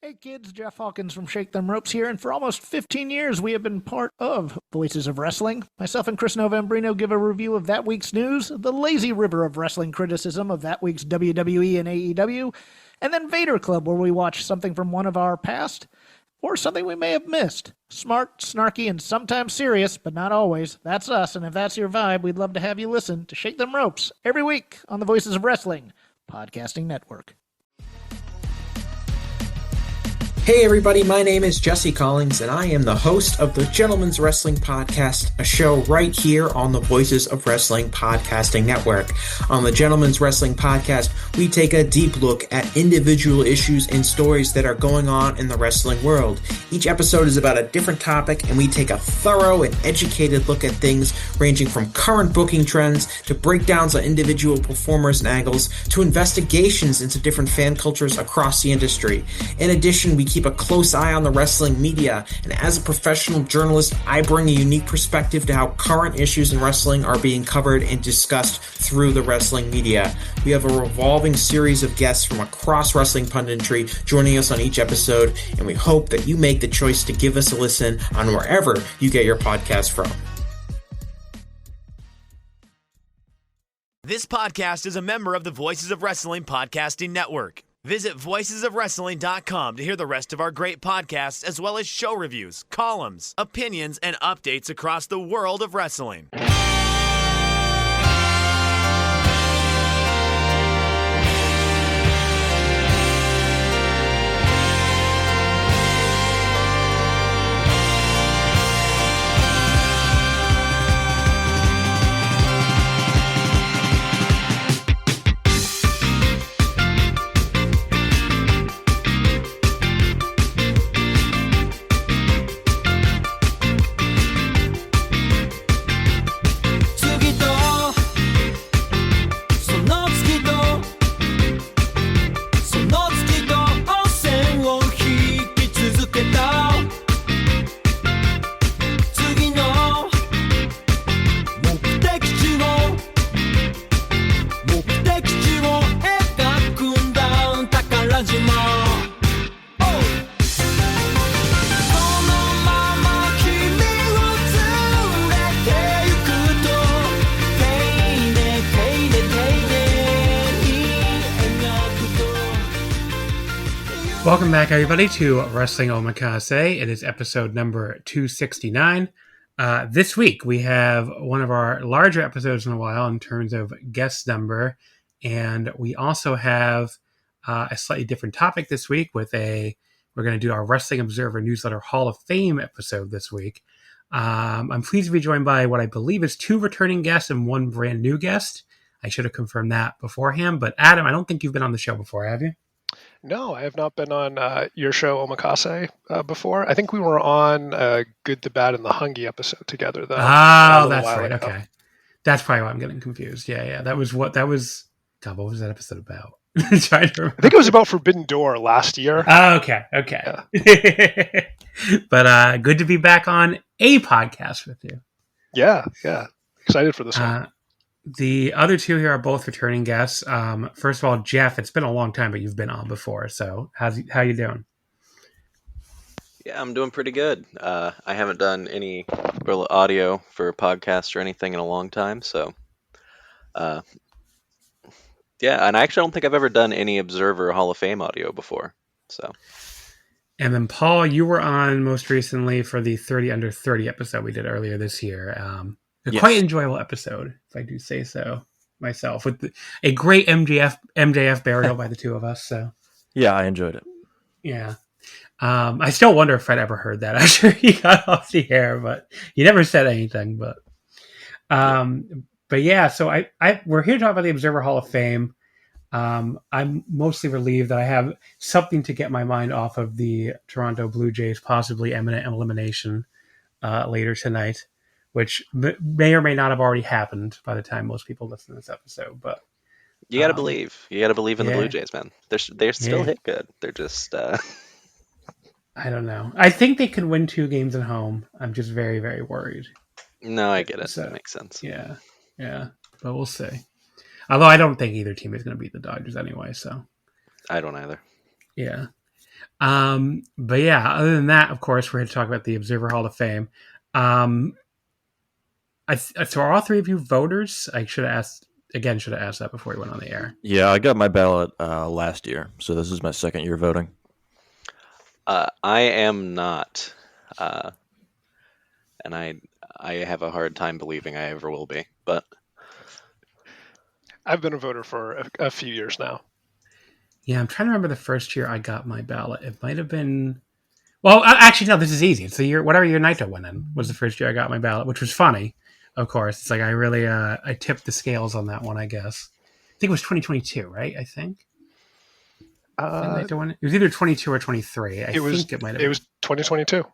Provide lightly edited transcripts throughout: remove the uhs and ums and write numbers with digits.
Hey kids, Jeff Hawkins from Shake Them Ropes here, and for almost 15 years we have been part of Voices of Wrestling. Myself and Chris Novembrino give a review of that week's news, the lazy river of wrestling criticism of that week's WWE and AEW, and then Vader Club, where we watch something from one of our past, or something we may have missed. Smart, snarky, and sometimes serious, but not always. That's us, and if that's your vibe, we'd love to have you listen to Shake Them Ropes every week on the Voices of Wrestling Podcasting Network. Hey everybody, my name is Jesse Collins, and I am the host of the Gentleman's Wrestling Podcast, a show right here on the Voices of Wrestling Podcasting Network. On the Gentleman's Wrestling Podcast, we take a deep look at individual issues and stories that are going on in the wrestling world. Each episode is about a different topic, and we take a thorough and educated look at things ranging from current booking trends to breakdowns on individual performers and angles to investigations into different fan cultures across the industry. In addition, we keep a close eye on the wrestling media, and as a professional journalist, I bring a unique perspective to how current issues in wrestling are being covered and discussed through the wrestling media. We have a revolving series of guests from across wrestling punditry joining us on each episode, and we hope that you make the choice to give us a listen on wherever you get your podcast from. This podcast is a member of the Voices of Wrestling Podcasting Network. Visit voicesofwrestling.com to hear the rest of our great podcasts, as well as show reviews, columns, opinions, and updates across the world of wrestling. Welcome back, everybody, to Wrestling Omakase. It is episode number 269. This week, we have one of our larger episodes in a while in terms of guest number, and we also have a slightly different topic this week we're going to do our Wrestling Observer Newsletter Hall of Fame episode this week. I'm pleased to be joined by what I believe is 2 returning guests and 1 brand new guest. I should have confirmed that beforehand, but Adam, I don't think you've been on the show before, have you? No, I have not been on your show, Omakase, before. I think we were on Good, the Bad, and the Hungy episode together, though. Oh, that's right. Ago. Okay. That's probably why I'm getting confused. Yeah. God, what was that episode about? I think it was about Forbidden Door last year. Oh, okay. Yeah. But good to be back on a podcast with you. Yeah. Excited for this one. The other 2 here are both returning guests. First of all, Jeff, it's been a long time, but you've been on before. So how you doing? Yeah, I'm doing pretty good. I haven't done any real audio for a podcast or anything in a long time. So, yeah, and I actually don't think I've ever done any Observer Hall of Fame audio before. So. And then, Paul, you were on most recently for the 30 Under 30 episode we did earlier this year. Yes. Quite enjoyable episode, if I do say so myself, with a great MJF burial by the 2 of us. So yeah, I enjoyed it. Yeah, I still wonder if Fred ever heard that after he got off the air, but he never said anything. But yeah, so we're here to talk about the Observer Hall of Fame. I'm mostly relieved that I have something to get my mind off of the Toronto Blue Jays possibly imminent elimination later tonight, which may or may not have already happened by the time most people listen to this episode. But you gotta believe. You gotta believe in the Blue Jays, man. They're still hit good. They're just. I don't know. I think they could win 2 games at home. I'm just very, very worried. No, I get it. So, that makes sense. Yeah. But we'll see. Although I don't think either team is going to beat the Dodgers anyway. So I don't either. Yeah. But yeah, other than that, of course, we're here to talk about the Observer Hall of Fame. So are all three of you voters? I should have asked that before we went on the air. Yeah, I got my ballot last year, so this is my second year voting. I am not, and I have a hard time believing I ever will be. But I've been a voter for a few years now. Yeah, I'm trying to remember the first year I got my ballot. It might have been. Well, actually, no. This is easy. It's the year, whatever year Naito went in, was the first year I got my ballot, which was funny. Of course, it's like I really I tipped the scales on that one. I guess. I think it was 2022, right? I think. Naito won it? It was either 22 or 23. I think it might have. It was 2022.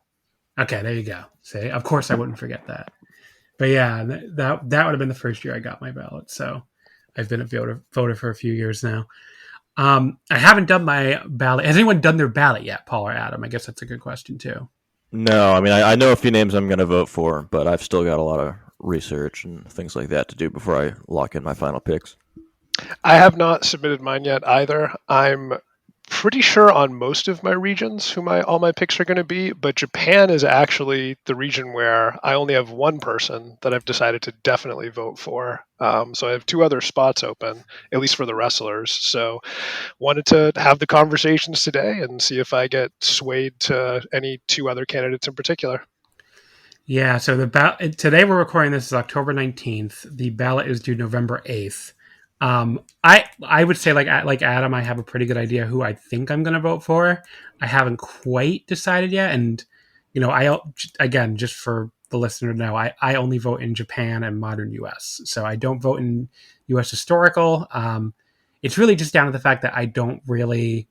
Okay, there you go. See, of course I wouldn't forget that. But yeah, that would have been the first year I got my ballot. So I've been a voter for a few years now. I haven't done my ballot. Has anyone done their ballot yet, Paul or Adam? I guess that's a good question too. No, I mean, I know a few names I'm going to vote for, but I've still got a lot of research and things like that to do before I lock in my final picks. I have not submitted mine yet either. I'm pretty sure on most of my regions who all my picks are going to be, but Japan is actually the region where I only have one person that I've decided to definitely vote for. So I have two other spots open, at least for the wrestlers. So wanted to have the conversations today and see if I get swayed to any two other candidates in particular. Yeah, so today we're recording this is October 19th. The ballot is due November 8th. I would say like Adam, I have a pretty good idea who I think I'm going to vote for. I haven't quite decided yet, and again, just for the listener to know, I only vote in Japan and modern US, so I don't vote in US historical. It's really just down to the fact that I don't really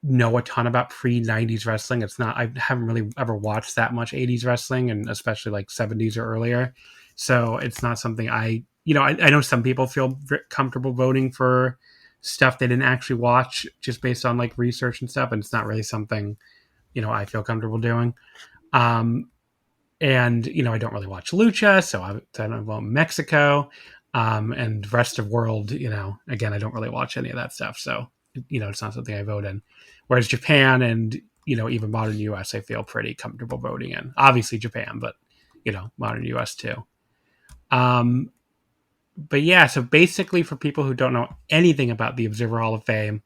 know a ton about pre-90s wrestling. I haven't really ever watched that much 80s wrestling, and especially like 70s or earlier. So it's not something I know some people feel comfortable voting for stuff they didn't actually watch just based on like research and stuff. And it's not really something, I feel comfortable doing. And, I don't really watch Lucha, so I don't vote Mexico, and rest of world, again, I don't really watch any of that stuff. So, it's not something I vote in. Whereas Japan and, even modern US, I feel pretty comfortable voting in. Obviously Japan, but, modern US too. But yeah, so basically for people who don't know anything about the Observer Hall of Fame,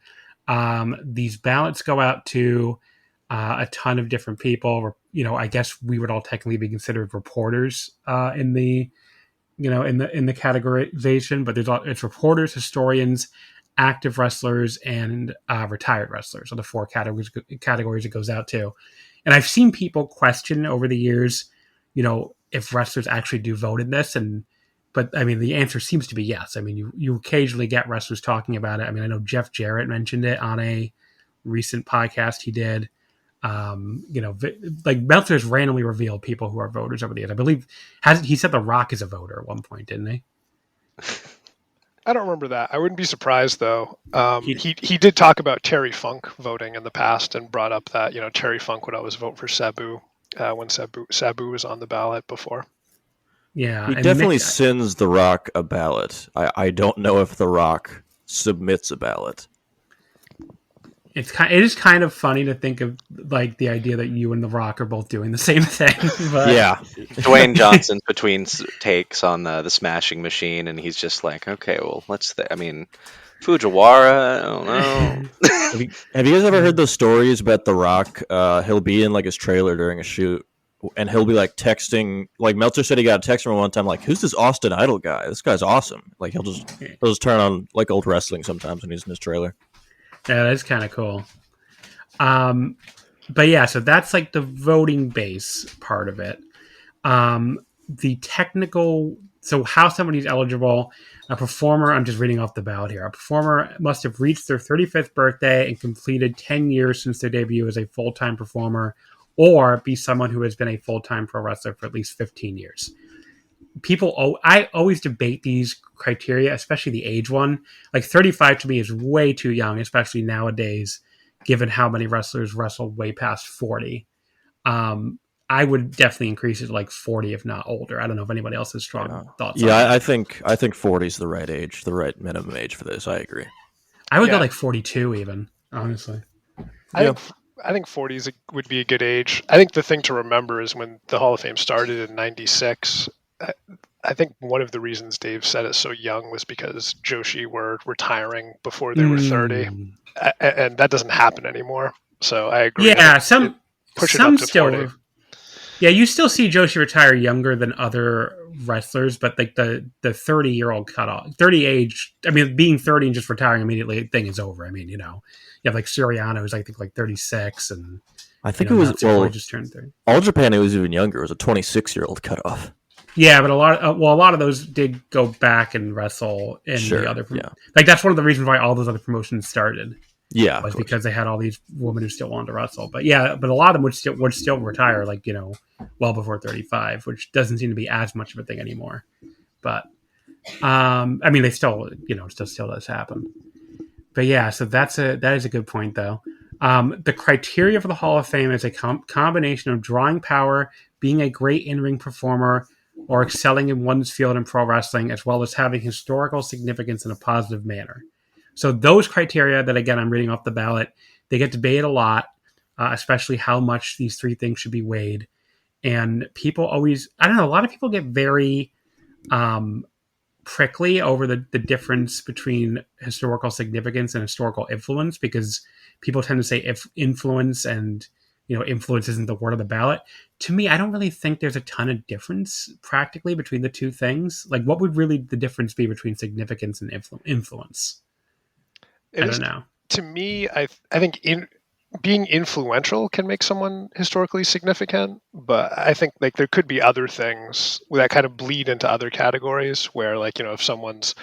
these ballots go out to a ton of different people. I guess we would all technically be considered reporters in the categorization, but it's reporters, historians, active wrestlers, and retired wrestlers are the four categories it goes out to. And I've seen people question over the years, if wrestlers actually do vote in this, but I mean, the answer seems to be yes. I mean, you occasionally get wrestlers talking about it. I mean, I know Jeff Jarrett mentioned it on a recent podcast he did. Like Meltzer's randomly revealed people who are voters over the years. I believe he said The Rock is a voter at one point, didn't he? I don't remember that. I wouldn't be surprised though. He did talk about Terry Funk voting in the past and brought up that Terry Funk would always vote for Sabu when Sabu was on the ballot before. Yeah, he definitely sends The Rock a ballot. I don't know if The Rock submits a ballot. It is kind of funny to think of like the idea that you and The Rock are both doing the same thing. But... Yeah, Dwayne Johnson's between takes on the Smashing Machine, and he's just like, okay, well, Fujiwara, I don't know. Have you guys ever heard those stories about The Rock? He'll be in like his trailer during a shoot, and he'll be like texting. Like Meltzer said, he got a text from him one time, like, "Who's this Austin Idol guy? This guy's awesome." Like he'll just turn on like old wrestling sometimes when he's in his trailer. Yeah, that's kind of cool. But yeah, so that's like the voting base part of it. The technical, so how somebody's eligible, a performer, I'm just reading off the ballot here. A performer must have reached their 35th birthday and completed 10 years since their debut as a full-time performer, or be someone who has been a full-time pro wrestler for at least 15 years. I always debate these criteria, especially the age one. Like 35 to me is way too young, especially nowadays, given how many wrestlers wrestle way past 40. I would definitely increase it to like 40, if not older. I don't know if anybody else has strong thoughts on that. I think 40 is the right age, the right minimum age for this. I agree. I would go like 42 even, honestly. I think 40 would be a good age. I think the thing to remember is when the Hall of Fame started in '96. I think one of the reasons Dave said it so young was because Joshi were retiring before they were 30, and that doesn't happen anymore. So I agree. Yeah, push it up to still 40. Yeah, you still see Joshi retire younger than other wrestlers, but like the 30-year-old cutoff, 30 age. I mean, being 30 and just retiring immediately, thing is over. I mean, you have like Suriano, who's I think like 36, and I think it was just turned 30. All Japan, it was even younger. It was a 26-year-old cutoff. Yeah, but a lot of those did go back and wrestle in the other. Like that's one of the reasons why all those other promotions started. Yeah, was because they had all these women who still wanted to wrestle. But a lot of them would still retire, like well before 35, which doesn't seem to be as much of a thing anymore. But I mean, they still still does happen. But yeah, so that is a good point though. The criteria for the Hall of Fame is a combination of drawing power, being a great in-ring performer, or excelling in one's field in pro wrestling, as well as having historical significance in a positive manner. So those criteria that, again, I'm reading off the ballot, they get debated a lot, especially how much these three things should be weighed. And people always, I don't know, a lot of people get very prickly over the difference between historical significance and historical influence, because people tend to say if influence and, influence isn't the word of the ballot. To me, I don't really think there's a ton of difference practically between the two things. Like, what would really the difference be between significance and influence? I don't know. To me, I think being influential can make someone historically significant, but I think like there could be other things that kind of bleed into other categories where, like, if someone's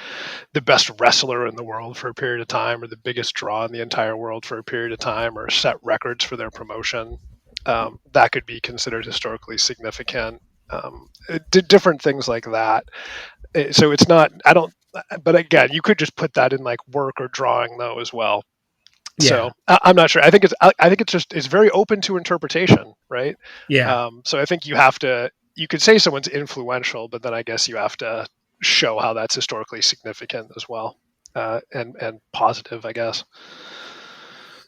the best wrestler in the world for a period of time, or the biggest draw in the entire world for a period of time, or set records for their promotion, that could be considered historically significant. Different things like that. So it's not, but again, you could just put that in like work or drawing though as well. Yeah. So I'm not sure. I think it's very open to interpretation, right? Yeah. So I think you could say someone's influential, but then I guess you have to show how that's historically significant as well, and positive, I guess.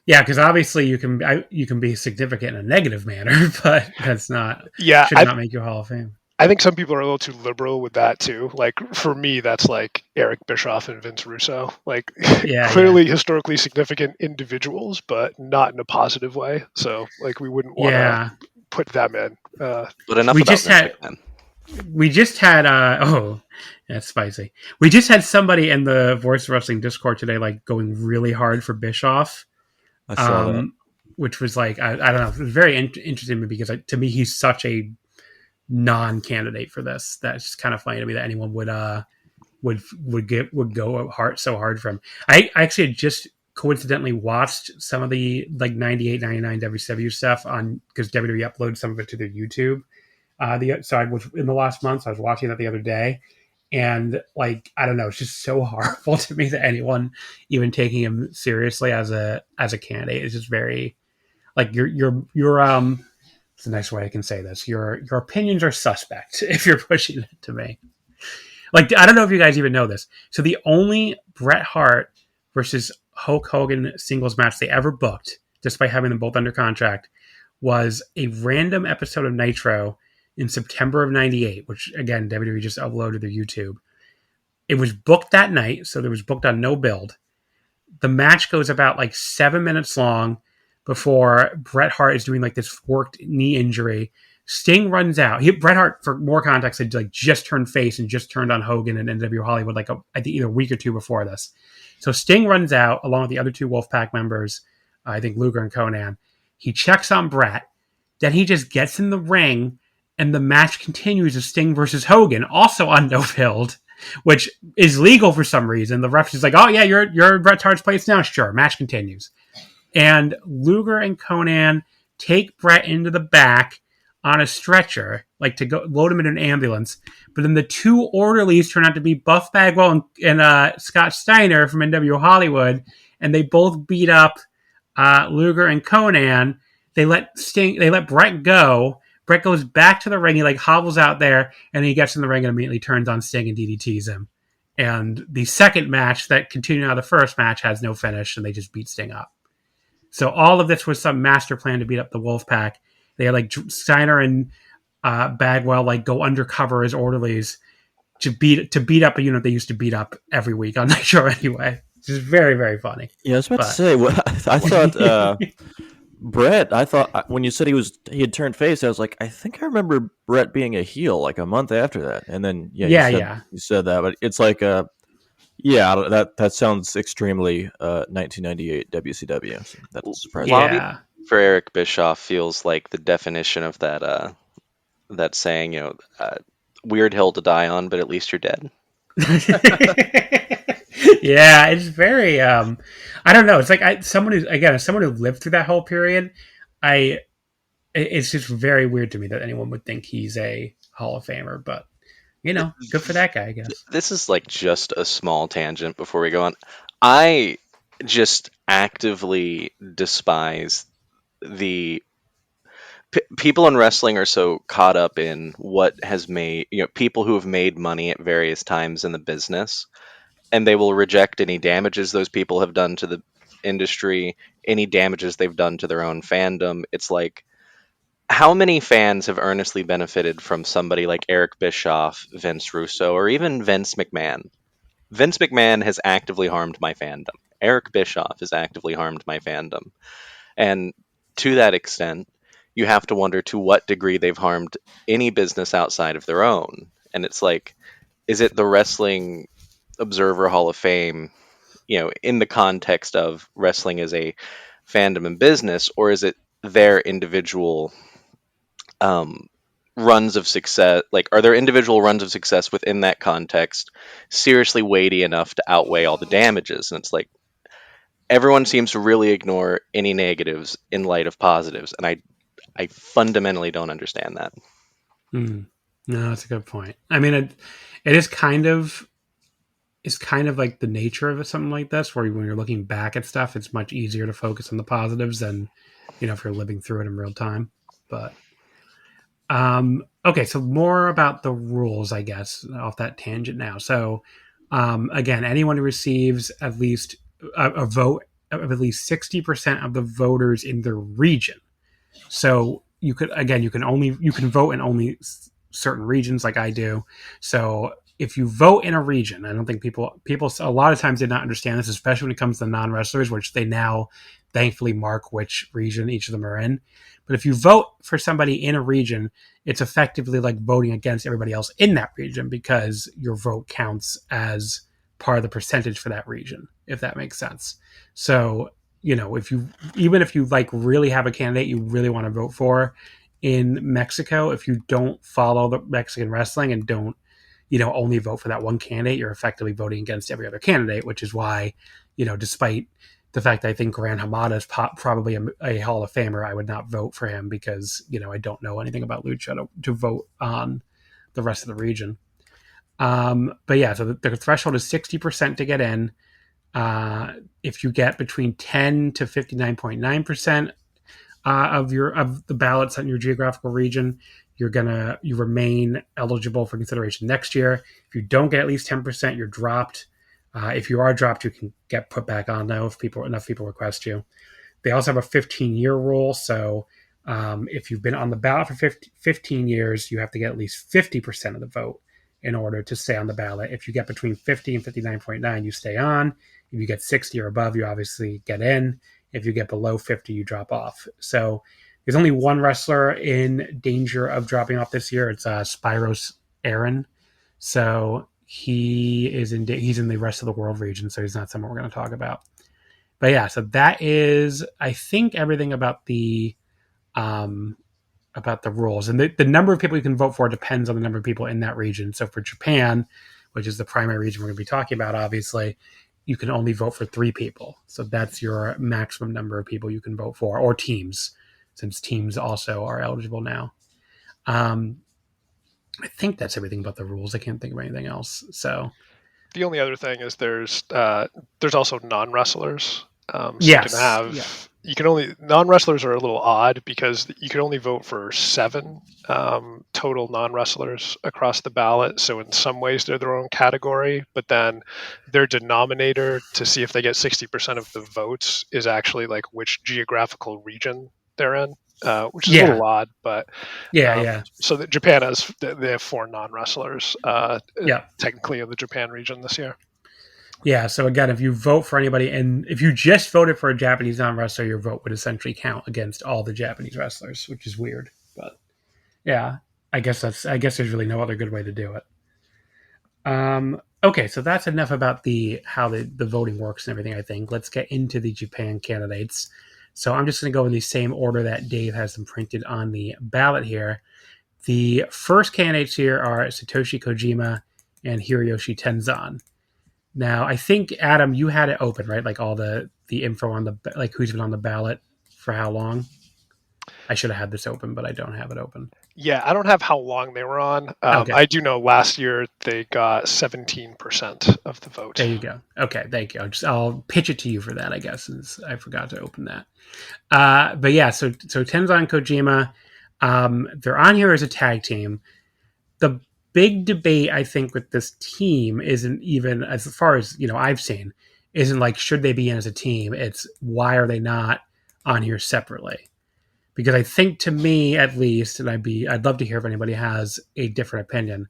Yeah, because obviously you can be significant in a negative manner, but that's not. Yeah, should not make you a Hall of Fame. I think some people are a little too liberal with that too. Like for me, that's like Eric Bischoff and Vince Russo. Like clearly historically significant individuals, but not in a positive way. So like we wouldn't want to put them in. But enough about we just had oh, that's spicy. We just had somebody in the Voice of Wrestling Discord today like going really hard for Bischoff. I saw that. Which was like I don't know. It was very interesting to me because to me he's such a non-candidate for this. That's just kind of funny to me that anyone would go so hard for him. I actually had just coincidentally watched some of the like 98, 99 WCW stuff on because WWE uploaded some of it to their YouTube. So I was in the last month. So I was watching that the other day, and like I don't know, it's just so horrible to me that anyone even taking him seriously as a candidate is just very like you're it's a nice way I can say this. Your opinions are suspect if you're pushing it to me. Like, I don't know if you guys even know this. So the only Bret Hart versus Hulk Hogan singles match they ever booked, despite having them both under contract, was a random episode of Nitro in September of '98, which, again, WWE just uploaded their YouTube. It was booked that night, so it was booked on no build. The match goes about like 7 minutes long before Bret Hart is doing like this worked knee injury. Sting runs out. Bret Hart, for more context, had like just turned face and just turned on Hogan and NW Hollywood like I think either a week or two before this. So Sting runs out along with the other two Wolfpack members, I think Luger and Conan. He checks on Bret. Then he just gets in the ring and the match continues as Sting versus Hogan, also on no build, which is legal for some reason. The ref is like, oh yeah, you're Bret Hart's place now. Sure, match continues. And Luger and Conan take Bret into the back on a stretcher, like to go load him in an ambulance. But then the two orderlies turn out to be Buff Bagwell and Scott Steiner from NW Hollywood, and they both beat up Luger and Conan. They let Bret go. Bret goes back to the ring. He like hobbles out there, and he gets in the ring and immediately turns on Sting and DDTs him. And the second match that continued out of the first match has no finish, and they just beat Sting up. So all of this was some master plan to beat up the Wolfpack. They had like Steiner and Bagwell like go undercover as orderlies to beat up a unit they used to beat up every week on Nitro anyway. Which is very, very funny. Yeah, I was about to say. I thought Brett. I thought when you said he had turned face, I was like, I think I remember Brett being a heel like a month after that, and then you said that, but it's like that sounds extremely 1998 WCW. So that's surprising. Lobby for Eric Bischoff feels like the definition of that that saying, weird hill to die on, but at least you're dead. Yeah, it's very I don't know, it's like someone who lived through that whole period, it's just very weird to me that anyone would think he's a Hall of Famer, but good for that guy, I guess. This is like just a small tangent before we go on. I just actively despise the people in wrestling are so caught up in what has made, people who have made money at various times in the business, and they will reject any damages those people have done to the industry, any damages they've done to their own fandom. It's like, how many fans have earnestly benefited from somebody like Eric Bischoff, Vince Russo, or even Vince McMahon? Vince McMahon has actively harmed my fandom. Eric Bischoff has actively harmed my fandom. And to that extent, you have to wonder to what degree they've harmed any business outside of their own. And it's like, is it the Wrestling Observer Hall of Fame, in the context of wrestling as a fandom and business, or is it their individual runs of success? Like, are there individual runs of success within that context seriously weighty enough to outweigh all the damages? And it's like, everyone seems to really ignore any negatives in light of positives, and I fundamentally don't understand that. No, that's a good point. I mean, it is kind of like the nature of something like this, where when you're looking back at stuff, it's much easier to focus on the positives than if you're living through it in real time. But okay, so more about the rules, I guess, off that tangent now. So again, anyone who receives at least a vote of at least 60% of the voters in their region. So you can vote in only certain regions, like I do. So if you vote in a region, I don't think people a lot of times did not understand this, especially when it comes to non-wrestlers, which they now thankfully mark which region each of them are in. But if you vote for somebody in a region, it's effectively like voting against everybody else in that region, because your vote counts as part of the percentage for that region, if that makes sense. So, if you like really have a candidate you really want to vote for in Mexico, if you don't follow the Mexican wrestling and don't, only vote for that one candidate, you're effectively voting against every other candidate, which is why, despite the fact that I think Gran Hamada is probably a Hall of Famer, I would not vote for him because, I don't know anything about Lucha to vote on the rest of the region. But yeah, so the threshold is 60% to get in. If you get between 10 to 59.9% of the ballots in your geographical region, you remain eligible for consideration next year. If you don't get at least 10%, you're dropped. If you are dropped, you can get put back on though if enough people request you. They also have a 15-year rule, so if you've been on the ballot for 15 years, you have to get at least 50% of the vote in order to stay on the ballot. If you get between 50 and 59.9, you stay on. If you get 60 or above, you obviously get in. If you get below 50, you drop off. So there's only one wrestler in danger of dropping off this year. It's Spyros Aaron. So he's in the rest of the world region, so he's not someone we're going to talk about. But yeah, so that is, I think, everything about the rules. And the number of people you can vote for depends on the number of people in that region. So for Japan, which is the primary region we're going to be talking about, obviously, you can only vote for 3 people. So that's your maximum number of people you can vote for, or teams, since teams also are eligible now. I think that's everything about the rules. I can't think of anything else. So the only other thing is there's also non-wrestlers. So yes, you can have non-wrestlers are a little odd because you can only vote for 7 total non-wrestlers across the ballot. So in some ways they're their own category, but then their denominator to see if they get 60% of the votes is actually like which geographical region they're in, which is a little odd, but yeah. So that Japan they have 4 non-wrestlers Yeah. technically in the Japan region this year. Yeah, so again, if you vote for anybody, and if you just voted for a Japanese non-wrestler, your vote would essentially count against all the Japanese wrestlers, which is weird. But yeah, I guess there's really no other good way to do it. Okay, so that's enough about how the voting works and everything. I think let's get into the Japan candidates. So I'm just going to go in the same order that Dave has them printed on the ballot here. The first candidates here are Satoshi Kojima and Hiroyoshi Tenzan. Now, I think, Adam, you had it open, right? Like all the info on who's been on the ballot for how long? I should have had this open, but I don't have it open. Yeah, I don't have how long they were on. Okay. I do know last year they got 17% of the vote. There you go. Okay, thank you. I'll pitch it to you for that, I guess, since I forgot to open that. But yeah, so Tenzan and Kojima, they're on here as a tag team. The big debate, I think, with this team isn't even, as far as I've seen, isn't like should they be in as a team. It's why are they not on here separately? Because I think, to me at least, and I'd love to hear if anybody has a different opinion.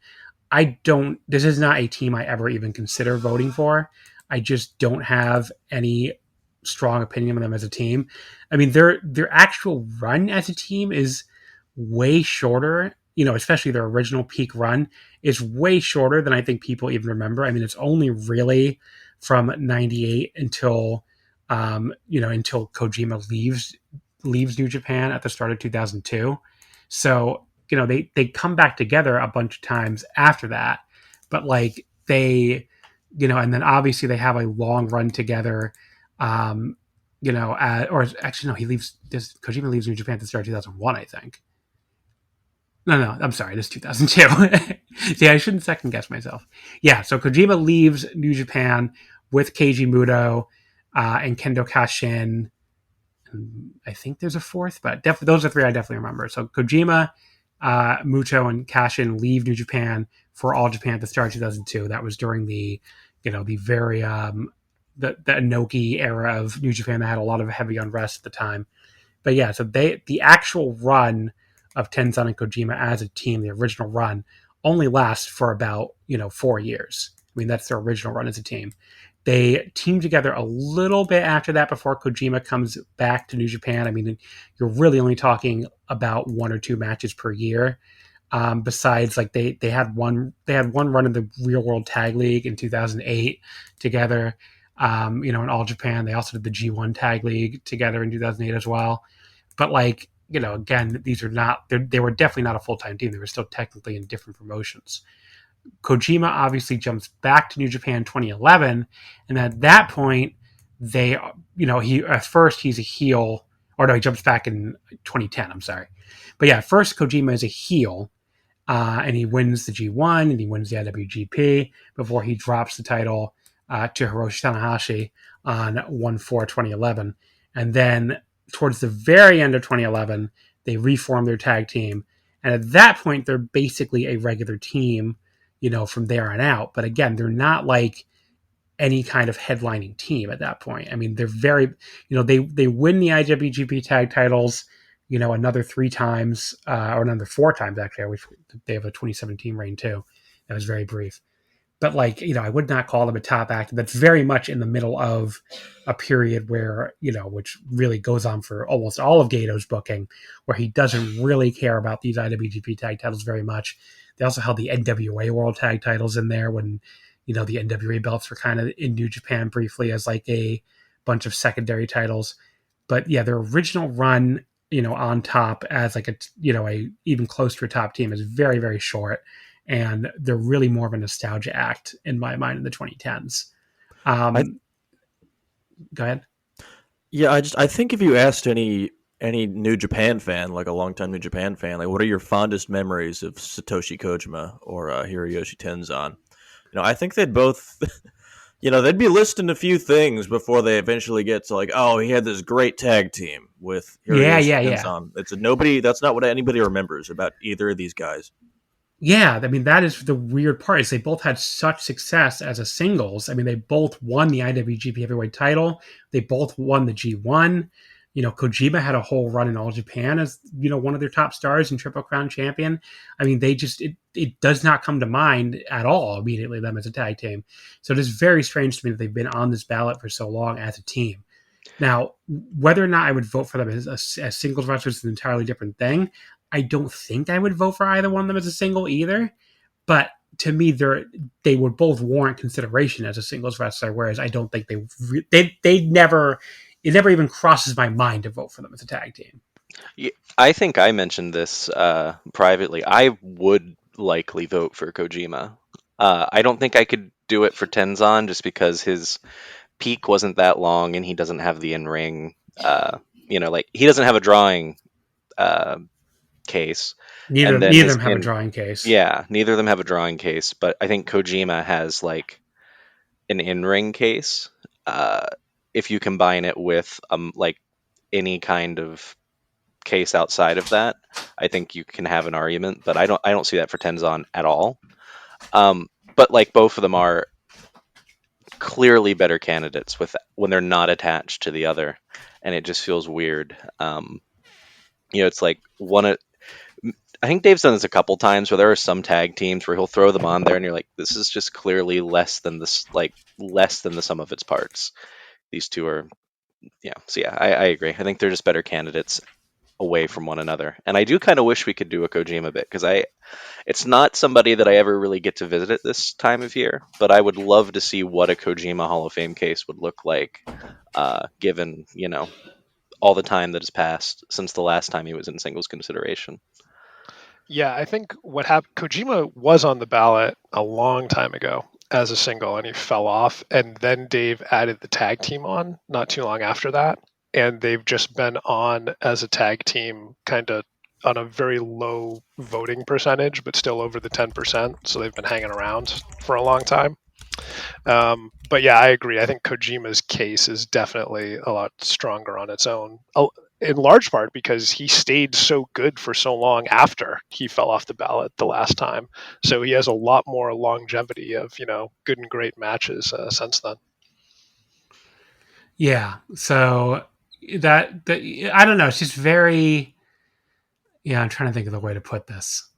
This is not a team I ever even consider voting for. I just don't have any strong opinion of them as a team. I mean, their actual run as a team is way shorter. Especially their original peak run is way shorter than I think people even remember. I mean, it's only really from 98 until Kojima leaves New Japan at the start of 2002. So, they come back together a bunch of times after that, but like and then obviously they have a long run together. Or actually, no, Kojima leaves New Japan at the start of 2001, I think. No, I'm sorry. This is 2002. See, I shouldn't second guess myself. Yeah, so Kojima leaves New Japan with Keiji Muto and Kendo Kashin. I think there's a fourth, but definitely those are 3 I definitely remember. So Kojima, Muto, and Kashin leave New Japan for All Japan at the start of 2002. That was during the very the Inoki era of New Japan that had a lot of heavy unrest at the time. But yeah, so the actual run of Tenzan and Kojima as a team, the original run, only lasts for about 4 years. I mean, that's their original run as a team. They team together a little bit after that before Kojima comes back to New Japan. I mean, you're really only talking about 1 or 2 matches per year. Besides, like they had one run in the Real World Tag League in 2008 together. In All Japan, they also did the G1 Tag League together in 2008 as well. But again, they were definitely not a full-time team. They were still technically in different promotions. Kojima obviously jumps back to New Japan in 2011, and at that point, he's a heel, or no, he jumps back in 2010. I'm sorry, but yeah, first Kojima is a heel, and he wins the G1 and he wins the IWGP before he drops the title to Hiroshi Tanahashi on 1/4/2011, and then towards the very end of 2011, they reform their tag team, and at that point, they're basically a regular team. From there on out. But again, they're not like any kind of headlining team at that point. I mean, they're very, they win the IWGP tag titles, another 3 times, or another 4 times actually. I wish they have a 2017 reign too. That was very brief. But I would not call them a top act. That's very much in the middle of a period where, which really goes on for almost all of Gato's booking, where he doesn't really care about these IWGP tag titles very much. They also held the NWA World Tag titles in there when, the NWA belts were kind of in New Japan briefly as like a bunch of secondary titles. But yeah, their original run, on top as like a even close to a top team is very, very short. And they're really more of a nostalgia act in my mind in the 2010s. Go ahead. Yeah, I think if you asked any New Japan fan, like a longtime New Japan fan, like what are your fondest memories of Satoshi Kojima or Hiroyoshi Tenzan? I think they'd both They'd be listing a few things before they eventually get to like, oh, he had this great tag team with Hiroyoshi Tenzan. It's nobody. That's not what anybody remembers about either of these guys. Yeah, I mean, that is the weird part is they both had such success as a singles. I mean, they both won the IWGP Heavyweight title. They both won the G1. Kojima had a whole run in All Japan as, one of their top stars and Triple Crown champion. I mean, it does not come to mind at all immediately, them as a tag team. So it is very strange to me that they've been on this ballot for so long as a team. Now, whether or not I would vote for them as singles wrestlers is an entirely different thing. I don't think I would vote for either one of them as a single either. But to me, they would both warrant consideration as a singles wrestler, whereas I don't think it never even crosses my mind to vote for them as a tag team. Yeah, I think I mentioned this privately. I would likely vote for Kojima. I don't think I could do it for Tenzan just because his peak wasn't that long and he doesn't have the in-ring, he doesn't have a drawing case. Neither of them have a drawing case. Yeah, neither of them have a drawing case, but I think Kojima has like an in-ring case. If you combine it with like any kind of case outside of that, I think you can have an argument, but I don't see that for Tenzan at all. But like both of them are clearly better candidates when they're not attached to the other, and it just feels weird. It's like I think Dave's done this a couple times where there are some tag teams where he'll throw them on there and you're like, this is just clearly less than the sum of its parts. These two are, So I agree. I think they're just better candidates away from one another. And I do kind of wish we could do a Kojima bit because it's not somebody that I ever really get to visit at this time of year, but I would love to see what a Kojima Hall of Fame case would look like, given, all the time that has passed since the last time he was in singles consideration. Yeah, I think what happened, Kojima was on the ballot a long time ago as a single and he fell off. And then Dave added the tag team on not too long after that. And they've just been on as a tag team kind of on a very low voting percentage, but still over the 10%. So they've been hanging around for a long time. But yeah, I agree. I think Kojima's case is definitely a lot stronger on its own, in large part because he stayed so good for so long after he fell off the ballot the last time. So he has a lot more longevity of, good and great matches since then. Yeah. So that I don't know. It's just very, I'm trying to think of the way to put this.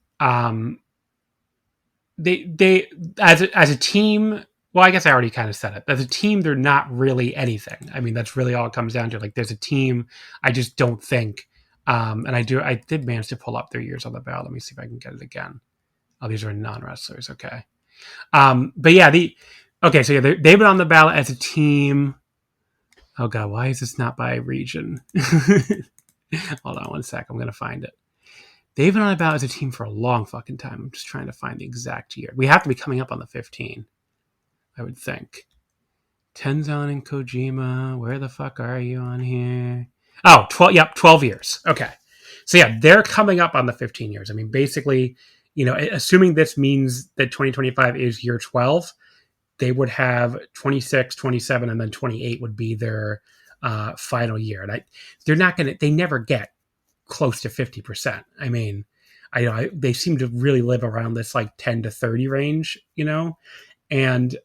They as a team, well, I guess I already kind of said it. As a team, they're not really anything. I mean, that's really all it comes down to. Like, there's a team. I just don't think. And I did manage to pull up their years on the ballot. Let me see if I can get it again. Oh, these are non-wrestlers. Okay. But yeah, so they've been on the ballot as a team. Oh God, why is this not by region? Hold on one sec. I'm going to find it. They've been on the ballot as a team for a long fucking time. I'm just trying to find the exact year. We have to be coming up on the 15, I would think. Tenzan and Kojima, where the fuck are you on here? Oh, 12 years. Okay. So yeah, they're coming up on the 15 years. I mean, basically, assuming this means that 2025 is year 12, they would have 26, 27, and then 28 would be their final year. And they never get close to 50%. I mean, they seem to really live around this like 10 to 30 range, and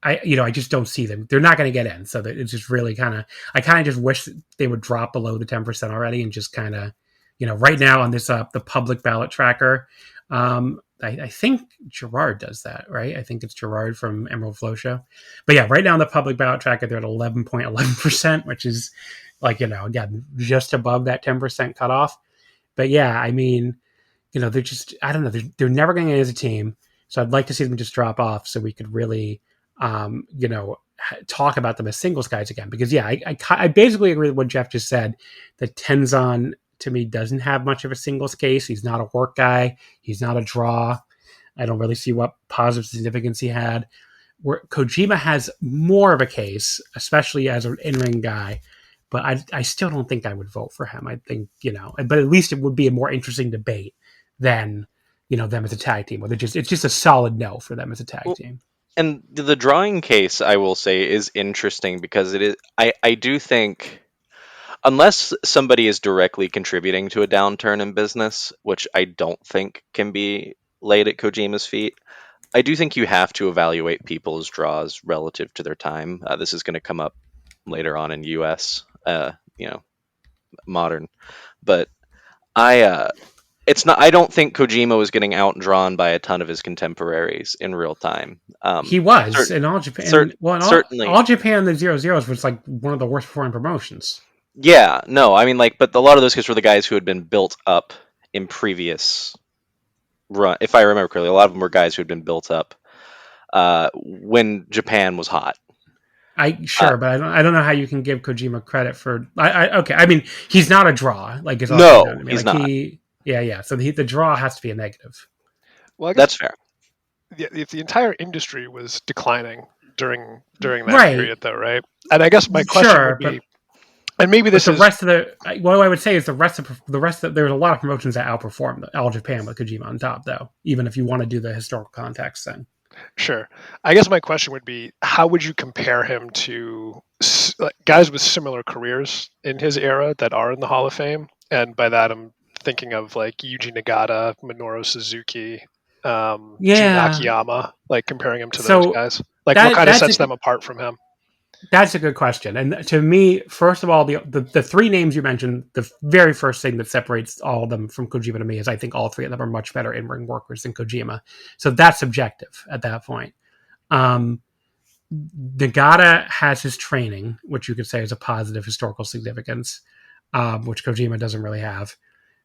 I just don't see them. They're not going to get in. So that it's just really I kind of just wish they would drop below the 10% already and just kind of, right now on this, the public ballot tracker, I think Gerard does that, right? I think it's Gerard from Emerald Flow Show. But yeah, right now on the public ballot tracker, they're at 11.11%, which is like, again, just above that 10% cutoff. But yeah, I mean, they're just, I don't know, they're never going to get as a team. So I'd like to see them just drop off so we could really, talk about them as singles guys again. Because yeah, I basically agree with what Jeff just said, that Tenzan to me doesn't have much of a singles case. He's not a work guy. He's not a draw. I don't really see what positive significance he had. Where Kojima has more of a case, especially as an in-ring guy, but I still don't think I would vote for him. I think, but at least it would be a more interesting debate than, them as a tag team. Where it's just a solid no for them as a tag team. And the drawing case, I will say, is interesting because it is. I do think, unless somebody is directly contributing to a downturn in business, which I don't think can be laid at Kojima's feet, I do think you have to evaluate people's draws relative to their time. This is going to come up later on in U.S. Modern, but I it's not. I don't think Kojima was getting outdrawn by a ton of his contemporaries in real time. He was in all Japan. Certainly, all Japan, the 0-0s was like one of the worst performing promotions. yeah. No, I mean, like, but a lot of those guys were the guys who had been built up in previous run. If I remember correctly, a lot of them were guys who had been built up when Japan was hot. But I don't know how you can give Kojima credit for. Okay, I mean, he's not a draw. Like, it's all No, I mean, he's like, not. So the draw has to be a negative. Well, I guess That's fair. if the entire industry was declining during that Right. period, though, right? And I guess my question would be, and maybe this the is rest of the. What I would say is the rest of there's a lot of promotions that outperformed All Japan with Kojima on top, though. Even if you want to do the historical context, then. sure. I guess my question would be, how would you compare him to guys with similar careers in his era that are in the Hall of Fame? And by that, I'm thinking of like Yuji Nagata, Minoru Suzuki, Jun Akiyama, like comparing him to those guys. Like, what kind of sets them apart from him? That's a good question. And to me, first of all, the three names you mentioned, the very first thing that separates all of them from Kojima to me is I think all three of them are much better in-ring workers than Kojima. So that's subjective at that point. Nagata has his training, which you could say is a positive historical significance, which Kojima doesn't really have.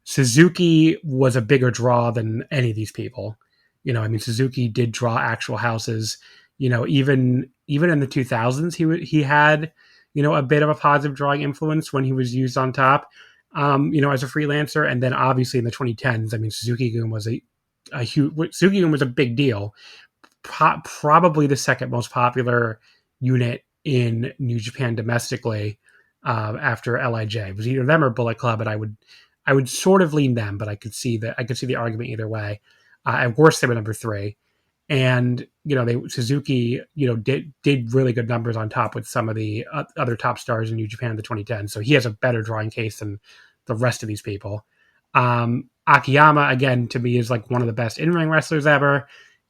Suzuki was a bigger draw than any of these people. I mean, Suzuki did draw actual houses. Even in the 2000s, he had, a bit of a positive drawing influence when he was used on top, as a freelancer. And then obviously in the 2010s, I mean, Suzuki-gun was a big deal. Probably the second most popular unit in New Japan domestically, after LIJ. It was either them or Bullet Club, and I would sort of lean them, but I could see the argument either way. At worst, they were number 3. And, Suzuki, did really good numbers on top with some of the other top stars in New Japan in the 2010s. So he has a better drawing case than the rest of these people. Akiyama, again, to me, is like one of the best in-ring wrestlers ever.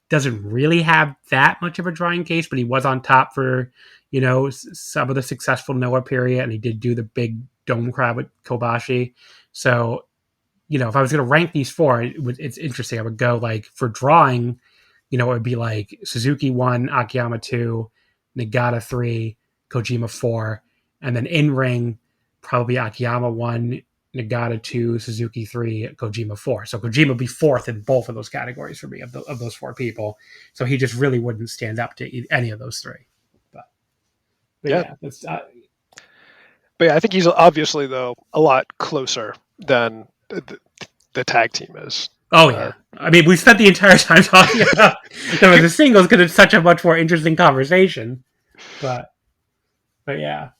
Doesn't really have that much of a drawing case, but he was on top for, some of the successful Noah period, and he did do the big dome crowd with Kobashi. So, if I was going to rank these 4, it's interesting. I would go like for drawing, it would be like Suzuki 1, Akiyama 2, Nagata 3, Kojima 4, and then in ring probably Akiyama 1, Nagata 2, Suzuki 3, Kojima 4. So Kojima would be 4th in both of those categories for me of those 4 people. So he just really wouldn't stand up to any of those 3. But yeah, that's. But yeah, I think he's obviously though a lot closer than the tag team is. Oh yeah, I mean we spent the entire time talking about the singles because it's such a much more interesting conversation. But yeah.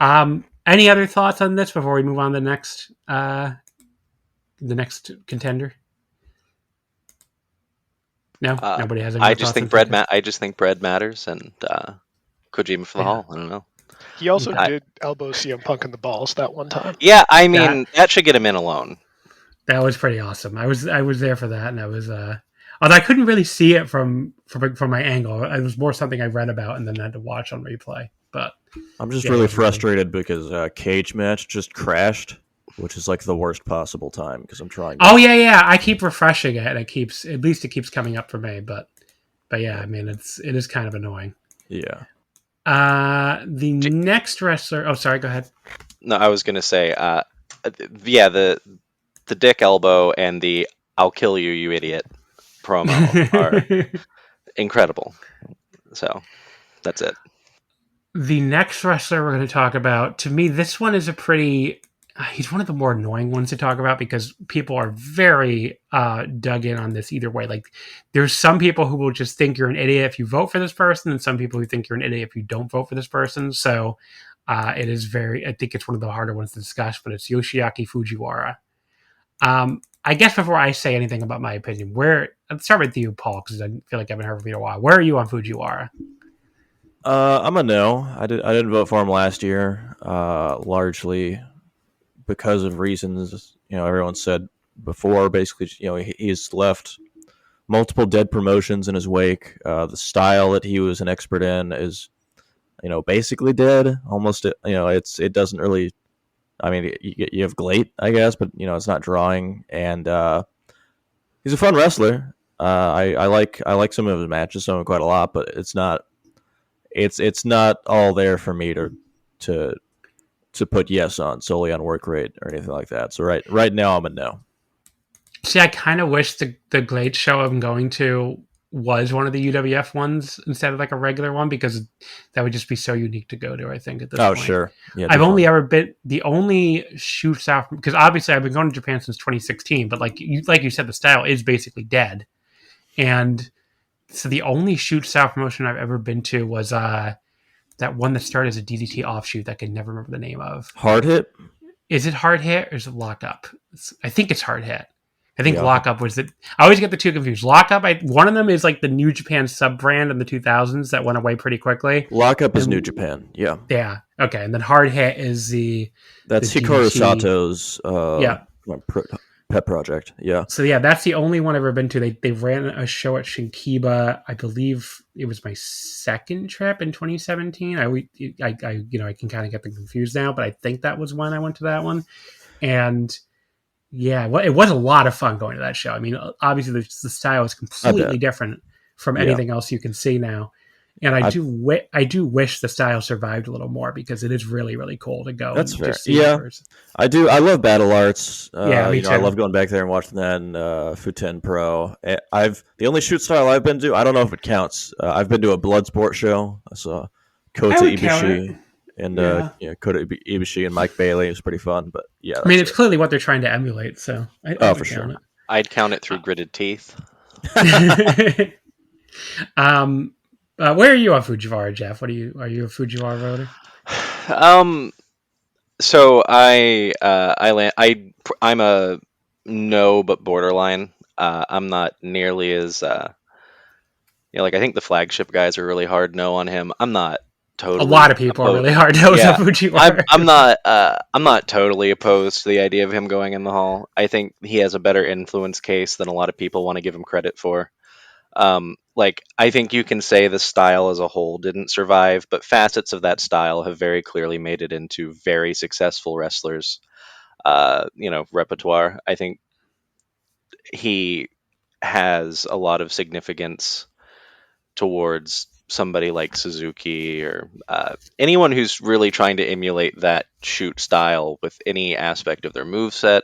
Any other thoughts on this before we move on to the next contender? No, nobody has any. I just think bread matters, and Kojima for the Hall. I don't know. He also did elbow CM Punk in the balls that one time. Yeah, I mean that should get him in alone. That was pretty awesome. I was there for that, and I was although I couldn't really see it from my angle. It was more something I read about and then had to watch on replay. But I'm just really frustrated because Cage Match just crashed, which is like the worst possible time because I'm trying. Oh yeah. I keep refreshing it, and it keeps coming up for me. But yeah, I mean it is kind of annoying. Yeah. The next wrestler. Oh, sorry. Go ahead. No, I was gonna say, the dick elbow and the "I'll kill you, you idiot" promo are incredible. So that's it. The next wrestler we're going to talk about, to me, this one is he's one of the more annoying ones to talk about because people are very dug in on this either way. Like, there's some people who will just think you're an idiot if you vote for this person, and some people who think you're an idiot if you don't vote for this person. So I think it's one of the harder ones to discuss, but it's Yoshiaki Fujiwara. I guess before I say anything about my opinion, Let's start with you, Paul, because I feel like I haven't heard from you in a while. Where are you on Fujiwara? I'm a no. I didn't vote for him last year, largely because of reasons everyone said before. Basically, he's left multiple dead promotions in his wake. The style that he was an expert in is basically dead. Almost, it doesn't really. I mean, you have Glate, I guess, but it's not drawing. And he's a fun wrestler. I like some of his matches, some of them quite a lot, but it's not. It's not all there for me to put yes on solely on work rate or anything like that. So right now I'm a no. See, I kind of wish the Glade show I'm going to was one of the UWF ones instead of like a regular one, because that would just be so unique to go to, I think, at this point. Oh, sure. Yeah, I've only ever been the only shoot south, because obviously I've been going to Japan since 2016, but like you said, the style is basically dead. And so the only shoot south promotion I've ever been to was that one that started as a DDT offshoot that I can never remember the name of. Hard Hit? Is it Hard Hit or is it Lock Up? I think it's Hard Hit. I think Yeah. Lock Up was the... I always get the two confused. Lock Up, one of them is like the New Japan sub-brand in the 2000s that went away pretty quickly. Lock Up is New Japan, yeah. Yeah, okay. And then Hard Hit is That's the Hikaru DDT. Sato's Yeah. pet project, yeah. So yeah, that's the only one I've ever been to. They ran a show at Shinkiba. I believe it was my second trip in 2017. I can kind of get them confused now, but I think that was when I went to that one. And yeah, it was a lot of fun going to that show. I mean, obviously the style is completely different from anything else you can see now. And I do wish the style survived a little more, because it is really, really cool to go. That's and fair. just see Yeah, it. I do. I love Battle Arts. Me too. I love going back there and watching that in Futen Pro. The only shoot style I've been to, I don't know if it counts. I've been to a Bloodsport show. I saw Kota Ibushi and Kota Ibushi and Mike Bailey. It was pretty fun. But yeah, I mean, it's clearly what they're trying to emulate. So I for sure. I'd count it through gritted teeth. Where are you on Fujiwara, Jeff? Are you a Fujiwara voter? So I'm a no, but borderline. I'm not nearly as I think the flagship guys are really hard no on him. I'm not totally. A lot of people are really hard no's on Fujiwara. I'm not totally opposed to the idea of him going in the hall. I think he has a better influence case than a lot of people want to give him credit for. I think you can say the style as a whole didn't survive, but facets of that style have very clearly made it into very successful wrestlers, repertoire. I think he has a lot of significance towards somebody like Suzuki or anyone who's really trying to emulate that shoot style with any aspect of their moveset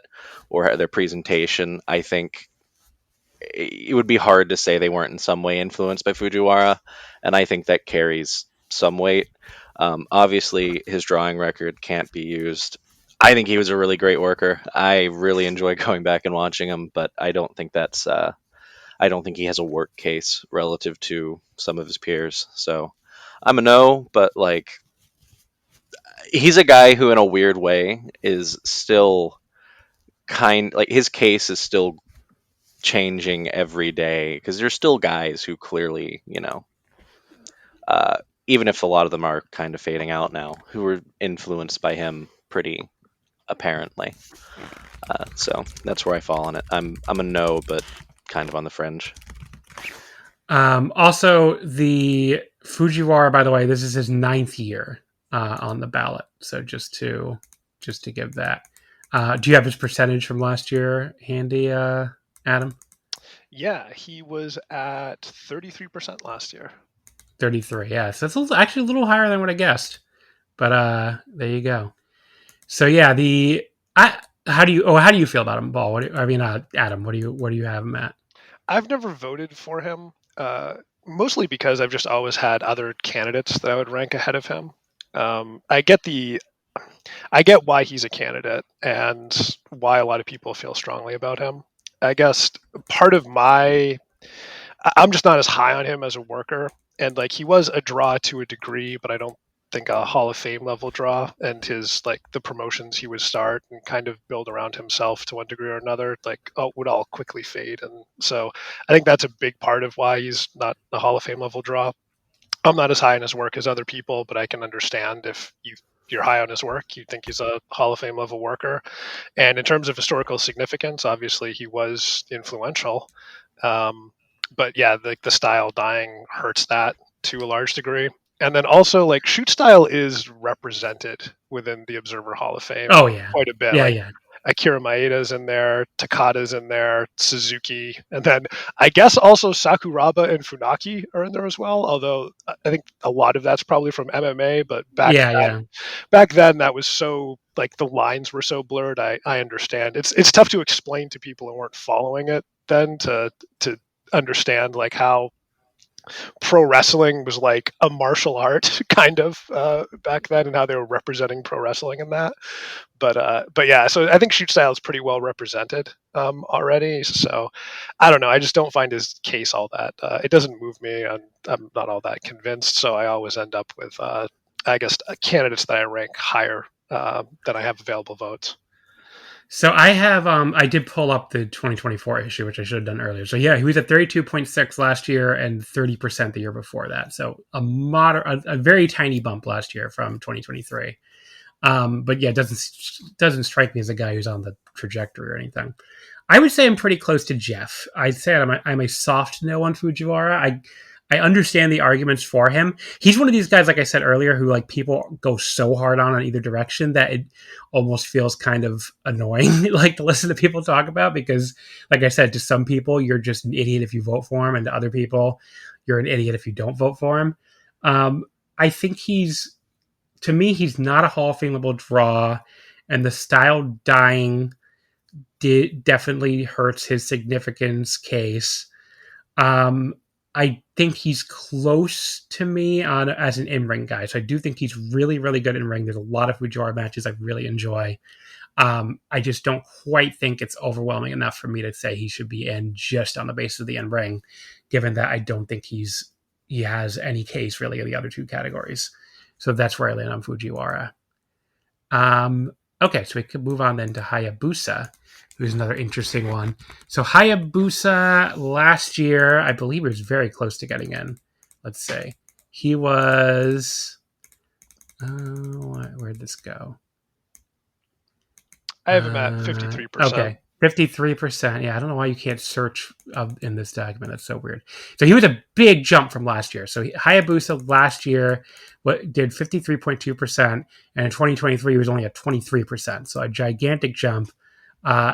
or their presentation. I think it would be hard to say they weren't in some way influenced by Fujiwara, and I think that carries some weight. Obviously, his drawing record can't be used. I think he was a really great worker. I really enjoy going back and watching him, but I don't think I don't think he has a work case relative to some of his peers. So I'm a no, but he's a guy who, in a weird way, is still his case is still changing every day, because there's still guys who clearly, even if a lot of them are kind of fading out now, who were influenced by him pretty apparently. So that's where I fall on it. I'm a no, but kind of on the fringe. Also, the Fujiwara, by the way, this is his 9th year on the ballot. So just to give that. Do you have his percentage from last year handy, Adam? Yeah, he was at 33% last year. 33, yeah. So that's actually a little higher than what I guessed. But there you go. So yeah, how do you feel about him, Paul? Adam, where do you have him at? I've never voted for him, mostly because I've just always had other candidates that I would rank ahead of him. I get why he's a candidate and why a lot of people feel strongly about him. I guess I'm just not as high on him as a worker, and he was a draw to a degree, but I don't think, a Hall of Fame level draw, and his like the promotions he would start and kind of build around himself to one degree or another, like would all quickly fade. And so I think that's a big part of why he's not a Hall of Fame level draw. I'm not as high on his work as other people, but I can understand if you're high on his work, you think he's a Hall of Fame level worker. And in terms of historical significance, obviously he was influential. But yeah, the style dying hurts that to a large degree. And then also, like, shoot style is represented within the Observer Hall of Fame Oh yeah, quite a bit. yeah, Like yeah. Akira Maeda's in there, Takada's in there, Suzuki, and then I guess also Sakuraba and Funaki are in there as well. Although I think a lot of that's probably from MMA, but Yeah. back then that was so, like, the lines were so blurred. I understand it's tough to explain to people who weren't following it then to understand like how pro wrestling was like a martial art kind of back then, and how they were representing pro wrestling in that. But yeah, so I think shoot style is pretty well represented already. So I don't know. I just don't find his case all that. It doesn't move me, and I'm not all that convinced. So I always end up with, I guess, candidates that I rank higher than I have available votes. So I did pull up the 2024 issue, which I should have done earlier. So yeah, he was at 32.6 last year and 30% the year before that. So a very tiny bump last year from 2023. But yeah, it doesn't strike me as a guy who's on the trajectory or anything. I would say I'm pretty close to Jeff. I'd say I'm a soft no on Fujiwara. I understand the arguments for him. He's one of these guys, like I said earlier, who like people go so hard on either direction that it almost feels kind of annoying, like to listen to people talk about, because like I said, to some people, you're just an idiot if you vote for him. And to other people, you're an idiot if you don't vote for him. I think to me, he's not a Hall of Fameable draw, and the style dying definitely hurts his significance case. I think he's close to me as an in-ring guy. So I do think he's really, really good in ring. There's a lot of Fujiwara matches I really enjoy. I just don't quite think it's overwhelming enough for me to say he should be in just on the basis of the in-ring, given that I don't think he has any case really in the other two categories. So that's where I land on Fujiwara. Okay, so we could move on then to Hayabusa, who's another interesting one. So Hayabusa last year, I believe he was very close to getting in. Let's say he was. Where'd this go? I have him at 53%. Okay, 53%. Yeah, I don't know why you can't search in this document. That's so weird. So he was a big jump from last year. So Hayabusa last year did 53.2%, and in 2023 he was only at 23%. So a gigantic jump.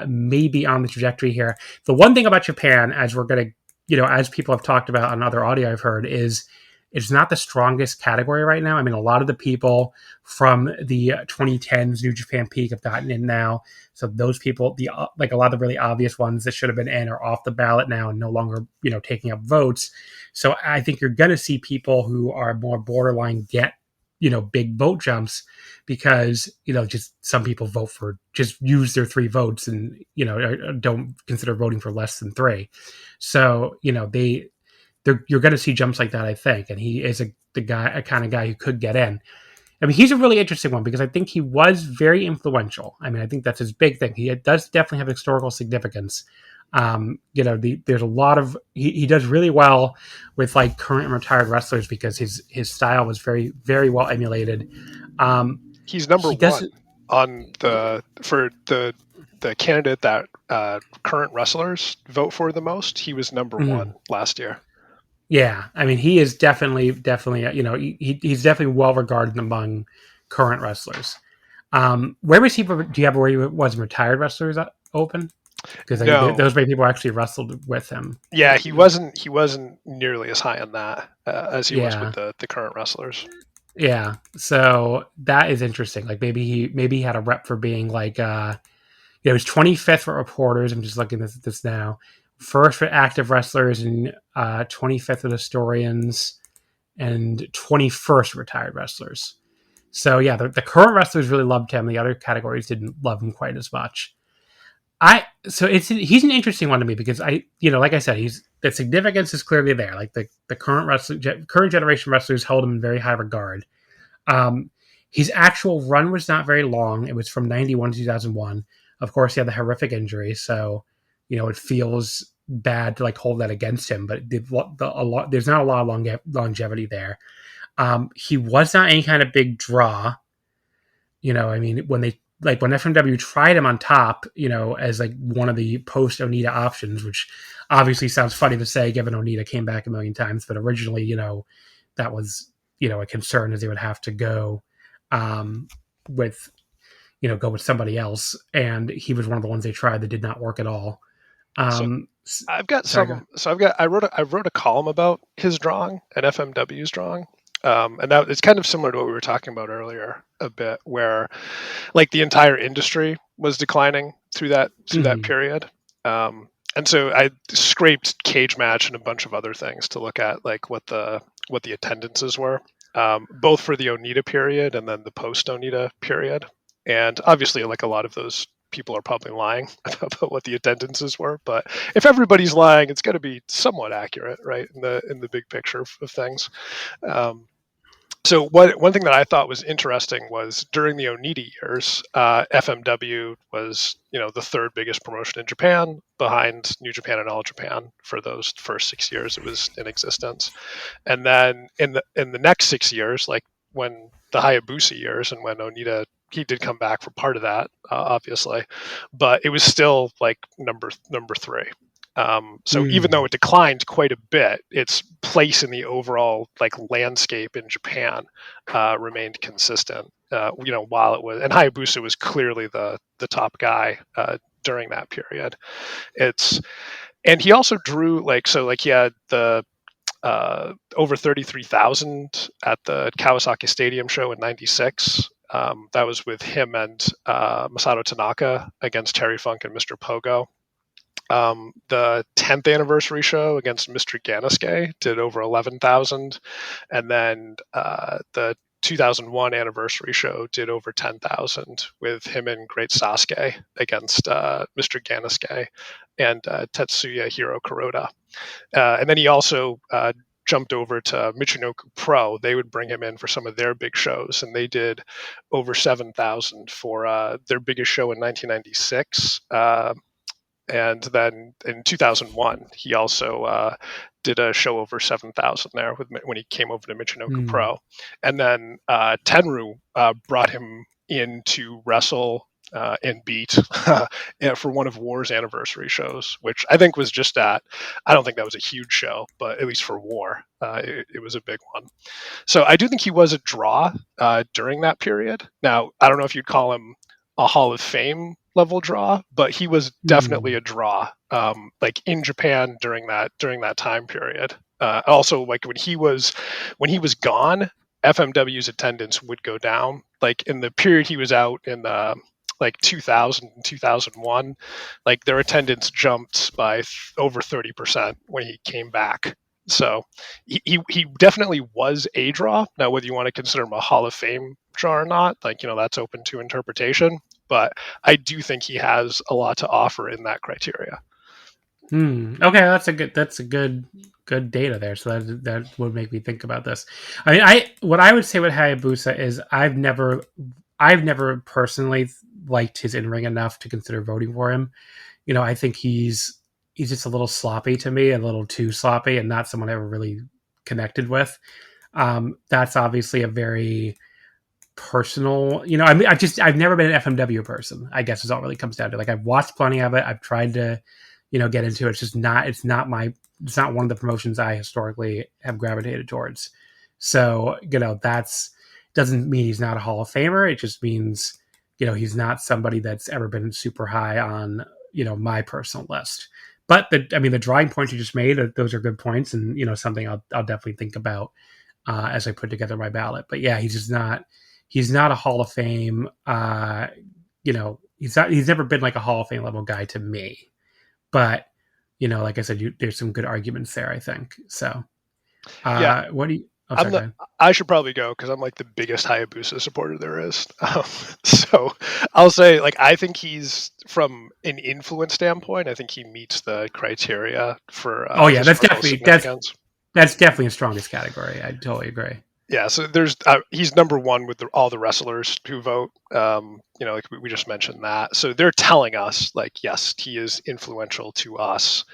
Maybe on the trajectory here. The one thing about Japan, as we're going to, as people have talked about on other audio I've heard, is it's not the strongest category right now. I mean, a lot of the people from the 2010s New Japan Peak have gotten in now. So those people, like a lot of the really obvious ones that should have been in, are off the ballot now and no longer, taking up votes. So I think you're going to see people who are more borderline get, big vote jumps, because, just some people vote for, just use their 3 votes and, don't consider voting for less than 3. So, you're going to see jumps like that, I think. And he is a kind of guy who could get in. I mean, he's a really interesting one because I think he was very influential. I mean, I think that's his big thing. He does definitely have historical significance. There's a lot of, he does really well with like current and retired wrestlers because his style was very, very well emulated. He's number one on for the candidate that current wrestlers vote for the most. He was number one last year. Yeah, I mean, he is definitely, he's definitely well regarded among current wrestlers. Where was he? Do you have where he was retired wrestlers open? Because those many people actually wrestled with him. Yeah, he wasn't nearly as high on that as he was with the current wrestlers. Yeah, so that is interesting. Like maybe he had a rep for being like, he was 25th for reporters. I'm just looking at this now. First for active wrestlers and 25th of historians and 21st retired wrestlers. So yeah, the current wrestlers really loved him. The other categories didn't love him quite as much. He's an interesting one to me because like I said, the significance is clearly there. Like the current generation wrestlers hold him in very high regard. His actual run was not very long. It was from 91 to 2001. Of course, he had the horrific injury, so it feels bad to like hold that against him. But there's not a lot of longevity there. He was not any kind of big draw. I mean, when FMW tried him on top, as like one of the post Onita options, which obviously sounds funny to say given Onita came back a million times, but originally, that was, a concern as they would have to go with somebody else. And he was one of the ones they tried that did not work at all. I've got I wrote a column about his drawing and FMW's drawing. And that it's kind of similar to what we were talking about earlier a bit, where like the entire industry was declining through that period. And so I scraped Cage Match and a bunch of other things to look at like what the attendances were, both for the Onita period and then the post Onita period. And obviously, like a lot of those people are probably lying about what the attendances were, but if everybody's lying, it's got to be somewhat accurate, right? In the big picture of things. So one thing that I thought was interesting was during the Onita years, FMW was the third biggest promotion in Japan, behind New Japan and All Japan for those first 6 years it was in existence, and then in the next 6 years, like when the Hayabusa years and when Onita, he did come back for part of that, obviously, but it was still like number three. So even though it declined quite a bit, its place in the overall like landscape in Japan remained consistent. While it was, and Hayabusa was clearly the top guy during that period. And he also drew he had the over 33,000 at the Kawasaki Stadium show in '96. That was with him and Masato Tanaka against Terry Funk and Mr. Pogo. The 10th anniversary show against Mr. Ganasuke did over 11,000, and then the 2001 anniversary show did over 10,000 with him and Great Sasuke against Mr. Ganasuke and Tetsuya Hiro Kuroda. And then he also jumped over to Michinoku Pro. They would bring him in for some of their big shows, and they did over 7,000 for their biggest show in 1996. And then in 2001, he also did a show over 7,000 there when he came over to Michinoku Pro. And then Tenryu brought him in to wrestle and beat for one of War's anniversary shows, which I think was just I don't think that was a huge show, but at least for War, it was a big one. So I do think he was a draw during that period. Now, I don't know if you'd call him a Hall of Fame level draw, but he was definitely a draw like in Japan during that time period. Also, like when he was gone, FMW's attendance would go down. Like in the period he was out in like 2000 and 2001, like their attendance jumped by over 30% when he came back. So he definitely was a draw. Now, whether you want to consider him a Hall of Fame draw or not, like, that's open to interpretation. But I do think he has a lot to offer in that criteria. Okay, that's a good data there. So that would make me think about this. I mean, what I would say with Hayabusa is I've never personally liked his in-ring enough to consider voting for him. I think he's just a little sloppy to me, a little too sloppy, and not someone I ever really connected with. That's obviously a very personal, I've never been an FMW person, I guess is all it really comes down to. Like, I've watched plenty of it. I've tried to, get into it. It's not one of the promotions I historically have gravitated towards. So, that's doesn't mean he's not a Hall of Famer. It just means, he's not somebody that's ever been super high on, my personal list. But the drawing points you just made, those are good points, and something I'll definitely think about as I put together my ballot. But yeah, he's not a Hall of Fame. He's never been like a Hall of Fame level guy to me. But like I said, there's some good arguments there, I think. So, yeah. What do you? I should probably go because I'm like the biggest Hayabusa supporter there is. So I'll say, like, I think he's, from an influence standpoint, I think he meets the criteria for. That's definitely his strongest category. I totally agree. Yeah, so there's he's number one with all the wrestlers who vote. Like we just mentioned that. So they're telling us, like, yes, he is influential to us.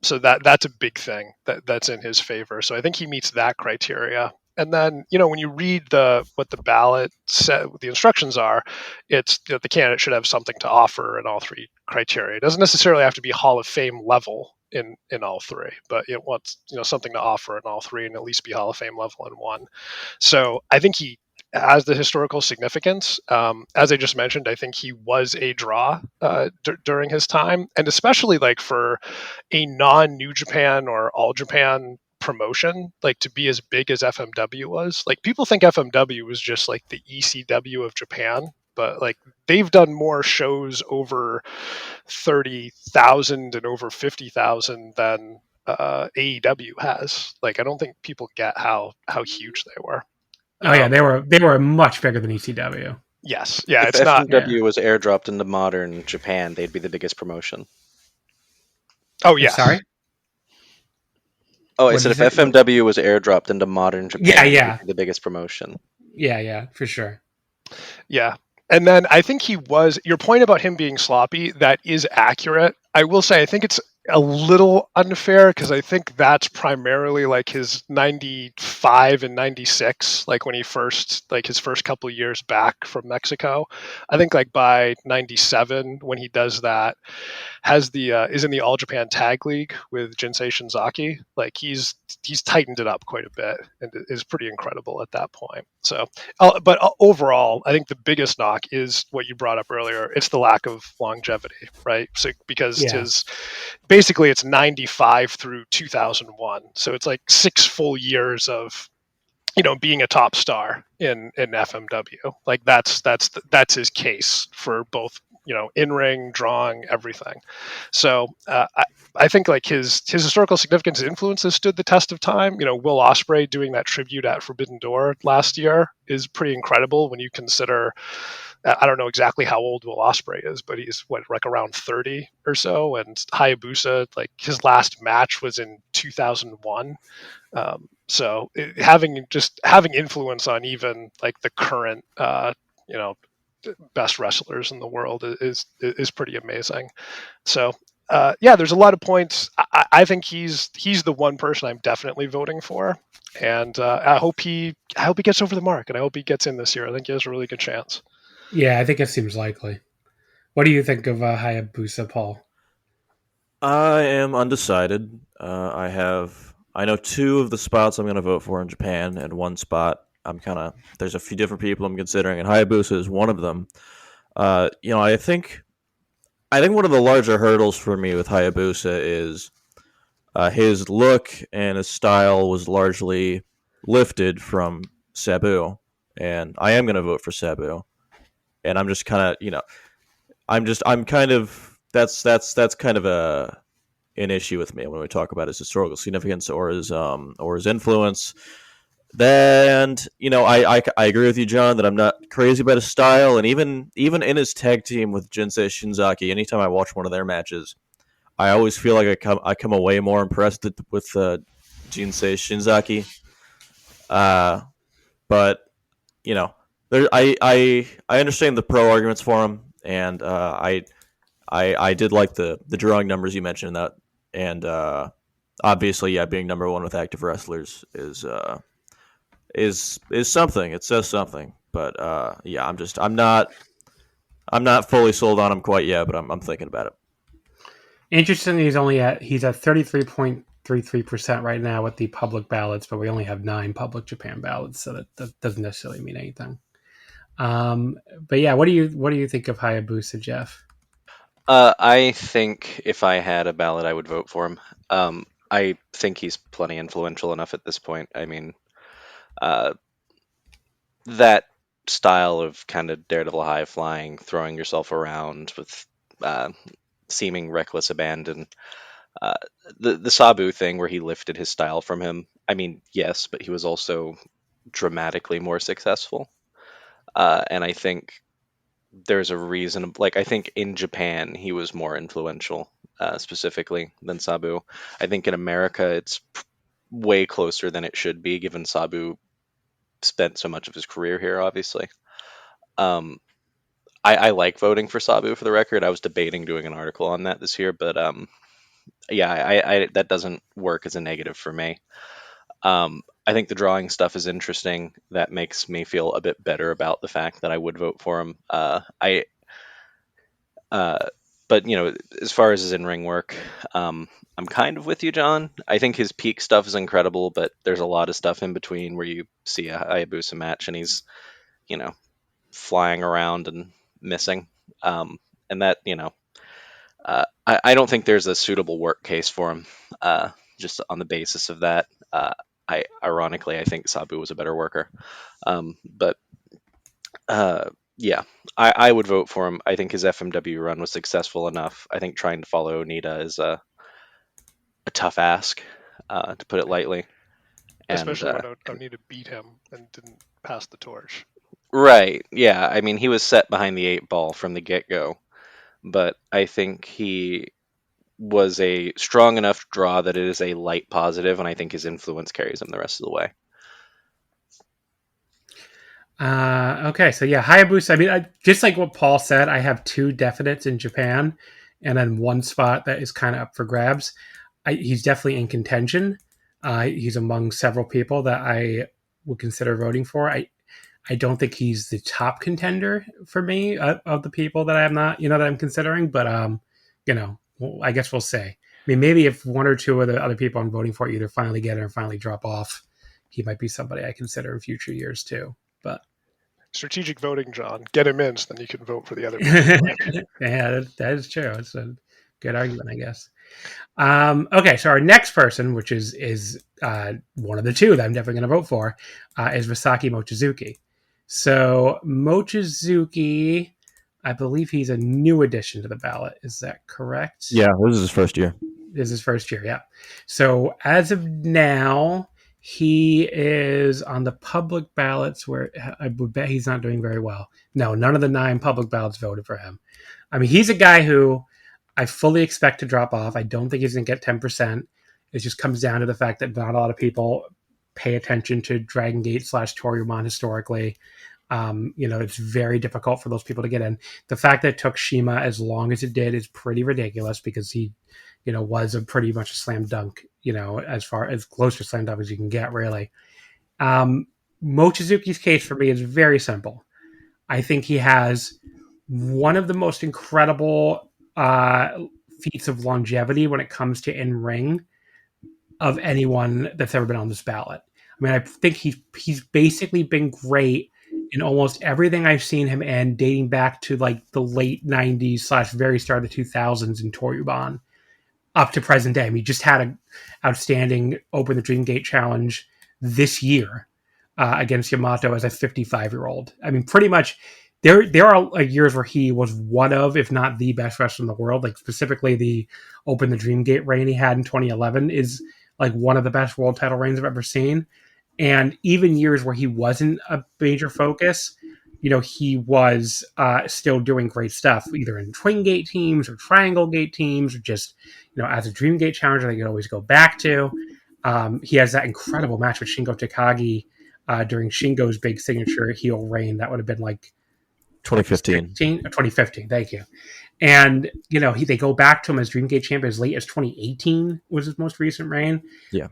So that's a big thing that's in his favor. So I think he meets that criteria. And then, when you read what the ballot said, what the instructions are, it's that the candidate should have something to offer in all three criteria. It doesn't necessarily have to be Hall of Fame level in all three, but it wants something to offer in all three and at least be Hall of Fame level in one. So I think he has the historical significance. As I just mentioned, I think he was a draw during his time, and especially like for a non-New Japan or All Japan promotion, like to be as big as FMW was. Like people think FMW was just like the ECW of Japan, but like they've done more shows over 30,000 and over 50,000 than AEW has. Like I don't think people get how huge they were. Oh yeah, they were much bigger than ECW. Yes, yeah, If it's not. FMW was airdropped into modern Japan, they'd be the biggest promotion. Oh yes. Sorry. Oh, I said if FMW was airdropped into modern Japan, it'd be the biggest promotion. Yeah, for sure. Yeah. And then I think your point about him being sloppy, that is accurate. I will say, I think it's a little unfair because I think that's primarily like his 95 and 96, like when he his first couple of years back from Mexico. I think like by 97, when he does that, is in the All Japan Tag League with Jinsei Shinzaki. Like he's tightened it up quite a bit and is pretty incredible at that point. So, but overall, I think the biggest knock is what you brought up earlier. It's the lack of longevity, right? So because basically it's 95 through 2001, so it's like 6 full years of being a top star in FMW. Like that's his case for both in ring, drawing, everything. So I think like his historical significance and influence has stood the test of time. Will Ospreay doing that tribute at Forbidden Door last year is pretty incredible when you consider. I don't know exactly how old Will Ospreay is, but he's like around 30 or so. And Hayabusa, like his last match was in 2001. So having influence on even like the current, best wrestlers in the world is pretty amazing. So there's a lot of points. I think he's the one person I'm definitely voting for, and I hope he gets over the mark, and I hope he gets in this year. I think he has a really good chance. Yeah, I think it seems likely. What do you think of Hayabusa, Paul? I am undecided. I know 2 of the spots I'm going to vote for in Japan, and 1 spot there's a few different people I'm considering, and Hayabusa is one of them. I think one of the larger hurdles for me with Hayabusa is his look and his style was largely lifted from Sabu, and I am going to vote for Sabu. And I'm just kind of, that's kind of an issue with me when we talk about his historical significance or his influence. Then, I agree with you, John, that I'm not crazy about his style, and even in his tag team with Jinsei Shinzaki, anytime I watch one of their matches, I always feel like I come away more impressed with Jinsei Shinzaki. But I understand the pro arguments for him, and I did like the drawing numbers you mentioned that, and obviously, being number 1 with active wrestlers is something. It says something, but I'm not fully sold on him quite yet, but I'm thinking about it. Interestingly, he's at 33.33% right now with the public ballots, but we only have 9 public Japan ballots, so that doesn't necessarily mean anything. But yeah, what do you think of Hayabusa, Jeff? I think if I had a ballot, I would vote for him. I think he's plenty influential enough at this point. I mean, that style of kind of daredevil high flying, throwing yourself around with seeming reckless abandon. The Sabu thing where he lifted his style from him. I mean, yes, but he was also dramatically more successful. And I think there's a reason. Like, I think in Japan he was more influential, specifically than Sabu. I think in America it's way closer than it should be, given Sabu spent so much of his career here, obviously. I like voting for Sabu, for the record. I was debating doing an article on that this year, but yeah, I that doesn't work as a negative for me. I think the drawing stuff is interesting. That makes me feel a bit better about the fact that I would vote for him. But as far as his in-ring work, I'm kind of with you, John. I think his peak stuff is incredible, but there's a lot of stuff in between where you see a Hayabusa match and he's, flying around and missing. And that, I don't think there's a suitable work case for him. Just on the basis of that, I think Sabu was a better worker. But yeah, I would vote for him. I think his FMW run was successful enough. I think trying to follow Onita is a tough ask, to put it lightly. Especially when Onita beat him and didn't pass the torch. Right, yeah. I mean, he was set behind the 8 ball from the get-go, but I think he was a strong enough draw that it is a light positive, and I think his influence carries him the rest of the way. Okay, so yeah, Hayabusa. I mean, just like what Paul said, I have 2 definites in Japan, and then 1 spot that is kind of up for grabs. He's definitely in contention. He's among several people that I would consider voting for. I don't think he's the top contender for me of the people that I'm not, that I'm considering. But I guess we'll see. I mean, maybe if 1 or 2 of the other people I'm voting for either finally get it or finally drop off, he might be somebody I consider in future years too. But strategic voting, John, get him in, so then you can vote for the other people. Yeah, that is true. It's a good argument, I guess. Okay, so our next person, which is one of the 2 that I'm definitely going to vote for, is Masaaki Mochizuki. So Mochizuki, I believe he's a new addition to the ballot. Is that correct? Yeah, this is his first year. This is his first year, yeah. So as of now, he is on the public ballots where I would bet he's not doing very well. No, none of the 9 public ballots voted for him. I mean, he's a guy who I fully expect to drop off. I don't think he's going to get 10%. It just comes down to the fact that not a lot of people pay attention to Dragon Gate / Toryumon historically. It's very difficult for those people to get in. The fact that it took Shima as long as it did is pretty ridiculous because he, was a pretty much a slam dunk, as far as close to slam dunk as you can get, really. Mochizuki's case for me is very simple. I think he has one of the most incredible feats of longevity when it comes to in-ring of anyone that's ever been on this ballot. I mean, I think he's basically been great in almost everything I've seen him in, dating back to like the late 90s / very start of the 2000s in Toryumon up to present day. I mean, he just had an outstanding Open the Dream Gate challenge this year against Yamato as a 55-year-old. I mean, pretty much there are years where he was one of, if not the best wrestler in the world. Like specifically the Open the Dream Gate reign he had in 2011 is like one of the best world title reigns I've ever seen. And even years where he wasn't a major focus, he was still doing great stuff, either in Twin Gate teams or Triangle Gate teams, or just, as a Dream Gate challenger, they could always go back to. He has that incredible match with Shingo Takagi during Shingo's big signature heel reign. That would have been like 2015. 2015, thank you. And, they go back to him as Dream Gate champion as late as 2018 was his most recent reign. Yeah.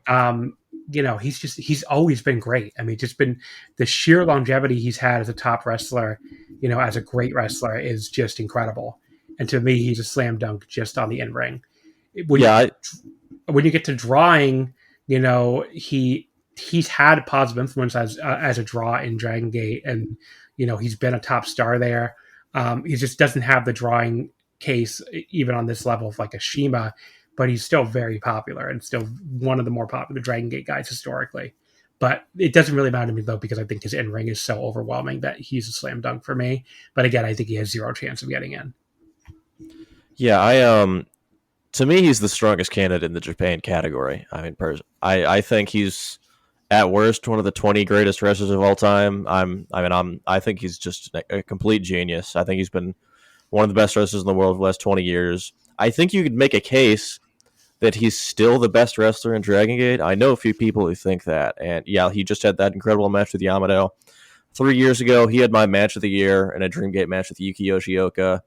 He's always been great. I mean, just been the sheer longevity he's had as a top wrestler, as a great wrestler is just incredible. And to me, he's a slam dunk just on the in-ring. When you get to drawing, he's had a positive influence as a draw in Dragon Gate, and he's been a top star there. He just doesn't have the drawing case even on this level of like a Shima, but he's still very popular and still one of the more popular Dragon Gate guys historically. But it doesn't really matter to me though, because I think his in-ring is so overwhelming that he's a slam dunk for me. But again, I think he has 0 chance of getting in. Yeah, to me, he's the strongest candidate in the Japan category. I mean, I think he's at worst one of the 20 greatest wrestlers of all time. I think he's just a complete genius. I think he's been one of the best wrestlers in the world for the last 20 years. I think you could make a case that he's still the best wrestler in Dragon Gate. I know a few people who think that, and yeah, he just had that incredible match with Yamada 3 years ago. He had my match of the year in a Dream Gate match with Yuki Yoshioka.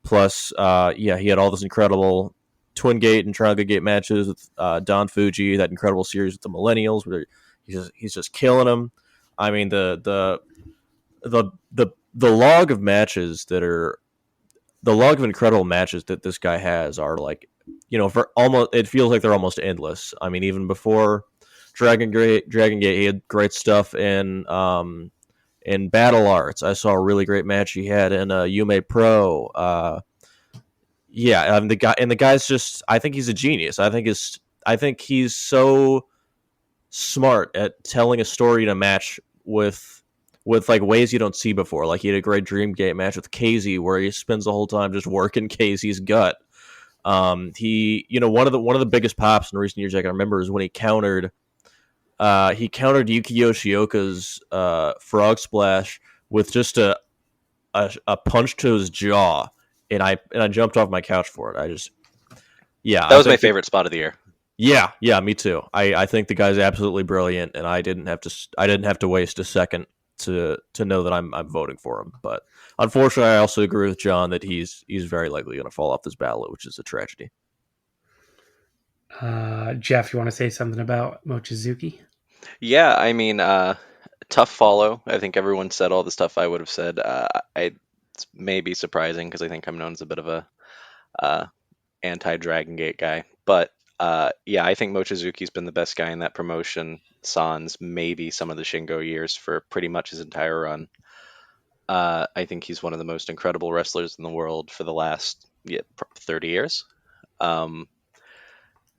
Plus, he had all this incredible Twin Gate and Triangle Gate matches with Don Fuji, that incredible series with the Millennials, where he's just killing them. I mean, the log of matches that are the log of incredible matches that this guy has are like, for almost, it feels like they're almost endless. I mean, even before Dragon Gate, he had great stuff in Battle Arts. I saw a really great match he had in Yume Pro. The guy's just, I think he's a genius. I think he's so smart at telling a story in a match with like ways you don't see before. Like he had a great Dream Gate match with KZ where he spends the whole time just working KZ's gut. He, one of the biggest pops in recent years I can remember is when he countered Yuki Yoshioka's frog splash with just a punch to his jaw, and I jumped off my couch for it. That was my favorite spot of the year. Yeah, me too. I think the guy's absolutely brilliant, and I didn't have to waste a second to know that I'm voting for him. But unfortunately, I also agree with John that he's very likely going to fall off this ballot, which is a tragedy. Jeff, you want to say something about Mochizuki? Yeah, I mean, tough follow. I think everyone said all the stuff I would have said. It may be surprising because I think I'm known as a bit of a anti-Dragon Gate guy. But I think Mochizuki's been the best guy in that promotion, sans maybe some of the Shingo years, for pretty much his entire run. I think he's one of the most incredible wrestlers in the world for the last 30 years.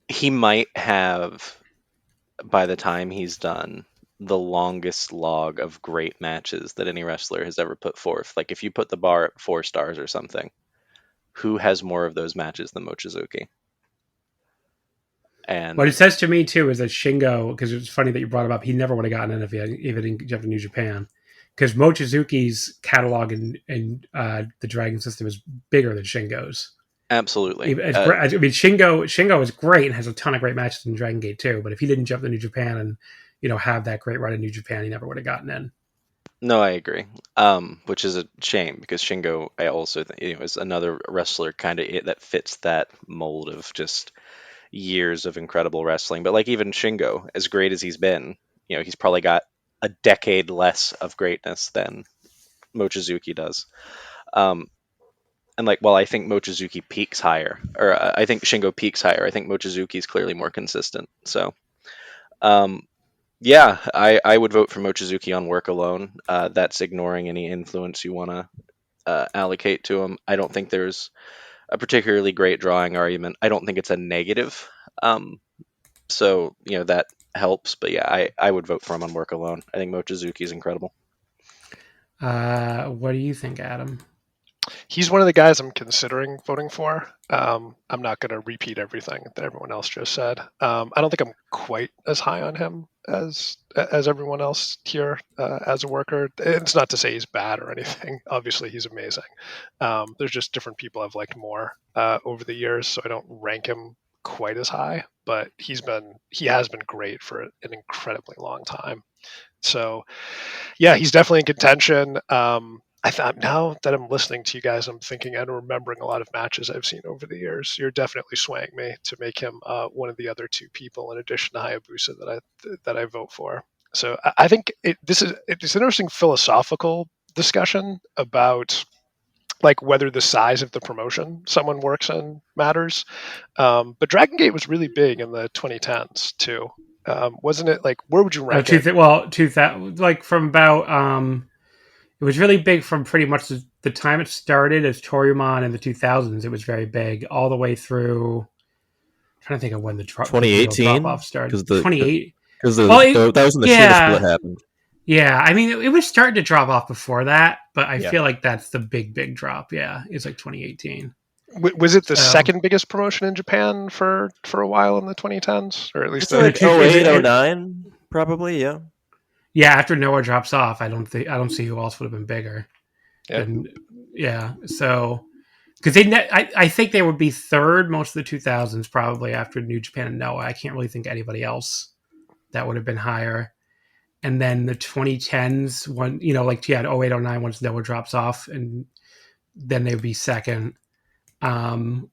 He might have, by the time he's done, the longest log of great matches that any wrestler has ever put forth. Like if you put the bar at 4 stars or something, who has more of those matches than Mochizuki? And what it says to me too is that Shingo, because it's funny that you brought him up, he never would have gotten in if he had even in New Japan, because Mochizuki's catalog in the Dragon system is bigger than Shingo's. Absolutely. I mean, Shingo is great and has a ton of great matches in Dragon Gate too. But if he didn't jump to New Japan and have that great run in New Japan, he never would have gotten in. No, I agree. Which is a shame because Shingo, I also think, is another wrestler kind of that fits that mold of just years of incredible wrestling. But like even Shingo, as great as he's been, he's probably got a decade less of greatness than Mochizuki does. And like, while I think Mochizuki peaks higher, or I think Shingo peaks higher, I think Mochizuki's clearly more consistent. So, I would vote for Mochizuki on work alone. That's ignoring any influence you want to allocate to him. I don't think there's a particularly great drawing argument. I don't think it's a negative. So, that helps. But yeah, I would vote for him on work alone. I think Mochizuki's incredible. What do you think, Adam? He's one of the guys I'm considering voting for. I'm not going to repeat everything that everyone else just said. I don't think I'm quite as high on him as everyone else here as a worker. It's not to say he's bad or anything. Obviously, he's amazing. There's just different people I've liked more over the years, so I don't rank him quite as high. But he has been great for an incredibly long time. So, yeah, he's definitely in contention. I thought now that I'm listening to you guys, I'm thinking and remembering a lot of matches I've seen over the years. You're definitely swaying me to make him one of the other 2 people in addition to Hayabusa that I vote for. So I think it's an interesting philosophical discussion about like whether the size of the promotion someone works in matters. But Dragon Gate was really big in the 2010s too, wasn't it? Like, where would you rank it? 2000, like from about. It was really big from pretty much the time it started as Toryumon in the 2000s. It was very big all the way through. I'm trying to think of when the 2018 drop off started. 28 because that was when the Shida split happened. Yeah, I mean it was starting to drop off before that, but I feel like that's the big drop. Yeah, it's like 2018. Was it the second biggest promotion in Japan for a while in the 2010s, or at least like 08, 09, probably? Yeah. Yeah, after Noah drops off, I don't see who else would have been bigger. Yeah. So because I think they would be third most of the 2000s probably after New Japan and Noah. I can't really think of anybody else that would have been higher. And then the 2010s, one, like you had 08, 09 once Noah drops off, and then they would be second. And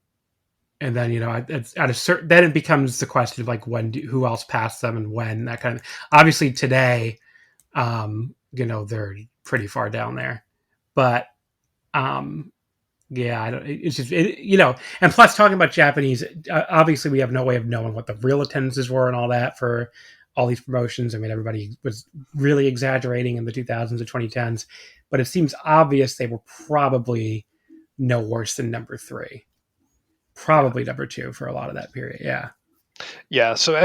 then, at a certain, then it becomes the question of like who else passed them and when, that kind of. Obviously today, they're pretty far down there, but yeah, it's just and plus talking about Japanese, obviously we have no way of knowing what the real attendances were and all that for all these promotions. I mean, everybody was really exaggerating in the 2000s and 2010s, but it seems obvious they were probably no worse than number 3, probably number 2 for a lot of that period. Yeah. Yeah. So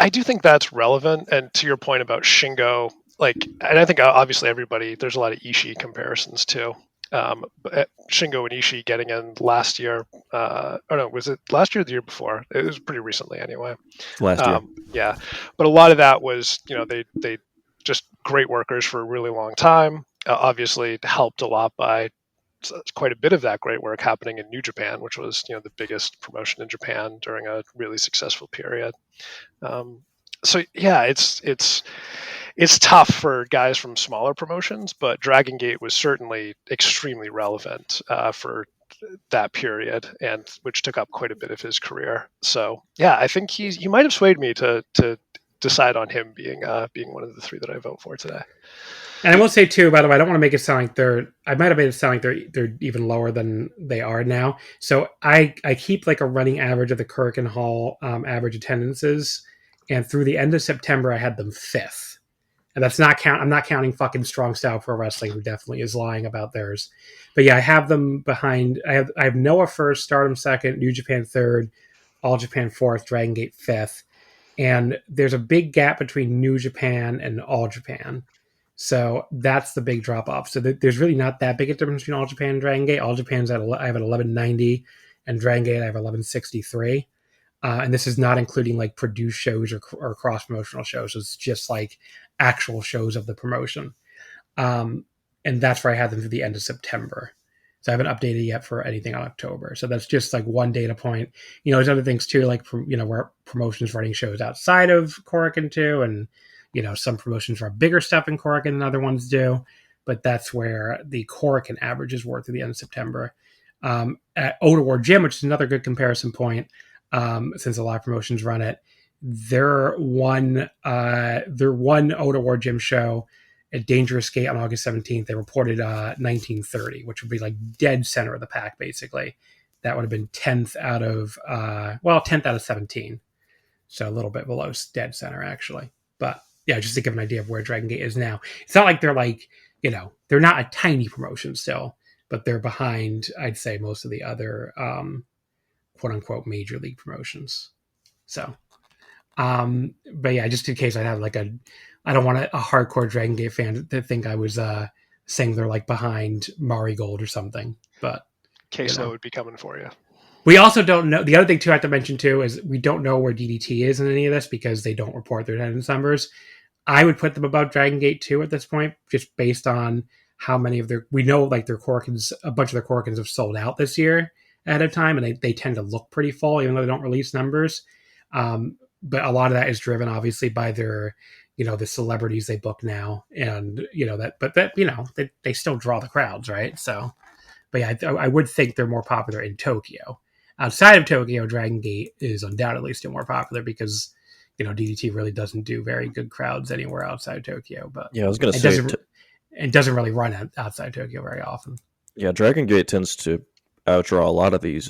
I do think that's relevant. And to your point about Shingo, and I think obviously there's a lot of Ishii comparisons too. But Shingo and Ishii getting in last year. Was it last year or the year before? It was pretty recently anyway. Last year. Yeah. But a lot of that was, they just great workers for a really long time. Obviously helped a lot by quite a bit of that great work happening in New Japan, which was, the biggest promotion in Japan during a really successful period. So yeah, it's tough for guys from smaller promotions, but Dragon Gate was certainly extremely relevant for that period, and which took up quite a bit of his career. So yeah, I think he might have swayed me to decide on him being one of the 3 that I vote for today. And I will say too, by the way, I don't want to make it sound like I might have made it sound like they're even lower than they are now. So I keep like a running average of the Korakuen Hall average attendances, and through the end of September, I had them 5th. And that's not I'm not counting fucking Strong Style Pro Wrestling, who definitely is lying about theirs. But yeah, I have them behind. I have Noah 1st, Stardom 2nd, New Japan 3rd, All Japan 4th, Dragon Gate 5th. And there's a big gap between New Japan and All Japan. So that's the big drop off. So there's really not that big a difference between All Japan and Dragon Gate. All Japan's I have at 1190, and Dragon Gate I have 1163. And this is not including like produced shows or cross promotional shows. It's just like actual shows of the promotion. And that's where I had them through the end of September. So I haven't updated yet for anything on October. So that's just like one data point. There's other things too, like, where promotions running shows outside of Korakuen too. And, some promotions run bigger stuff in Korakuen than other ones do. But that's where the Korakuen averages were through the end of September. At Oda Gym, which is another good comparison point, since a lot of promotions run it, their one Oda Gym show at Dangerous Gate on August 17th, they reported 1930, which would be like dead center of the pack, basically. That would have been 10th out of 17. So a little bit below dead center, actually. But yeah, just to give an idea of where Dragon Gate is now. It's not like they're like, they're not a tiny promotion still, but they're behind, I'd say, most of the other quote unquote major league promotions. So, but yeah, just in case I have I don't want a hardcore Dragon Gate fan to think I was saying they're like behind Marigold or something. But Queso would be coming for you. We also don't know. The other thing too I have to mention too is we don't know where DDT is in any of this because they don't report their attendance numbers. I would put them above Dragon Gate 2 at this point, just based on how many of we know like their Korakuens, a bunch of their Korakuens have sold out this year ahead of time, and they tend to look pretty full, even though they don't release numbers. But a lot of that is driven obviously by their, the celebrities they book now, and they still draw the crowds, right? So, but yeah, I would think they're more popular in Tokyo. Outside of Tokyo, Dragon Gate is undoubtedly still more popular because, DDT really doesn't do very good crowds anywhere outside of Tokyo. But yeah, I was going to say it doesn't really run outside Tokyo very often. Yeah, Dragon Gate tends to outdraw a lot of these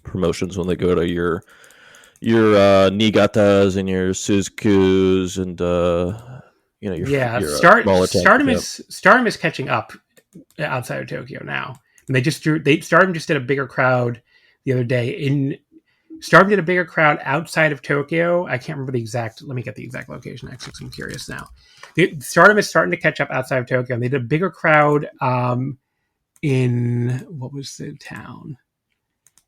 promotions when they go to your Niigatas and your Suzukus and Stardom is catching up outside of Tokyo now. And Stardom just did a bigger crowd the other day. Stardom did a bigger crowd outside of Tokyo. I can't remember let me get the exact location actually, because I'm curious now. Stardom is starting to catch up outside of Tokyo, and they did a bigger crowd in, what was the town?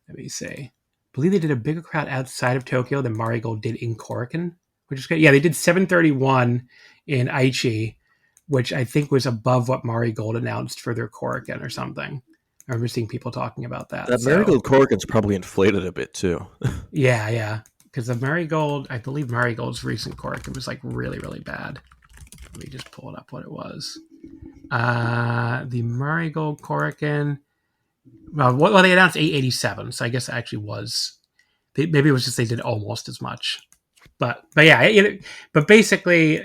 Let me see. I believe they did a bigger crowd outside of Tokyo than Marigold did in Korakuen, which is good. Yeah, they did 731 in Aichi, which I think was above what Marigold announced for their Korakuen or something. I remember seeing people talking about that. That Marigold Korakuen's probably inflated a bit too. Yeah. Because the Marigold, I believe Marigold's recent Korakuen was like really, really bad. Let me just pull it up what it was. The Marigold Korakuen. Well, they announced 887, so I guess it actually was. Maybe it was just they did almost as much. But yeah, but basically,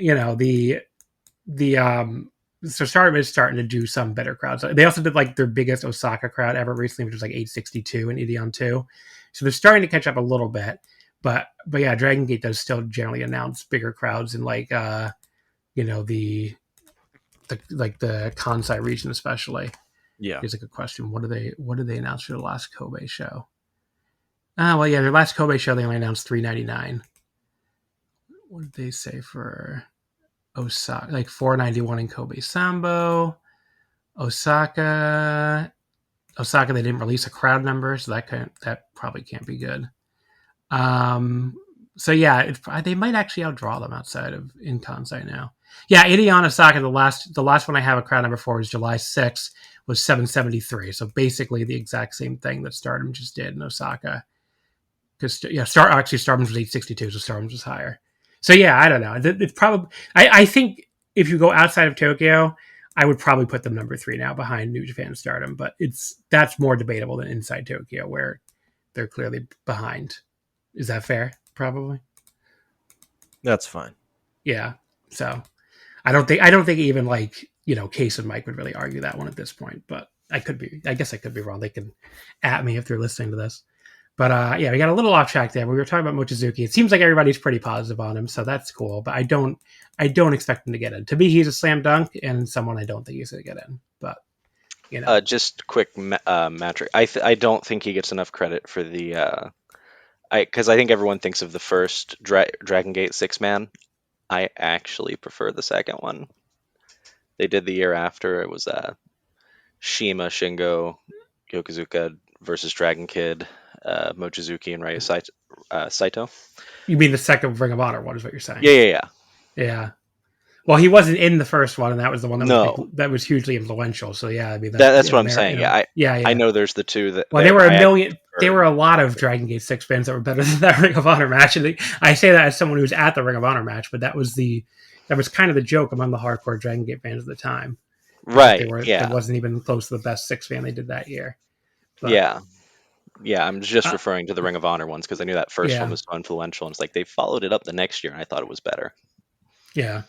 so Stardom is starting to do some better crowds. They also did like their biggest Osaka crowd ever recently, which was like 862 in Ideon 2. So they're starting to catch up a little bit. But yeah, Dragon Gate does still generally announce bigger crowds in like the Kansai region especially. Yeah. Here's a good question. What did they announce for the last Kobe show? Well, yeah, their last Kobe show they only announced 399. What did they say for Osaka? Like 491 in Kobe Sambo. Osaka, they didn't release a crowd number, so that probably can't be good. So yeah, they might actually outdraw them outside of in Kansai now. Yeah, Ideon Osaka, the last one I have a crowd number for is July 6th, was 773. So basically the exact same thing that Stardom just did in Osaka. Because Stardom's was 862, so Stardom's was higher. So yeah, I don't know. It's probably I think if you go outside of Tokyo, I would probably put them number 3 now behind New Japan and Stardom, but that's more debatable than inside Tokyo where they're clearly behind. Is that fair? Probably. That's fine. Yeah. So I don't think even like, Case and Mike would really argue that one at this point, but I guess I could be wrong. They can at me if they're listening to this. But yeah, we got a little off track there. We were talking about Mochizuki. It seems like everybody's pretty positive on him, so that's cool. But I don't expect him to get in. To me, he's a slam dunk, and someone I don't think he's going to get in. But just quick metric. I don't think he gets enough credit for the because I think everyone thinks of the first Dragon Gate 6-man. I actually prefer the second one. They did the year after. It was Shima, Shingo, Yokozuka versus Dragon Kid, Mochizuki, and Ryo Saito. You mean the second Ring of Honor one is what you're saying? Yeah. Well, he wasn't in the first one, and that was the one that was hugely influential. So yeah, I mean that's what I'm saying. I know there's the two that. Well, there were a million. There were a lot of Dragon Gate 6 fans that were better than that Ring of Honor match, and I say that as someone who was at the Ring of Honor match. But that was kind of the joke among the hardcore Dragon Gate fans at the time. Right. It wasn't even close to the best 6-man they did that year. But, yeah. I'm just referring to the Ring of Honor ones because I knew that first one was so influential, and it's like they followed it up the next year, and I thought it was better. Yeah.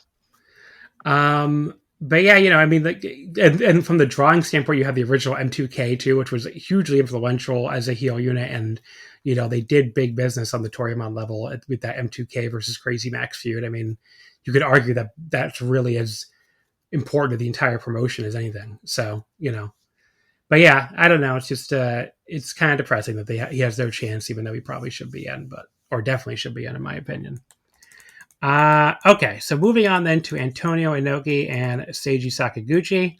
But yeah, I mean, and from the drawing standpoint, you have the original M2K too, which was hugely influential as a heel unit, and they did big business on the Toriyama level with that M2K versus Crazy Max feud. I mean, you could argue that that's really as important to the entire promotion as anything. So but yeah, I don't know. It's just it's kind of depressing that he has no chance, even though he probably should be in, or definitely should be in my opinion. Okay, so moving on then to Antonio Inoki and Seiji Sakaguchi.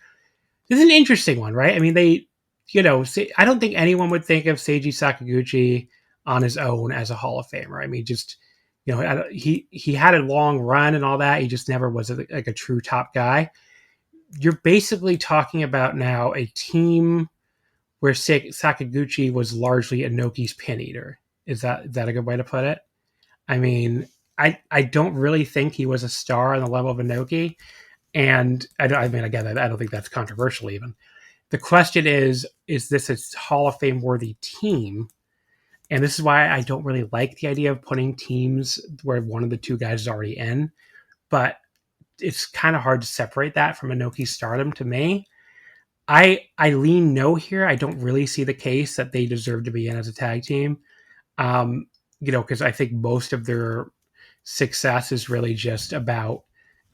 This is an interesting one, right? I mean, I don't think anyone would think of Seiji Sakaguchi on his own as a Hall of Famer. I mean, just, he had a long run and all that. He just never was like a true top guy. You're basically talking about now a team where Sakaguchi was largely Inoki's pin eater. Is that a good way to put it? I mean, I don't really think he was a star on the level of Inoki. And I mean, again, I don't think that's controversial even. The question is this a Hall of Fame worthy team? And this is why I don't really like the idea of putting teams where one of the two guys is already in. But it's kind of hard to separate that from Inoki's stardom to me. I lean no here. I don't really see the case that they deserve to be in as a tag team. Because I think most of their success is really just about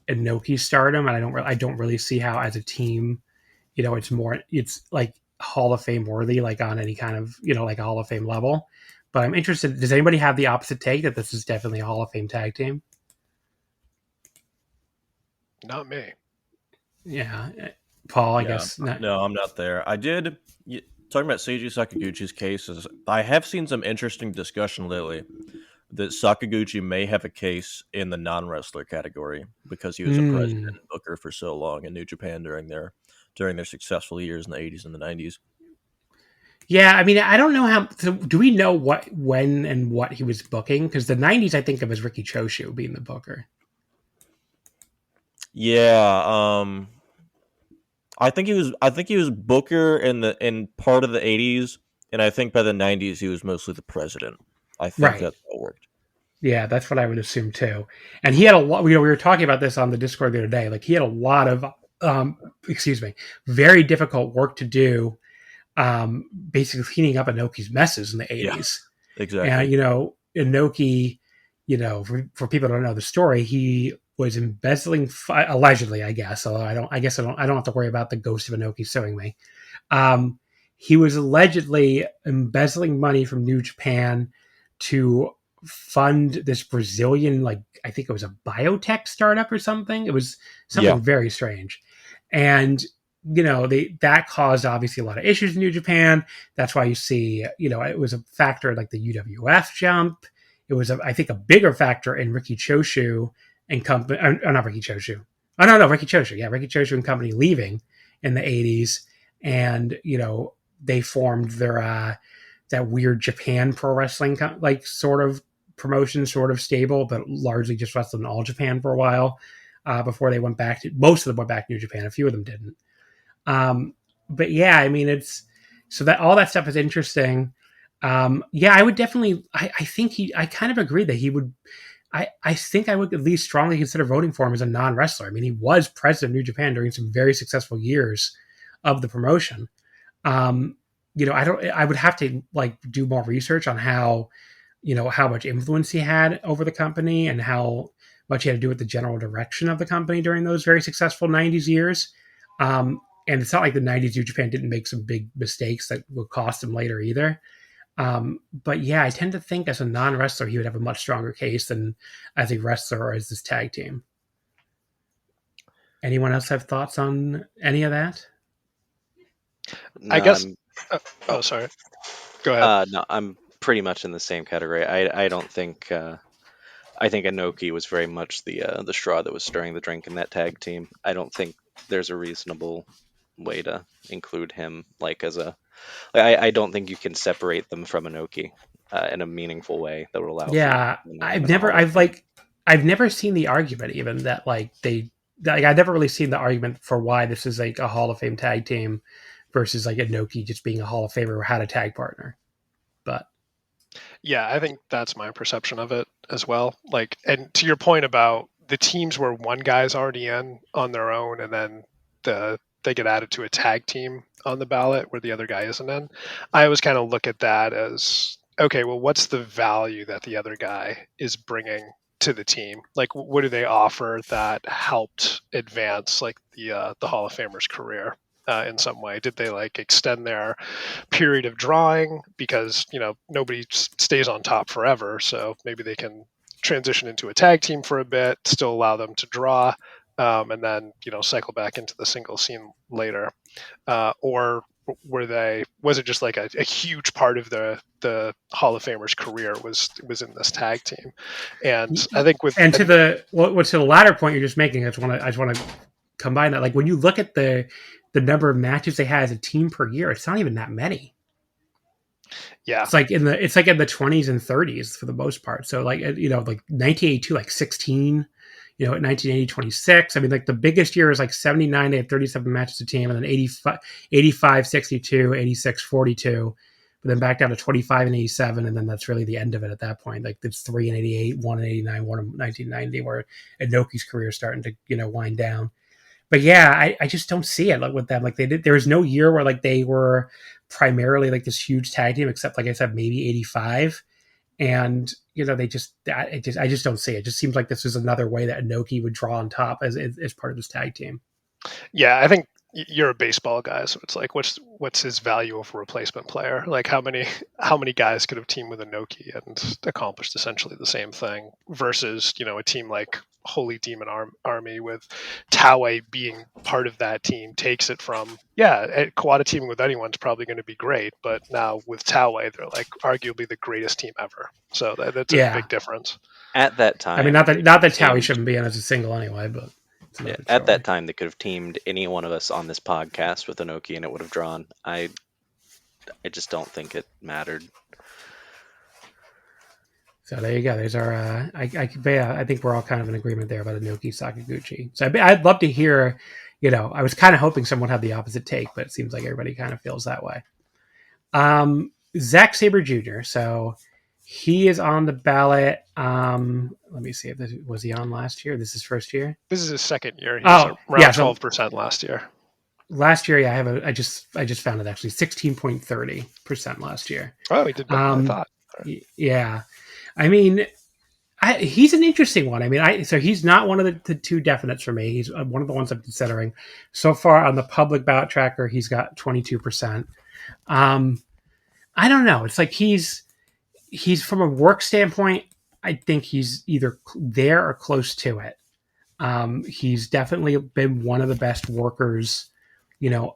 Inoki's stardom, and I don't really see how as a team, it's like Hall of Fame worthy, like on any kind of like a Hall of Fame level. But I'm interested. Does anybody have the opposite take that this is definitely a Hall of Fame tag team? Not me. Yeah, Paul. I guess not. No, I'm not there. Talking about Seiji Sakaguchi's cases, I have seen some interesting discussion lately that Sakaguchi may have a case in the non-wrestler category because he was a president and booker for so long in New Japan during their successful years in the 80s and the 90s. Yeah, I mean, I don't know how. So do we know when, and what he was booking? Because the '90s, I think of as Ricky Choshu being the booker. Yeah, I think he was. I think he was Booker in part of the '80s, and I think by the '90s he was mostly the president. I think Right. that's how it worked. Yeah, that's what I would assume too. And he had a lot. We were talking about this on the Discord the other day. Like he had a lot of, excuse me, very difficult work to do. Basically cleaning up Inoki's messes in the '80s. Exactly. And Inoki, for people who don't know the story, he was embezzling allegedly, I guess. Although I don't have to worry about the ghost of Inoki suing me. Um, he was allegedly embezzling money from New Japan to fund this Brazilian, like I think it was a biotech startup or something. It was something very strange, and that caused obviously a lot of issues in New Japan. That's why you see, it was a factor like the UWF jump. It was, I think, a bigger factor in Ricky Choshu and company. Not Ricky Choshu. Oh no, Ricky Choshu. Yeah, Ricky Choshu and company leaving in the '80s, and they formed their that weird Japan pro wrestling like sort of promotion, sort of stable, but largely just wrestled in All Japan for a while before they went back to. Most of them went back to New Japan. A few of them didn't. But yeah, I mean, it's so that all that stuff is interesting. Yeah, I would definitely. I think I kind of agree that he would. I think I would at least strongly consider voting for him as a non-wrestler. I mean, he was president of New Japan during some very successful years of the promotion. I would have to like do more research on how much influence he had over the company and how much he had to do with the general direction of the company during those very successful '90s years. And it's not like the '90s New Japan didn't make some big mistakes that would cost him later either. But yeah, I tend to think as a non-wrestler, he would have a much stronger case than as a wrestler or as this tag team. Anyone else have thoughts on any of that? I guess. Sorry. Go ahead. No, I'm pretty much in the same category. I don't think. I think Inoki was very much the straw that was stirring the drink in that tag team. I don't think there's a reasonable way to include him as a. I don't think you can separate them from Inoki in a meaningful way that would allow. Yeah, I've never seen the argument even that I've never really seen the argument for why this is like a Hall of Fame tag team versus like Inoki just being a Hall of Famer who had a tag partner. But yeah, I think that's my perception of it as well. And to your point about the teams where one guy's already in on their own, and then they get added to a tag team on the ballot where the other guy isn't in. I always kind of look at that as, okay, well, what's the value that the other guy is bringing to the team? Like, what do they offer that helped advance the Hall of Famer's career? In some way, did they extend their period of drawing because nobody stays on top forever, so maybe they can transition into a tag team for a bit, still allow them to draw, and then cycle back into the single scene later, or was it just like a huge part of the Hall of Famer's career was in this tag team? And I think to the latter point you're just making, I just want to combine that. Like when you look at the number of matches they had as a team per year, it's not even that many. Yeah, it's like in the 20s and 30s for the most part. So like 1982, 16. At 1980, 26. I mean, the biggest year is 79. They had 37 matches a team, and then 85, 62, 86, 42. But then back down to 25 and 87, and then that's really the end of it at that point. It's 3 and 88, 1 and 89, 1 in 1990, where Inoki's career is starting to wind down. But yeah, I just don't see it with them. There was no year where they were primarily this huge tag team, except I said maybe 85. And I just don't see it. It just seems like this is another way that Inoki would draw on top as part of this tag team. Yeah, I think you're a baseball guy, so it's what's his value of a replacement player? How many guys could have teamed with Inoki and accomplished essentially the same thing versus a team like Holy Demon Army with Taue being part of that team takes it from Kawada teaming with anyone's probably going to be great, but now with Taue they're arguably the greatest team ever. So that's a big difference. At that time, I mean, not that Taue shouldn't be in as a single anyway, but at that time they could have teamed any one of us on this podcast with Inoki and it would have drawn. I just don't think it mattered. So there you go. There's our. I think we're all kind of in agreement there about Inoki Sakaguchi. So I'd love to hear. I was kind of hoping someone had the opposite take, but it seems like everybody kind of feels that way. Zack Sabre Jr. So he is on the ballot. Let me see if was he on last year. This is first year. This is his second year. He was around 12% last year. Last year, yeah, I just found it actually 16.30% last year. Oh, he did better than I thought. Yeah, I mean, he's an interesting one. I mean, so he's not one of the two definites for me. He's one of the ones I'm considering. So far on the public ballot tracker, he's got 22%. I don't know. It's like he's from a work standpoint, I think he's either there or close to it. He's definitely been one of the best workers,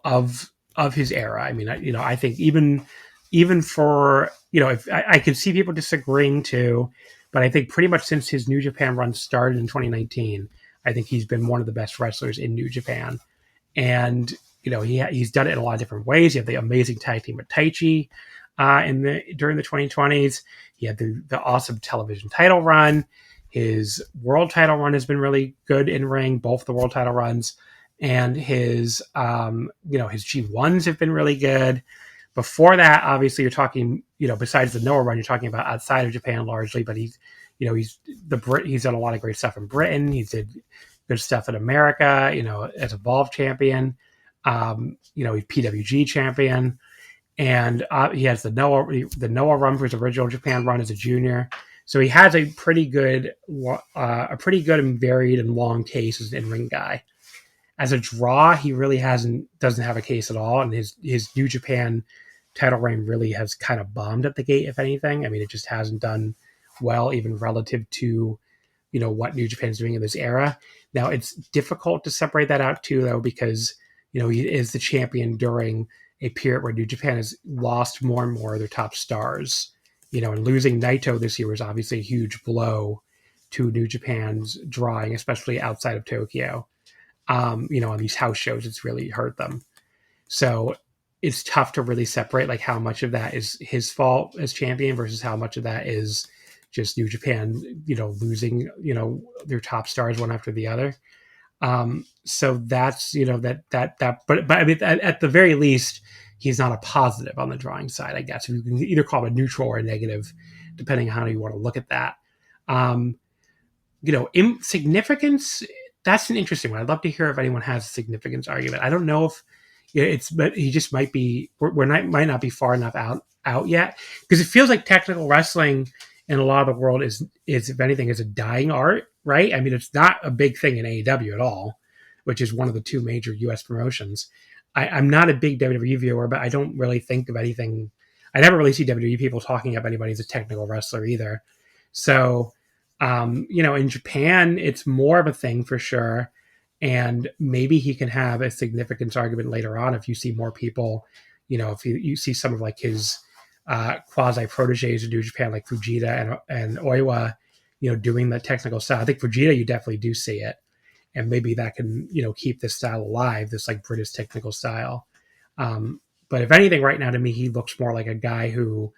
of his era. I mean, I think even for, if I can see people disagreeing too, but I think pretty much since his New Japan run started in 2019, I think he's been one of the best wrestlers in New Japan. And, he's done it in a lot of different ways. He had the amazing tag team with Taichi during the 2020s. He had the awesome television title run. His world title run has been really good in ring, both the world title runs, and his his G1s have been really good. Before that, obviously, you're talking, besides the Noah run, you're talking about outside of Japan largely, but he's done a lot of great stuff in Britain. He did good stuff in America, as Evolve champion, he's PWG champion, and he has the Noah run for his original Japan run as a junior. So he has a pretty good and varied and long case as an in-ring guy. As a draw, he really doesn't have a case at all, and his New Japan title reign really has kind of bombed at the gate, if anything. I mean, it just hasn't done well, even relative to, what New Japan is doing in this era. Now, it's difficult to separate that out too, though, because, he is the champion during a period where New Japan has lost more and more of their top stars. And losing Naito this year was obviously a huge blow to New Japan's drawing, especially outside of Tokyo. On these house shows, it's really hurt them. So it's tough to really separate like how much of that is his fault as champion versus how much of that is just New Japan, losing, their top stars one after the other. So that's, but I mean, at the very least, he's not a positive on the drawing side, I guess. You can either call it a neutral or a negative, depending on how you want to look at that. Significance, that's an interesting one. I'd love to hear if anyone has a significance argument. I don't know if but he just might be, might not be far enough out yet, because it feels like technical wrestling in a lot of the world is if anything is a dying art, right? I mean, it's not a big thing in AEW at all, which is one of the two major US promotions. I'm not a big WWE viewer, but I don't really think of anything. I never really see WWE people talking about anybody as a technical wrestler either. So, in Japan, it's more of a thing for sure. And maybe he can have a significance argument later on if you see more people, if you see some of like his quasi proteges in New Japan, like Fujita and Oiwa, doing the technical style. I think Fujita, you definitely do see it. And maybe that can, keep this style alive, this like British technical style. But if anything, right now to me, he looks more like a guy who,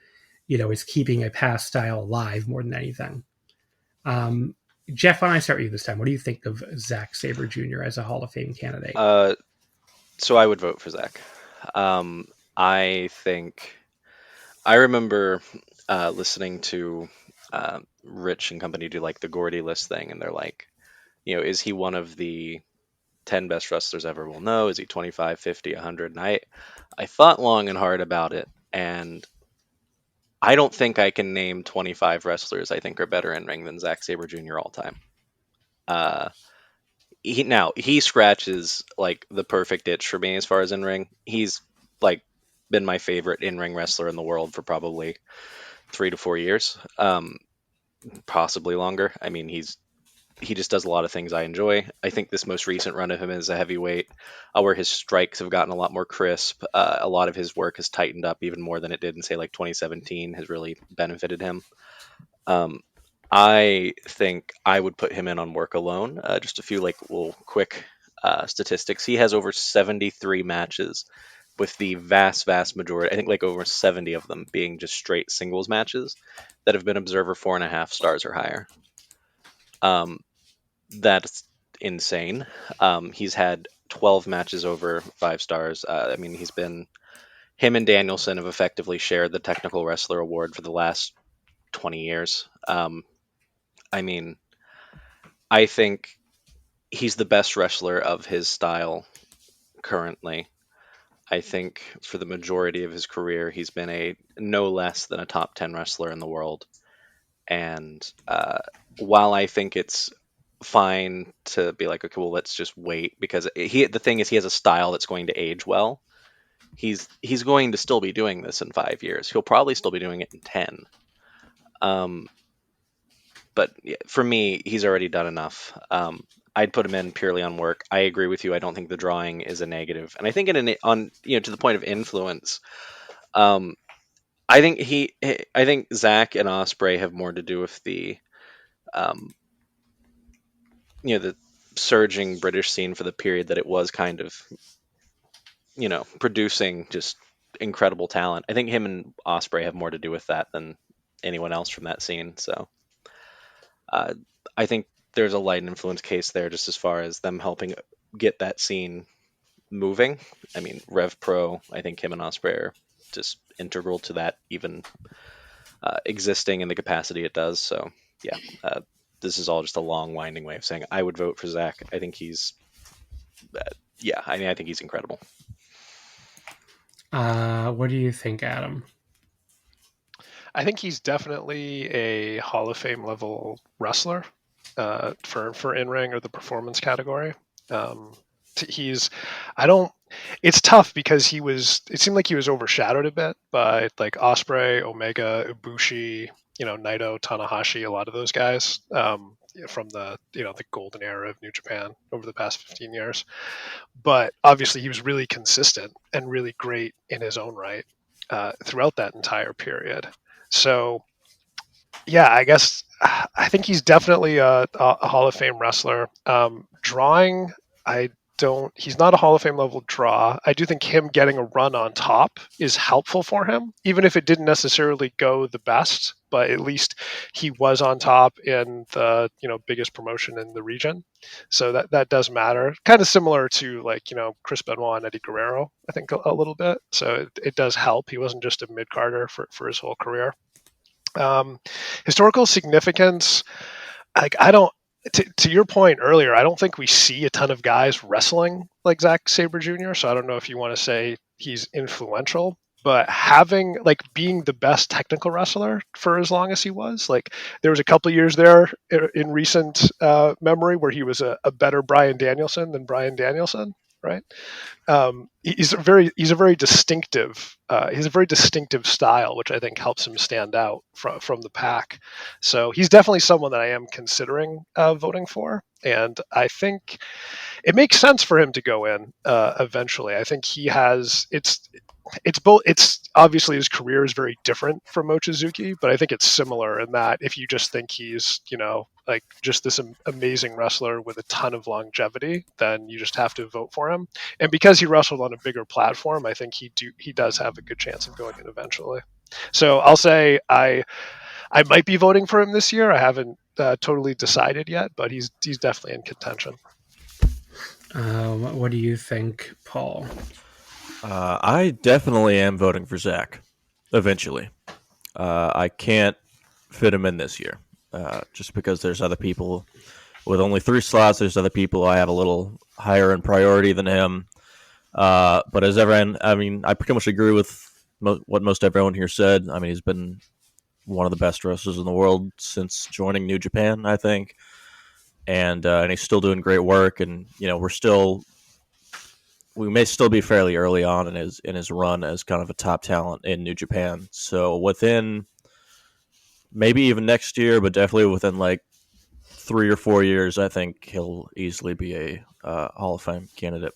is keeping a past style alive more than anything. Jeff, why don't I start with you this time? What do you think of Zack Sabre Jr. as a Hall of Fame candidate? So I would vote for Zack. I remember listening to Rich and company do like the Gordy list thing, and they're like, is he one of the 10 best wrestlers ever? Well, no. Is he 25, 50, 100? And I thought long and hard about it, and I don't think I can name 25 wrestlers I think are better in ring than Zack Sabre Jr. all time. He scratches like the perfect itch for me as far as in ring. He's like been my favorite in ring wrestler in the world for probably 3 to 4 years, possibly longer. I mean, he just does a lot of things I enjoy. I think this most recent run of him as a heavyweight, where his strikes have gotten a lot more crisp. A lot of his work has tightened up even more than it did in, say, like 2017, has really benefited him. I think I would put him in on work alone. Just a few like little quick statistics. He has over 73 matches with the vast majority, I think like over 70 of them being just straight singles matches that have been Observer 4.5 stars or higher. That's insane. He's had 12 matches over 5 stars. I mean, him and Danielson have effectively shared the Technical Wrestler Award for the last 20 years. I mean, I think he's the best wrestler of his style currently. I think for the majority of his career, he's been a no less than a top 10 wrestler in the world. And while I think it's fine to be like, okay, well, let's just wait, because the thing is, he has a style that's going to age well. He's going to still be doing this in 5 years. He'll probably still be doing it in 10. But for me, he's already done enough. I'd put him in purely on work. I agree with you. I don't think the drawing is a negative, and I think to the point of influence, I think Zack and Ospreay have more to do with the the surging British scene for the period that it was kind of producing just incredible talent. I think him and Ospreay have more to do with that than anyone else from that scene. So I think there's a light influence case there, just as far as them helping get that scene moving. I mean, Rev Pro, I think him and Ospreay are just integral to that even existing in the capacity it does. So yeah, this is all just a long winding way of saying I would vote for Zack. I think he's I think he's incredible. What do you think, Adam? I think he's definitely a Hall of Fame level wrestler for in-ring or the performance category. It's tough because it seemed like he was overshadowed a bit by like Ospreay, Omega, Ibushi, Naito, Tanahashi, a lot of those guys from the the golden era of New Japan over the past 15 years. But obviously he was really consistent and really great in his own right throughout that entire period. So yeah, I guess I think he's definitely a Hall of Fame wrestler. Drawing, he's not a Hall of Fame level draw. I do think him getting a run on top is helpful for him, even if it didn't necessarily go the best, but at least he was on top in the biggest promotion in the region. So that does matter. Kind of similar to like, Chris Benoit and Eddie Guerrero, I think a little bit. So it does help. He wasn't just a mid-carder for his whole career. Historical significance, like to your point earlier, I don't think we see a ton of guys wrestling like Zack Sabre Jr. So I don't know if you want to say he's influential, but being the best technical wrestler for as long as he was, like there was a couple of years there in recent memory where he was a better Bryan Danielson than Bryan Danielson, right? He's a very distinctive style, which I think helps him stand out from the pack. So he's definitely someone that I am considering voting for, and I think it makes sense for him to go in eventually. I think he has it's obviously his career is very different from Mochizuki, but I think it's similar in that if you just think he's like just this amazing wrestler with a ton of longevity, then you just have to vote for him. And because he wrestled on a bigger platform, I think he does have a good chance of going in eventually. So I'll say I might be voting for him this year. I haven't totally decided yet, but he's definitely in contention. What do you think, Paul? I definitely am voting for Zack eventually. I can't fit him in this year just because there's other people with only 3 slots. There's other people I have a little higher in priority than him. But as everyone, I mean, I pretty much agree with what most everyone here said. I mean, he's been one of the best wrestlers in the world since joining New Japan, I think. And he's still doing great work. And, we may still be fairly early on in his run as kind of a top talent in New Japan. So within maybe even next year, but definitely within like 3 or 4 years, I think he'll easily be a Hall of Fame candidate.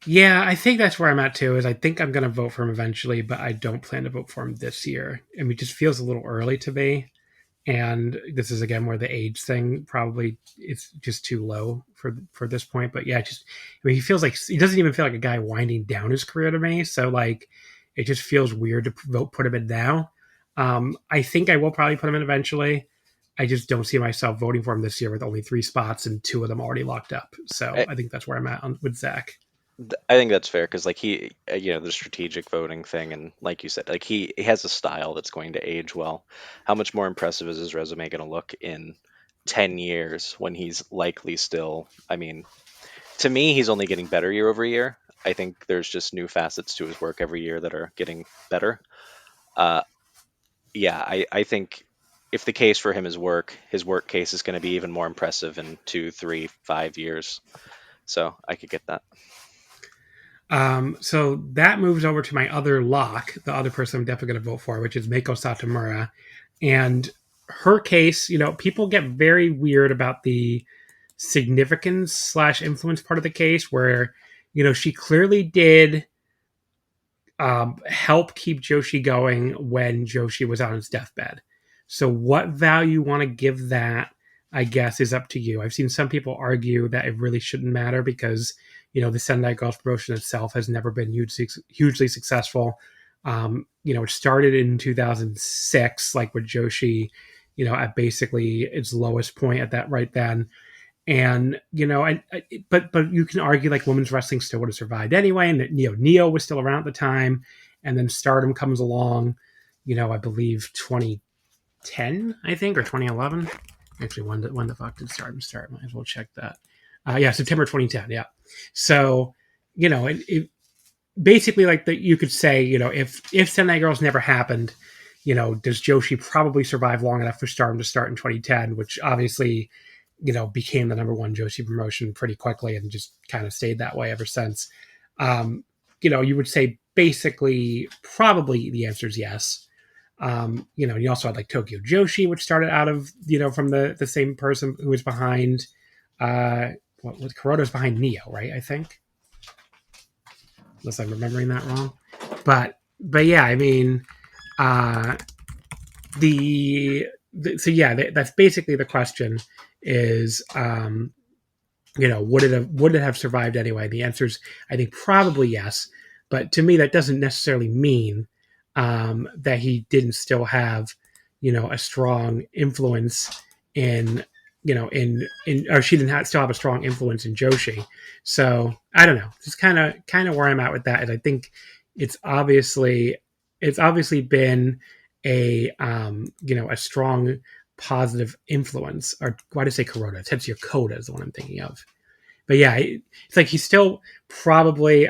Yeah, I think that's where I'm at too. Is I think I'm going to vote for him eventually, but I don't plan to vote for him this year. I mean, it just feels a little early to me. And this is again where the age thing probably it's just too low for this point. But yeah, just I mean, he doesn't even feel like a guy winding down his career to me. So like, it just feels weird to put him in now. I think I will probably put him in eventually. I just don't see myself voting for him this year with only 3 spots and 2 of them already locked up. So I think that's where I'm at with Zach. I think that's fair because like the strategic voting thing, and like you said, like he has a style that's going to age well. How much more impressive is his resume going to look in 10 years when he's likely still? I mean, to me, he's only getting better year over year. I think there's just new facets to his work every year that are getting better. Yeah, I think if the case for him is his work case is going to be even more impressive in 2, 3, 5 years. So I could get that. So that moves over to my other lock, the other person I'm definitely going to vote for, which is Meiko Satomura. And her case, people get very weird about the significance / influence part of the case where, she clearly did help keep Joshi going when Joshi was on his deathbed. So what value you want to give that, I guess, is up to you. I've seen some people argue that it really shouldn't matter because, the Sendai Girls promotion itself has never been hugely successful. It started in 2006, like with Joshi, at basically its lowest point at that right then. And, but you can argue like women's wrestling still would have survived anyway. And that, Neo was still around at the time. And then Stardom comes along, I believe 2010, I think, or 2011. Actually, when the fuck did Stardom start? Might as well check that. September 2010. Yeah. So, it basically like you could say, if Sendai Girls never happened, does Joshi probably survive long enough for Stardom to start in 2010, which obviously, became the number 1 Joshi promotion pretty quickly and just kind of stayed that way ever since. You would say basically probably the answer is yes. You also had like Tokyo Joshi, which started out of, from the same person who was behind, Kuroda's behind Neo, right? I think. Unless I'm remembering that wrong. But yeah, I mean, that's basically the question is, would it have survived anyway? The answer is, I think, probably yes. But to me, that doesn't necessarily mean that he didn't still have, a strong influence in, or she didn't still have a strong influence in Joshi. So I don't know. Just kind of where I'm at with that. And I think it's obviously been a strong positive influence. Or why did I say Kuroda? Tetsuya Koda is the one I'm thinking of. But yeah, it's like he's still probably,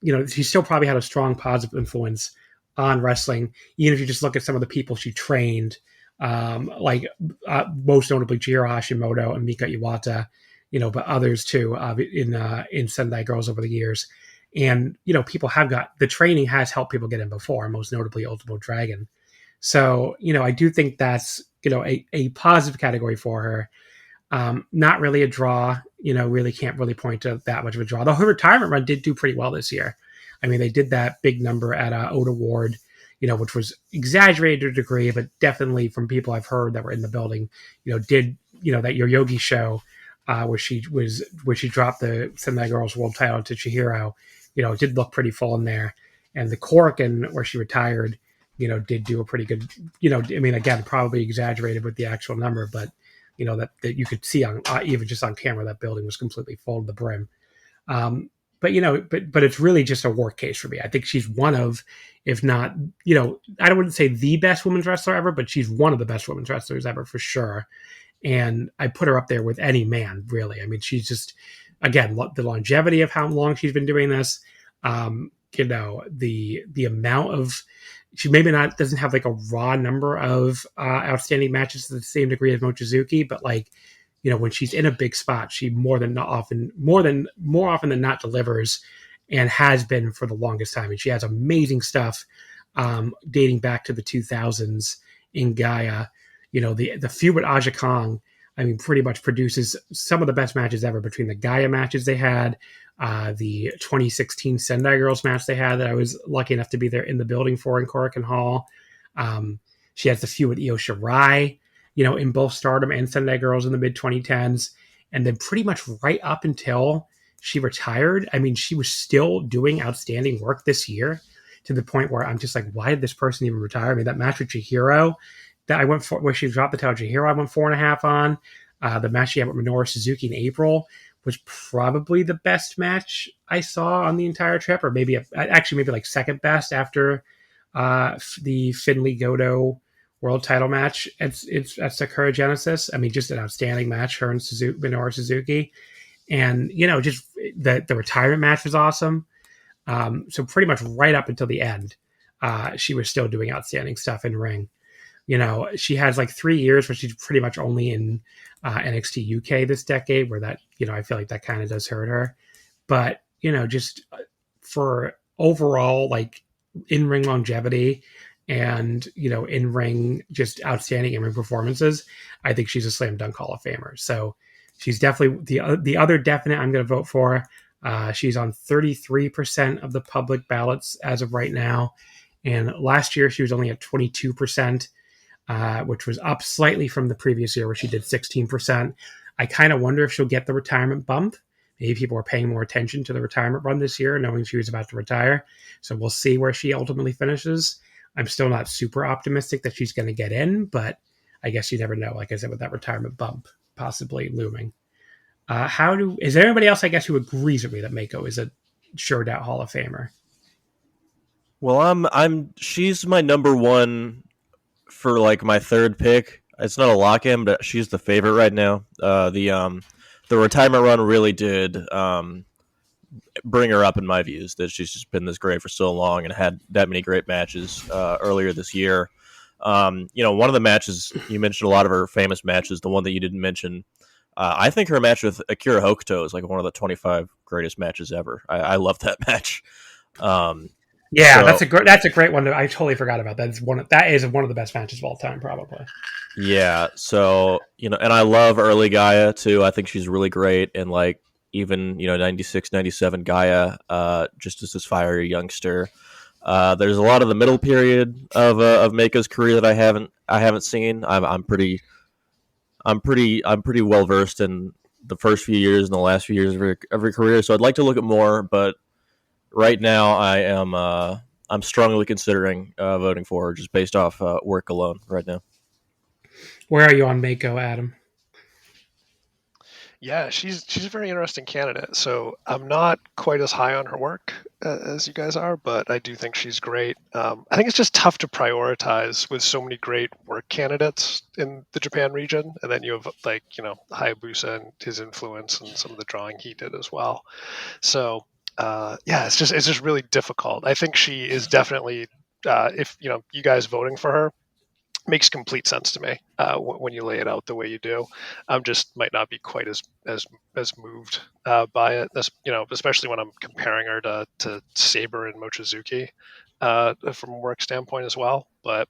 he still probably had a strong positive influence on wrestling, even if you just look at some of the people she trained, most notably Jiro Hashimoto and Mika Iwata, but others too in Sendai Girls over the years. And, people have the training has helped people get in before, most notably Ultimo Dragon. So, I do think that's, a positive category for her. Not really a draw, really can't really point to that much of a draw. Though her retirement run did do pretty well this year. I mean, they did that big number at Oda Ward, which was exaggerated to a degree, but definitely from people I've heard that were in the building, did, that Yoyogi show where she dropped the Sendai Girls World title to Chihiro, it did look pretty full in there. And the Korakuen where she retired, did do a pretty good, again, probably exaggerated with the actual number, but that you could see on even just on camera, that building was completely full to the brim. But it's really just a work case for me. I think she's one of, if not, I wouldn't say the best women's wrestler ever, but she's one of the best women's wrestlers ever for sure. And I put her up there with any man, really. I mean, she's just, again, the longevity of how long she's been doing this, the amount of, she maybe doesn't have like a raw number of outstanding matches to the same degree as Mochizuki, but like, when she's in a big spot, she more often than not delivers, and has been for the longest time. And she has amazing stuff dating back to the 2000s in Gaia. The feud with Aja Kong, I mean, pretty much produces some of the best matches ever between the Gaia matches they had, the 2016 Sendai Girls match they had that I was lucky enough to be there in the building for in Korakuen Hall. She has the feud with Iyo Shirai. in both Stardom and Sendai Girls in the mid 2010s. And then pretty much right up until she retired, I mean, she was still doing outstanding work this year, to the point where I'm just like, why did this person even retire? I mean, that match with Chihiro that I went for, where she dropped the title Chihiro, I went 4.5 on. The match she had with Minoru Suzuki in April was probably the best match I saw on the entire trip, or maybe like second best after the Finley Goto world title match. It's at Sakura Genesis. I mean, just an outstanding match, her and Minoru Suzuki. And, just the retirement match was awesome. So pretty much right up until the end, she was still doing outstanding stuff in ring. She has like 3 years where she's pretty much only in NXT UK this decade, where that, I feel like that kind of does hurt her. But, just for overall, like, in-ring longevity and, in-ring, just outstanding in-ring performances, I think she's a slam dunk Hall of Famer. So she's definitely the other definite I'm going to vote for. She's on 33% of the public ballots as of right now. And last year she was only at 22%, which was up slightly from the previous year where she did 16%. I kind of wonder if she'll get the retirement bump. Maybe people are paying more attention to the retirement run this year, knowing she was about to retire. So we'll see where she ultimately finishes. I'm still not super optimistic that she's going to get in, but I guess you never know, like I said, with that retirement bump possibly looming. Is there anybody else, I guess, who agrees with me that Meiko is a sure doubt Hall of Famer? Well, she's my number one for like my third pick. It's not a lock-in, but she's the favorite right now. The retirement run really did bring her up in my views, that she's just been this great for so long and had that many great matches earlier this year. One of the matches, you mentioned a lot of her famous matches. The one that you didn't mention, I think her match with Akira Hokuto is like one of the 25 greatest matches ever. I love that match. That's a great one. I totally forgot about that. That is one of the best matches of all time, probably. Yeah. So, and I love early Gaia too. I think she's really great. And like, even, 96, 97 Gaia, just as this fiery youngster. There's a lot of the middle period of Meiko's career that I haven't seen. I'm pretty well versed in the first few years and the last few years of every career. So I'd like to look at more, but right now I'm strongly considering voting for her just based off work alone right now. Where are you on Meiko, Adam? Yeah, she's a very interesting candidate. So I'm not quite as high on her work as you guys are, but I do think she's great. I think it's just tough to prioritize with so many great work candidates in the Japan region, and then you have Hayabusa and his influence and some of the drawing he did as well. So it's just really difficult. I think she is definitely, if you guys voting for her, makes complete sense to me when you lay it out the way you do. Just might not be quite as moved by it, especially when I'm comparing her to Sabre and Mochizuki from a work standpoint as well. But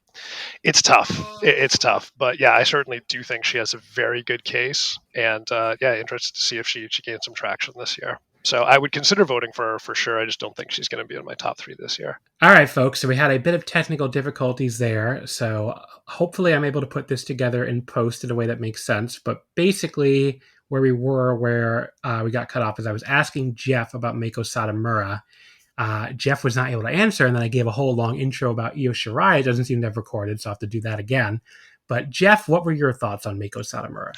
it's tough. It's tough. But yeah, I certainly do think she has a very good case, and interested to see if she gains some traction this year. So I would consider voting for her for sure. I just don't think she's going to be in my top 3 this year. All right, folks. So we had a bit of technical difficulties there. So hopefully I'm able to put this together in post in a way that makes sense. But basically where we got cut off is I was asking Jeff about Meiko Satomura. Jeff was not able to answer, and then I gave a whole long intro about Iyo Shirai. It doesn't seem to have recorded, so I'll have to do that again. But Jeff, what were your thoughts on Meiko Satomura?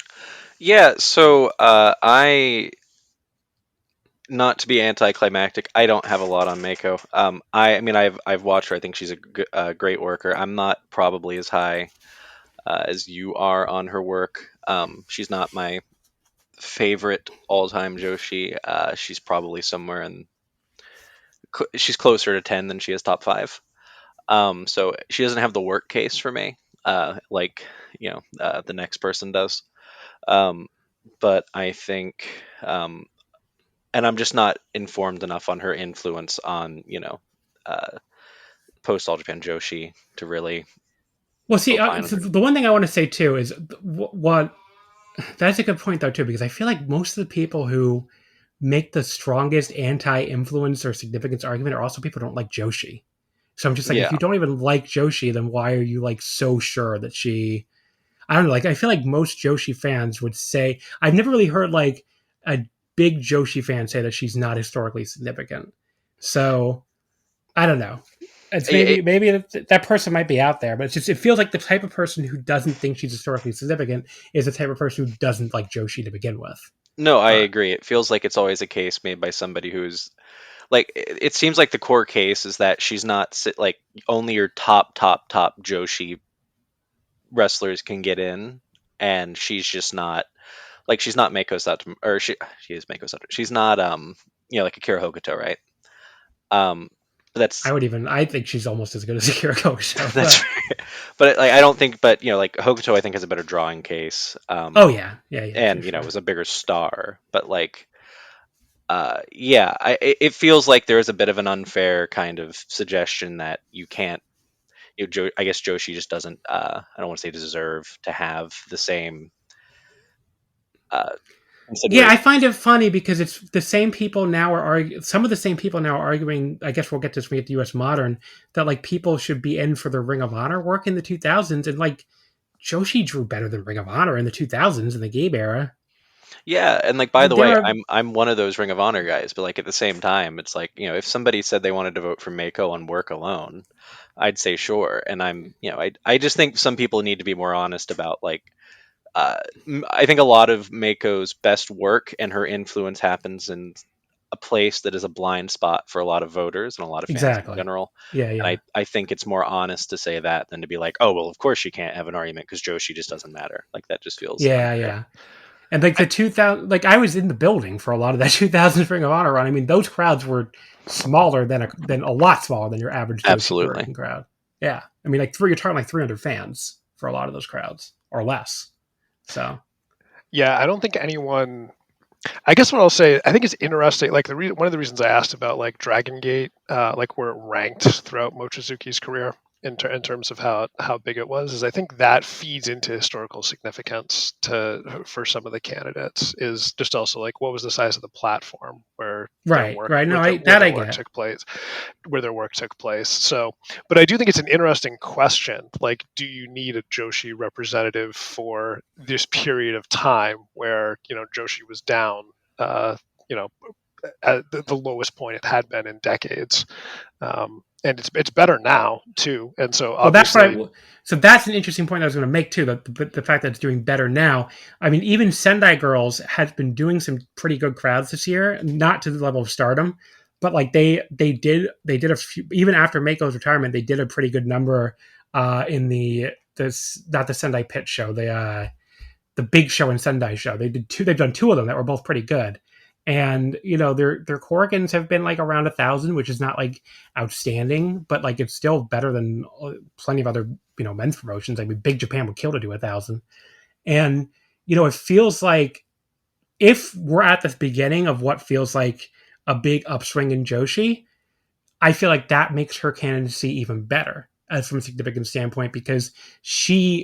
Yeah, so not to be anticlimactic, I don't have a lot on Meiko. I've watched her. I think she's a great worker. I'm not probably as high as you are on her work. She's not my favorite all-time Joshi. She's probably somewhere she's closer to 10 than she is top 5. So she doesn't have the work case for me, like the next person does. But I think. And I'm just not informed enough on her influence on, post All Japan Joshi to really. Well, see, so the one thing I want to say too is what that's a good point though too, because I feel like most of the people who make the strongest anti-influence or significance argument are also people who don't like Joshi. So I'm just like, if you don't even like Joshi, then why are you like so sure that she? I don't know, like I feel like most Joshi fans would say, I've never really heard like a big Joshi fan say that she's not historically significant. So I don't know. It's maybe that person might be out there, but it's just it feels like the type of person who doesn't think she's historically significant is the type of person who doesn't like Joshi to begin with. No, I agree. It feels like it's always a case made by somebody who's like. It seems like the core case is that she's not like only your top Joshi wrestlers can get in, and she's just not like she's not Meiko Satomura, or she is Meiko Satomura. She's not like Akira Hokuto, right? But that's I think she's almost as good as Akira Hokuto. that's but like I don't think, but like Hokuto I think has a better drawing case. Oh yeah, and was a bigger star, but like it feels like there is a bit of an unfair kind of suggestion that you can't. I guess Joshi just doesn't. I don't want to say deserve to have the same. Yeah, I find it funny because it's the same people now are arguing. Some of the same people now are arguing. I guess we'll get to this when we get to US Modern, that like people should be in for the Ring of Honor work in the 2000s, and like Joshi drew better than Ring of Honor in the 2000s in the Gabe era. Yeah, and like by the way, I'm one of those Ring of Honor guys, but like at the same time, it's like if somebody said they wanted to vote for Meiko on work alone, I'd say sure. And I just think some people need to be more honest about like. I think a lot of Meiko's best work and her influence happens in a place that is a blind spot for a lot of voters and a lot of fans in general. Yeah. And I think it's more honest to say that than to be like, oh, well, of course she can't have an argument because Joshi just doesn't matter. Like that just feels unfair. Yeah. And like the 2000, like I was in the building for a lot of that 2000s Ring of Honor run. I mean, those crowds were smaller than a lot smaller than your average Joshi crowd. Yeah, I mean, like you're talking like 300 fans for a lot of those crowds or less. So, yeah, I don't think anyone. I guess what I'll say, I think it's interesting. Like one of the reasons I asked about like Dragon Gate, like where it ranked throughout Mochizuki's career in terms of how big it was, is I think that feeds into historical significance for some of the candidates. Is just also like what was the size of the platform where right. No, I get took place, where their work took place. So, but I do think it's an interesting question. Like, do you need a Joshi representative for this period of time where Joshi was down? At the lowest point it had been in decades, and it's better now too. And so, obviously, so that's an interesting point I was going to make too. The fact that it's doing better now. I mean, even Sendai Girls has been doing some pretty good crowds this year, not to the level of Stardom, but like they did a few, even after Meiko's retirement, they did a pretty good number in not the Sendai Pit show, the big show and Sendai show. They've done two of them that were both pretty good. And their Korrigans have been like around 1,000, which is not like outstanding, but like it's still better than plenty of other men's promotions. I mean, Big Japan would kill to do 1,000, and it feels like if we're at the beginning of what feels like a big upswing in Joshi, I feel like that makes her candidacy even better as from a significant standpoint, because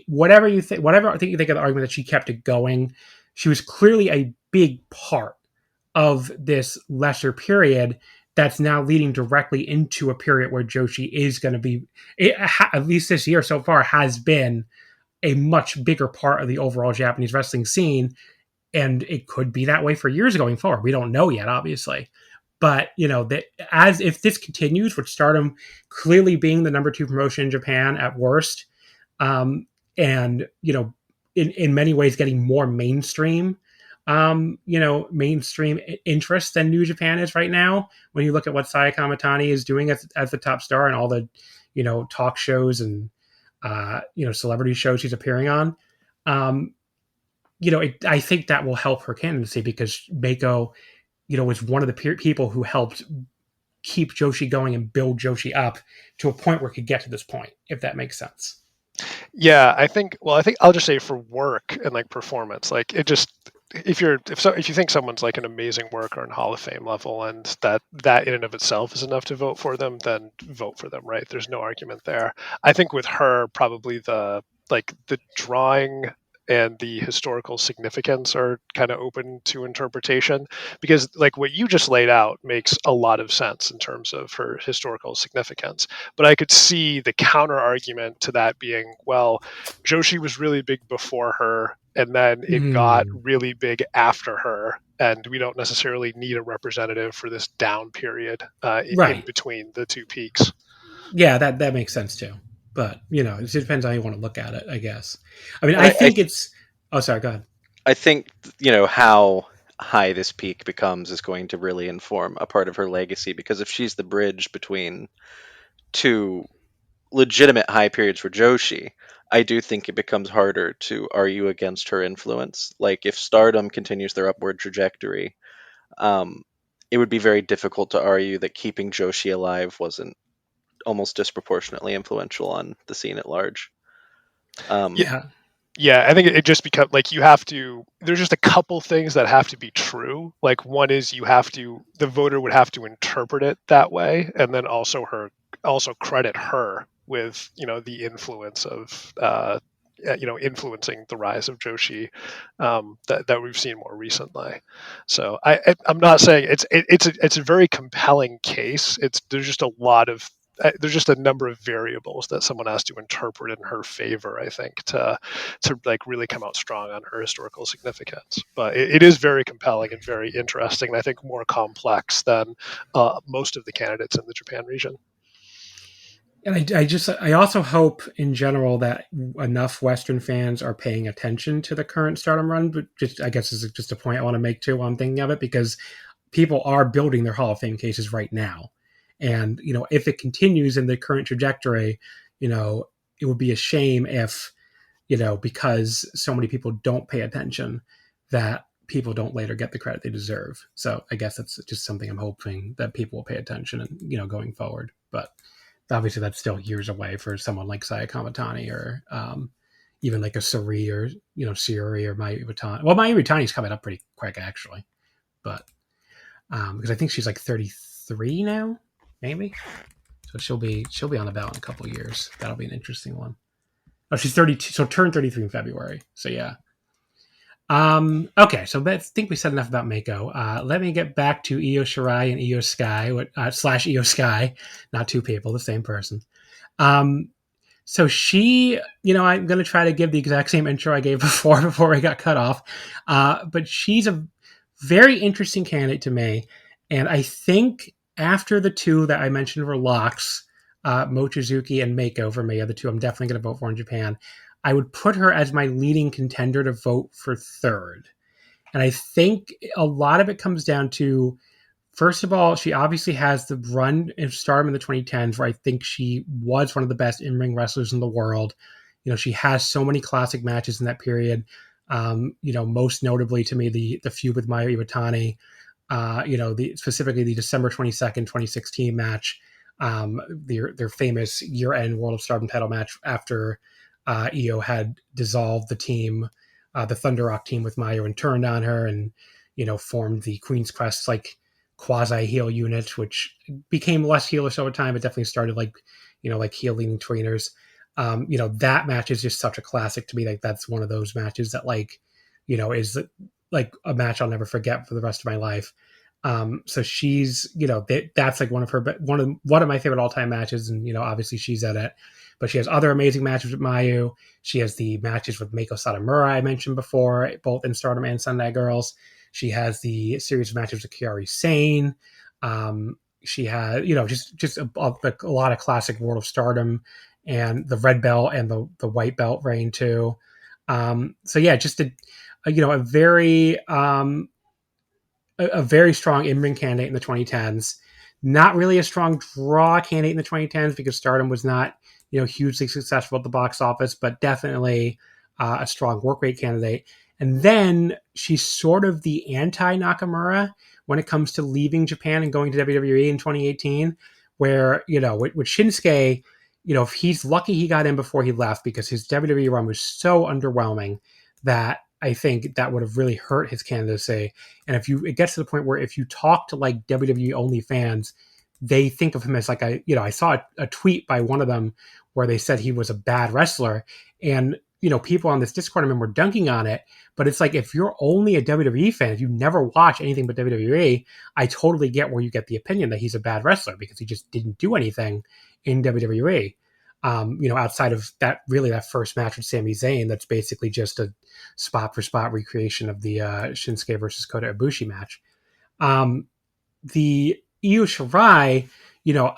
whatever I think you think of the argument that she kept it going, she was clearly a big part of this lesser period that's now leading directly into a period where Joshi is going to be, at least this year so far, has been a much bigger part of the overall Japanese wrestling scene. And it could be that way for years going forward. We don't know yet, obviously. But, if this continues, with Stardom clearly being the number 2 promotion in Japan at worst, and, in many ways getting more mainstream, mainstream interest than New Japan is right now. When you look at what Saya Kamitani is doing as the top star and all the, talk shows and, celebrity shows she's appearing on, I think that will help her candidacy, because Meiko, was one of the people who helped keep Joshi going and build Joshi up to a point where it could get to this point, if that makes sense. Yeah, I think I'll just say for work and like performance, like it just, if you think someone's like an amazing worker and Hall of Fame level, and that in and of itself is enough to vote for them, then vote for them, right? There's no argument there. I think with her, probably the drawing and the historical significance are kind of open to interpretation, because like what you just laid out makes a lot of sense in terms of her historical significance. But I could see the counter argument to that being, well, Joshi was really big before her, and then it got really big after her, and we don't necessarily need a representative for this down period in between the two peaks. Yeah, that makes sense too. But, it depends on how you want to look at it, I guess. I mean, I think it's... Oh, sorry, go ahead. I think, how high this peak becomes is going to really inform a part of her legacy, because if she's the bridge between two legitimate high periods for Joshi, I do think it becomes harder to argue against her influence. Like, if Stardom continues their upward trajectory, it would be very difficult to argue that keeping Joshi alive wasn't almost disproportionately influential on the scene at large. Yeah, I think it just becomes like there's just a couple things that have to be true. Like, one is the voter would have to interpret it that way, and then also credit her with, the influence of, influencing the rise of Joshi that we've seen more recently. So I'm not saying it's a very compelling case. There's just a number of variables that someone has to interpret in her favor, I think, to like really come out strong on her historical significance. But it is very compelling and very interesting, and I think more complex than most of the candidates in the Japan region. And I also hope in general that enough Western fans are paying attention to the current Stardom run. But I guess is just a point I want to make too while I'm thinking of it, because people are building their Hall of Fame cases right now. And, if it continues in the current trajectory, it would be a shame if, because so many people don't pay attention, that people don't later get the credit they deserve. So I guess that's just something I'm hoping that people will pay attention and, going forward. But obviously that's still years away for someone like Saya Kamatani or even like a Suri or, Shirai or Mayu Iwatani. Well, Mayu Iwatani's coming up pretty quick, actually. But because I think she's like 33 now. Maybe, so she'll be on the ballot in a couple of years. That'll be an interesting one. Oh, she's 32, so turned 33 in February. So yeah. Okay, so I think we said enough about Meiko. Let me get back to Iyo Shirai and Iyo Sky / Iyo Sky, not two people, the same person. So she, I'm going to try to give the exact same intro I gave before I got cut off. But she's a very interesting candidate to me, and I think after the two that I mentioned were locks, Mochizuki and Meiko for me are the two I'm definitely going to vote for in Japan. I would put her as my leading contender to vote for third. And I think a lot of it comes down to, first of all, she obviously has the run of Stardom in the 2010s where I think she was one of the best in-ring wrestlers in the world. She has so many classic matches in that period. Most notably to me, the feud with Mayu Iwatani, specifically the December 22nd, 2016 match, their famous year-end World of Stardom title match after Iyo had dissolved the team, the Thunder Rock team with Mayu, and turned on her and, formed the Queen's Quest, like quasi-heel unit, which became less heelish over time. It definitely started like heel-leaning tweeners. That match is just such a classic to me. Like, that's one of those matches that is like a match I'll never forget for the rest of my life. So she's, that's like one of my favorite all-time matches. And, obviously she's at it, but she has other amazing matches with Mayu. She has the matches with Meiko Satomura I mentioned before, both in Stardom and Sunday Girls. She has the series of matches with Kiari Sane. She had, just a lot of classic World of Stardom and the red belt and the white belt reign too. So yeah, just a very strong in-ring candidate in the 2010s. Not really a strong draw candidate in the 2010s because Stardom was not, hugely successful at the box office, but definitely a strong work rate candidate. And then she's sort of the anti-Nakamura when it comes to leaving Japan and going to WWE in 2018, where, with Shinsuke, if he's lucky he got in before he left, because his WWE run was so underwhelming that I think that would have really hurt his candidacy. And it gets to the point where if you talk to like WWE only fans, they think of him as like I saw a tweet by one of them where they said he was a bad wrestler. And people on this Discord I remember dunking on it, but it's like, if you're only a WWE fan, if you never watch anything but WWE, I totally get where you get the opinion that he's a bad wrestler, because he just didn't do anything in WWE. Outside of that first match with Sami Zayn, that's basically just a spot for spot recreation of the Shinsuke versus Kota Ibushi match. The Iyo Shirai,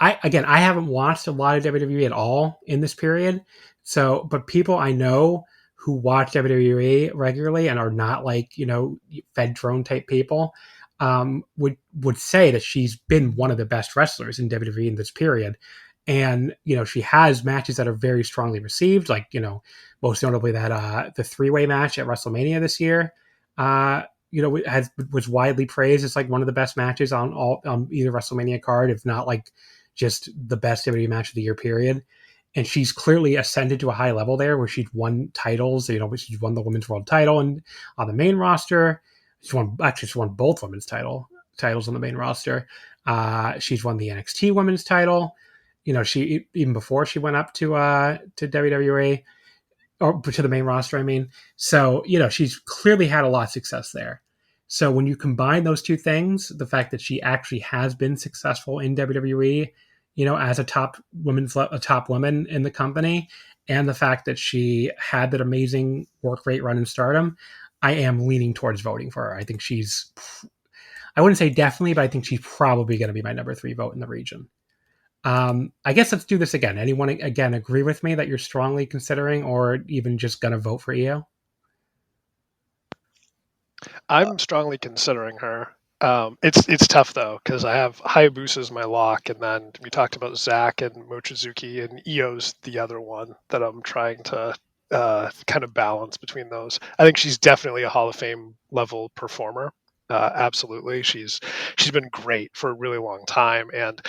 I haven't watched a lot of WWE at all in this period. So, but people I know who watch WWE regularly and are not like, fed drone type people, would say that she's been one of the best wrestlers in WWE in this period. And, she has matches that are very strongly received, like, most notably that the 3-way match at WrestleMania this year, was widely praised as like one of the best matches on either WrestleMania card, if not like just the best WWE match of the year period. And she's clearly ascended to a high level there, where she's won titles. She's won the women's world title and on the main roster. She's won both women's titles on the main roster. She's won the NXT women's title. She, even before she went up to WWE, or to the main roster, I mean. So, she's clearly had a lot of success there. So when you combine those two things, the fact that she actually has been successful in WWE, as a top woman in the company, and the fact that she had that amazing work rate run in Stardom, I am leaning towards voting for her. I think I wouldn't say definitely, but I think she's probably going to be my number 3 vote in the region. I guess let's do this again. Anyone again agree with me that you're strongly considering or even just going to vote for Iyo? I'm strongly considering her. It's tough though, because I have Hayabusa as my lock, and then we talked about Zack and Mochizuki, and Iyo's the other one that I'm trying to kind of balance between those. I think she's definitely a Hall of Fame level performer. Absolutely, she's been great for a really long time, and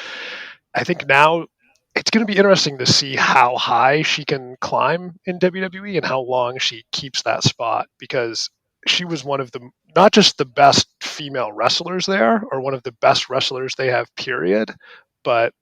I think now it's going to be interesting to see how high she can climb in WWE and how long she keeps that spot, because she was one of the, not just the best female wrestlers there, or one of the best wrestlers they have, period, but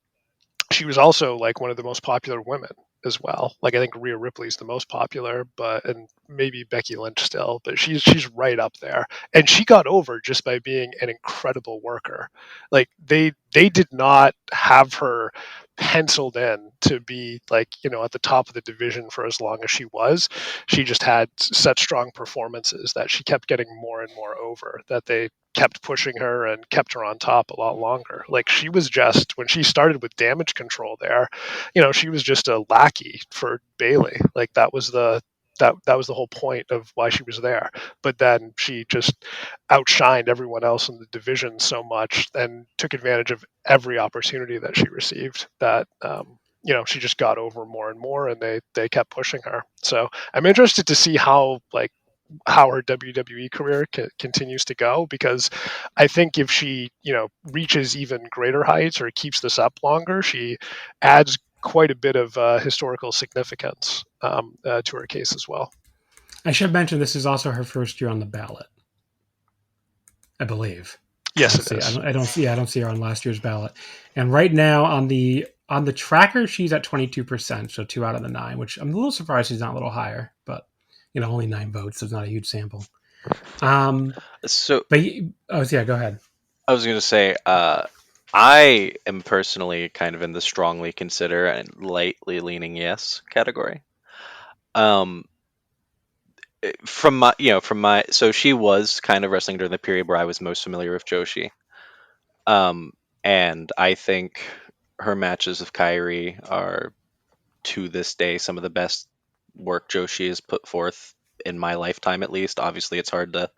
she was also like one of the most popular women as well. Like, I think Rhea Ripley's the most popular, and maybe Becky Lynch still, but she's right up there. And she got over just by being an incredible worker. Like, they did not have her penciled in to be like, at the top of the division for as long as she was. She just had such strong performances that she kept getting more and more over, that they kept pushing her and kept her on top a lot longer. Like, she was just, when she started with Damage Control there, she was just a lackey for Bayley. Like, that was the whole point of why she was there. But then she just outshined everyone else in the division so much and took advantage of every opportunity that she received, that she just got over more and more, and they kept pushing her. So I'm interested to see how her WWE career continues to go, because I think if she, reaches even greater heights or keeps this up longer, she adds quite a bit of historical significance to her case as well. I should mention this is also her first year on the ballot, I believe. Yes, it is. I don't see her on last year's ballot. And right now on the tracker, she's at 22%, so 2 out of the 9, which I'm a little surprised she's not a little higher, but only 9 votes, so it's not a huge sample. Go ahead. I was going to say, I am personally kind of in the strongly consider and lightly leaning yes category. So she was kind of wrestling during the period where I was most familiar with Joshi. And I think her matches with Kairi are, to this day, some of the best work Joshi has put forth in my lifetime, at least. Obviously, it's hard to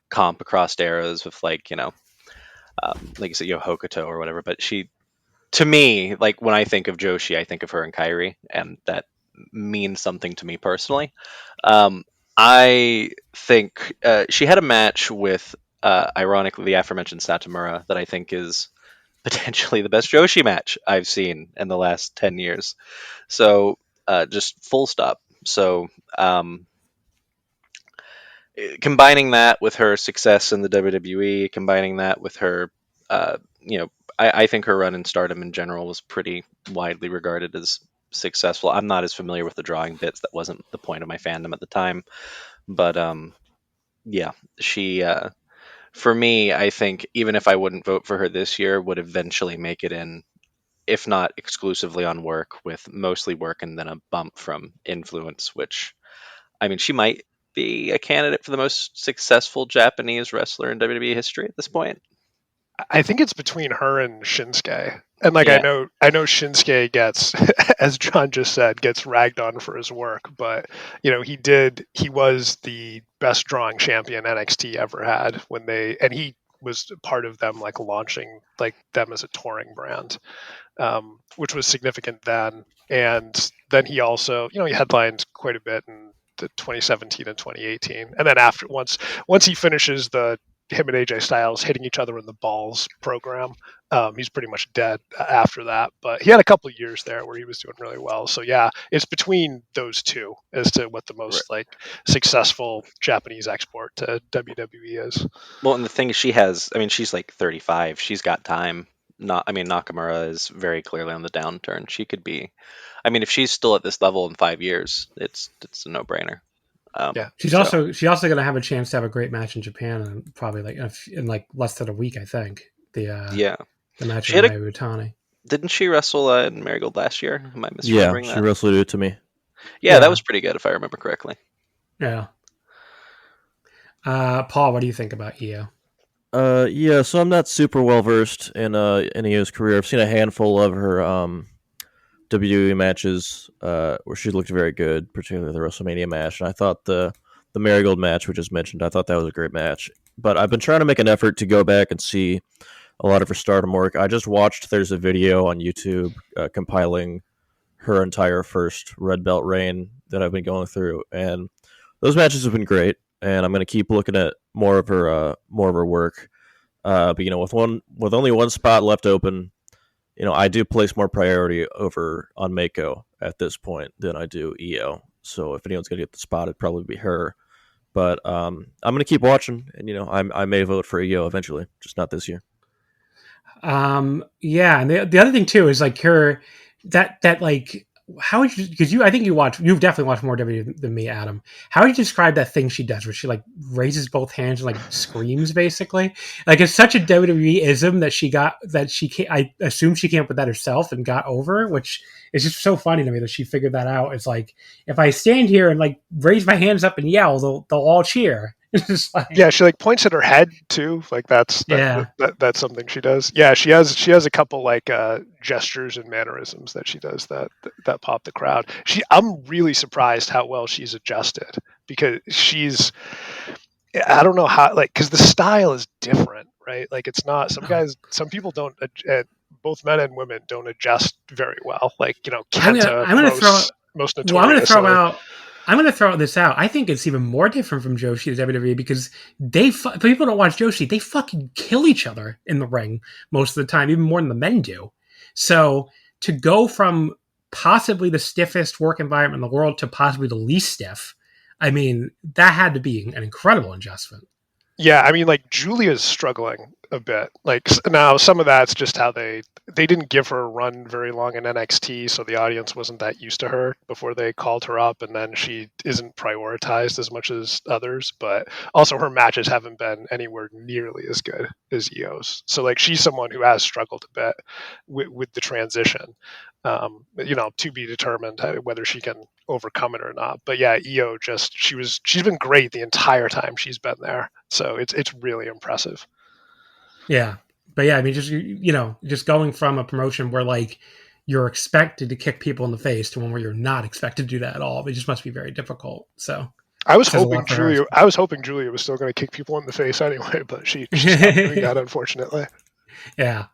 comp across eras with, like you said, Hokuto or whatever. But she, to me, like, when I think of Joshi, I think of her and Kairi, and that means something to me personally. I think she had a match with, ironically, the aforementioned Satomura that I think is potentially the best Joshi match I've seen in the last 10 years. So, just full stop. So, combining that with her success in the WWE, combining that with her, I think her run in Stardom in general was pretty widely regarded as successful. I'm not as familiar with the drawing bits. That wasn't the point of my fandom at the time. But yeah, she for me, I think even if I wouldn't vote for her this year, would eventually make it in, if not exclusively on work, with mostly work and then a bump from influence, which, I mean, she might be a candidate for the most successful Japanese wrestler in WWE history at this point. I think it's between her and Shinsuke. And like Yeah. I know Shinsuke gets, as John just said, gets ragged on for his work, but he was the best drawing champion NXT ever had and he was part of them like launching like them as a touring brand, which was significant then. And then he also, he headlined quite a bit in the 2017 and 2018. And then once he finishes him and AJ Styles hitting each other in the balls program, he's pretty much dead after that. But he had a couple of years there where he was doing really well. So yeah, it's between those two as to what the most like successful Japanese export to WWE is. Well, and the thing is, she's like 35. She's got time. Nakamura is very clearly on the downturn. She could be, if she's still at this level in 5 years, it's a no-brainer. Yeah, she's also going to have a chance to have a great match in Japan, and probably like in like less than a week, I think. The match with Mayu Iwatani. Didn't she wrestle in Marigold last year? Am I misremembering that? Yeah, she wrestled it to me. Yeah, that was pretty good if I remember correctly. Yeah. Paul, what do you think about Iyo? Yeah, so I'm not super well versed in Iyo's career. I've seen a handful of her WWE matches where she looked very good, particularly the WrestleMania match. And I thought the Marigold match we just mentioned, I thought that was a great match. But I've been trying to make an effort to go back and see a lot of her Stardom work. I just watched, there's a video on YouTube compiling her entire first Red Belt reign that I've been going through. And those matches have been great. And I'm going to keep looking at more of her work. But with only one spot left open, I do place more priority on Meiko at this point than I do Iyo. So if anyone's going to get the spot, it'd probably be her. But I'm going to keep watching, and I may vote for Iyo eventually, just not this year. Yeah, and the other thing too is like her that like. How would you? Because you've definitely watched more WWE than me, Adam. How would you describe that thing she does, where she like raises both hands and like screams, basically? Like it's such a WWE-ism that she can't. I assume she came up with that herself and got over, which is just so funny to me that she figured that out. It's like if I stand here and like raise my hands up and yell, they'll all cheer. Like, yeah, she like points at her head too. Like that's something she does. Yeah, she has a couple like gestures and mannerisms that she does that pop the crowd. I'm really surprised how well she's adjusted, because I don't know how, like, because the style is different, right? Like it's not, some people don't, both men and women don't adjust very well. Like Kenta, most notoriously. I'm going to throw this out. I think it's even more different from Joshi to WWE, because people don't watch Joshi. They fucking kill each other in the ring most of the time, even more than the men do. So to go from possibly the stiffest work environment in the world to possibly the least stiff, that had to be an incredible adjustment. Yeah, like Julia's struggling a bit. Like now, some of that's just how they didn't give her a run very long in NXT, so the audience wasn't that used to her before they called her up, and then she isn't prioritized as much as others. But also, her matches haven't been anywhere nearly as good as Iyo's. So like she's someone who has struggled a bit with the transition. To be determined whether she can overcome it or not. But yeah, Iyo she's been great the entire time she's been there. So it's really impressive. Yeah. But yeah, just going from a promotion where like you're expected to kick people in the face to one where you're not expected to do that at all. It just must be very difficult. So I was hoping Julia was still going to kick people in the face anyway, but she's not doing that, unfortunately. Yeah.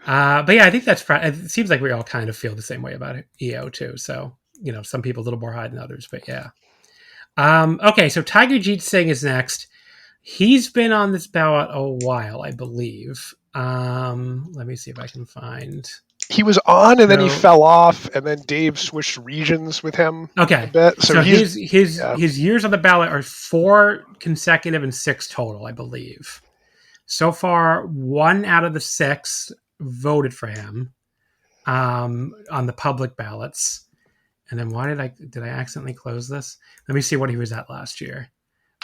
But yeah, I think it seems like we all kind of feel the same way about Iyo too. So, some people a little more high than others, but yeah. Okay. So Tiger Jeet Singh is next. He's been on this ballot a while, I believe. Let me see if I can find. He was on and then he fell off, and then Dave switched regions with him. Okay. A bit. So his years on the ballot are 4 consecutive and 6 total, I believe. So far, 1 out of the 6 voted for him. on the public ballots. And then why did I accidentally close this? Let me see what he was at last year.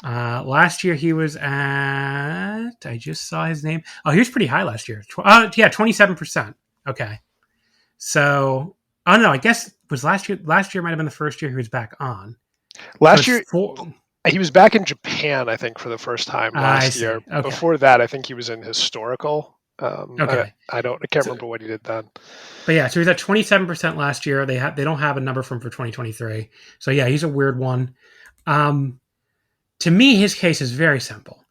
Last year he was at, I just saw his name. Oh, he was pretty high last year. 27%. Okay. So, oh no, I guess it was last year. Last year might have been the first year he was back on. Last year, he was back in Japan, I think, for the first time last year. Okay. Before that, I think he was in historical. Okay. I can't remember what he did then. But yeah, so he's at 27% last year. They don't have a number for him for 2023. So yeah, he's a weird one. To me, his case is very simple.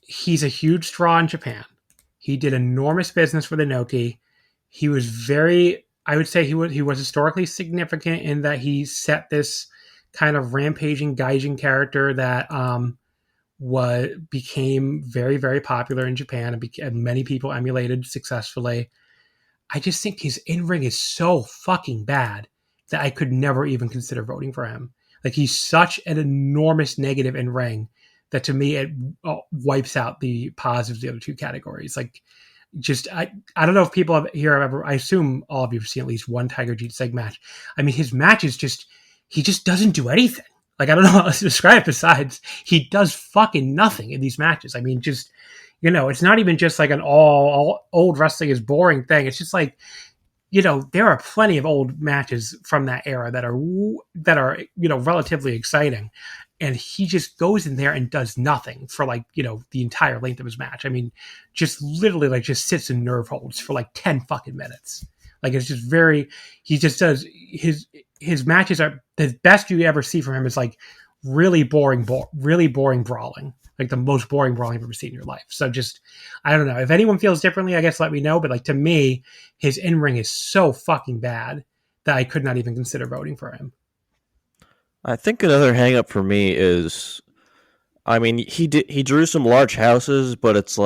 He's a huge draw in Japan. He did enormous business with Inoki. He was I would say he was historically significant in that he set this kind of rampaging gaijin character that became very, very popular in Japan and many people emulated successfully. I just think his in-ring is so fucking bad that I could never even consider voting for him. Like, he's such an enormous negative in-ring that to me it wipes out the positives of the other two categories. Like, just I don't know if people have ever. I assume all of you have seen at least one Tiger Jeet Singh match. I mean, his match is he just doesn't do anything. Like, I don't know how else to describe it besides he does fucking nothing in these matches. I mean, just, it's not even just like an all old wrestling is boring thing. It's just like, there are plenty of old matches from that era that are relatively exciting. And he just goes in there and does nothing for the entire length of his match. I mean, just literally just sits in nerve holds for 10 fucking minutes. Like, it's just he just does his matches are the best you ever see from him is really boring brawling. Like the most boring brawling you've ever seen in your life. So just, I don't know. If anyone feels differently, I guess let me know. But to me, his in-ring is so fucking bad that I could not even consider voting for him. I think another hang-up for me is, I mean, he drew some large houses, but it's